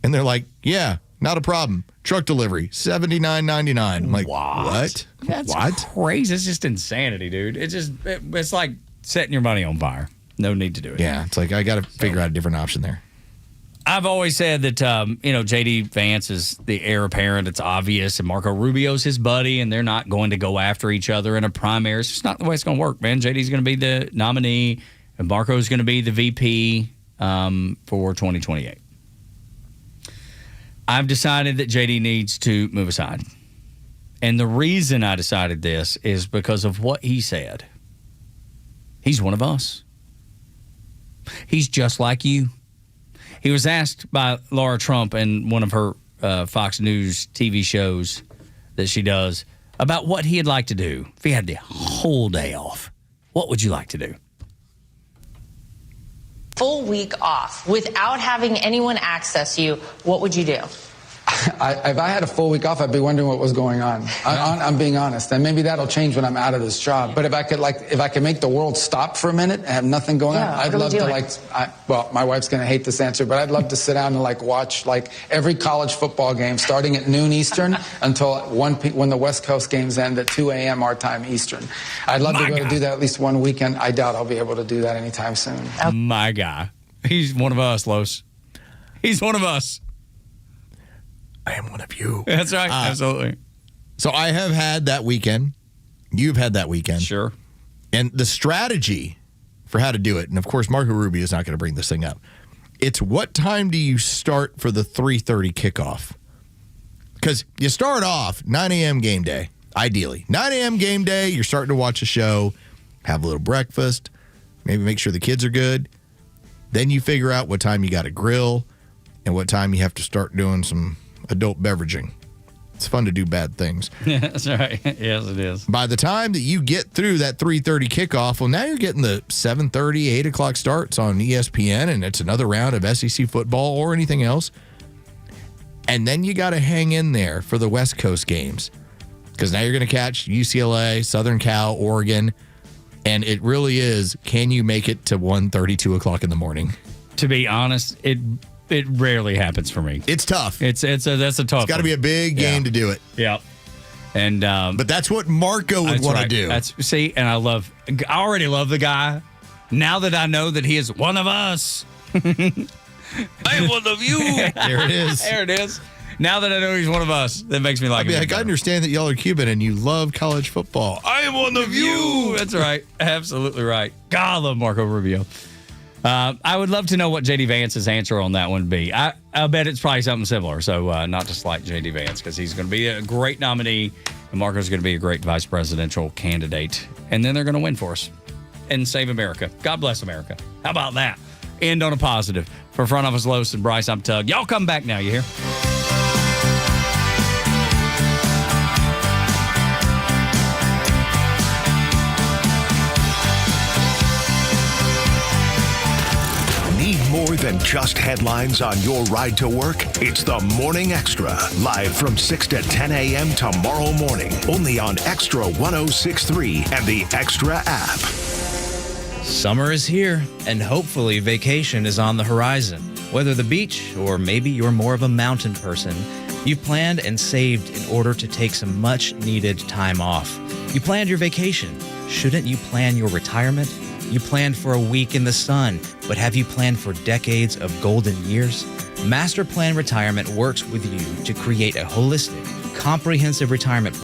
And they're like, yeah, not a problem. Truck delivery, $79.99. I'm like, what? That's crazy. It's just insanity, dude. It's like setting your money on fire. No need to do it. Yeah, it's like I got to figure out a different option there. I've always said that, J.D. Vance is the heir apparent. It's obvious. And Marco Rubio's his buddy, and they're not going to go after each other in a primary. It's just not the way it's going to work, man. J.D.'s going to be the nominee, and Marco's going to be the VP for 2028. I've decided that J.D. needs to move aside. And the reason I decided this is because of what he said. He's one of us. He's just like you. He was asked by Laura Trump in one of her Fox News TV shows that she does about what he'd like to do if he had the whole day off. What would you like to do? Full week off without having anyone access you, what would you do? If I had a full week off, I'd be wondering what was going on. I'm being honest, and maybe that'll change when I'm out of this job. But if I could make the world stop for a minute and have nothing going on, I'd love to well, my wife's going to hate this answer, but I'd love to sit down and watch every college football game starting at noon Eastern until when the West Coast games end at 2 a.m. our time Eastern. I'd love to go to do that at least one weekend. I doubt I'll be able to do that anytime soon. My guy, he's one of us, Los. He's one of us. I am one of you. That's right. Absolutely. So I have had that weekend. You've had that weekend. Sure. And the strategy for how to do it, and of course, Marco Rubio is not going to bring this thing up. It's what time do you start for the 3:30 kickoff? Because you start off 9 a.m. game day, ideally. 9 a.m. game day, you're starting to watch a show, have a little breakfast, maybe make sure the kids are good. Then you figure out what time you got to grill and what time you have to start doing some adult beveraging. It's fun to do bad things. That's right. Yes, it is. By the time that you get through that 3:30 kickoff, well, now you're getting the 7:30, 8 o'clock starts on ESPN, and it's another round of SEC football or anything else. And then you got to hang in there for the West Coast games because now you're going to catch UCLA, Southern Cal, Oregon, and it really is, can you make it to 1:30, 2 o'clock in the morning? To be honest, it rarely happens for me. It's tough. That's a tough. It's got to be a big game to do it. Yeah. And but that's what Marco would want to do. And I already love the guy. Now that I know that he is one of us. I am one of you. There it is. There it is. Now that I know he's one of us, that makes me like him. I understand that y'all are Cuban and you love college football. I am one of you. That's right. Absolutely right. God, I love Marco Rubio. I would love to know what J.D. Vance's answer on that one would be. I bet it's probably something similar. So not just like J.D. Vance, because he's going to be a great nominee, and Marco's going to be a great vice presidential candidate. And then they're going to win for us and save America. God bless America. How about that? End on a positive. For Front Office Los and Bryce, I'm Tug. Y'all come back now, you hear? More than just headlines on your ride to work? It's the Morning Extra, live from 6 to 10 a.m. tomorrow morning, only on Extra 106.3 and the Extra app. Summer is here, and hopefully vacation is on the horizon. Whether the beach or maybe you're more of a mountain person, you've planned and saved in order to take some much-needed time off. You planned your vacation. Shouldn't you plan your retirement? You planned for a week in the sun, but have you planned for decades of golden years? Master Plan Retirement works with you to create a holistic, comprehensive retirement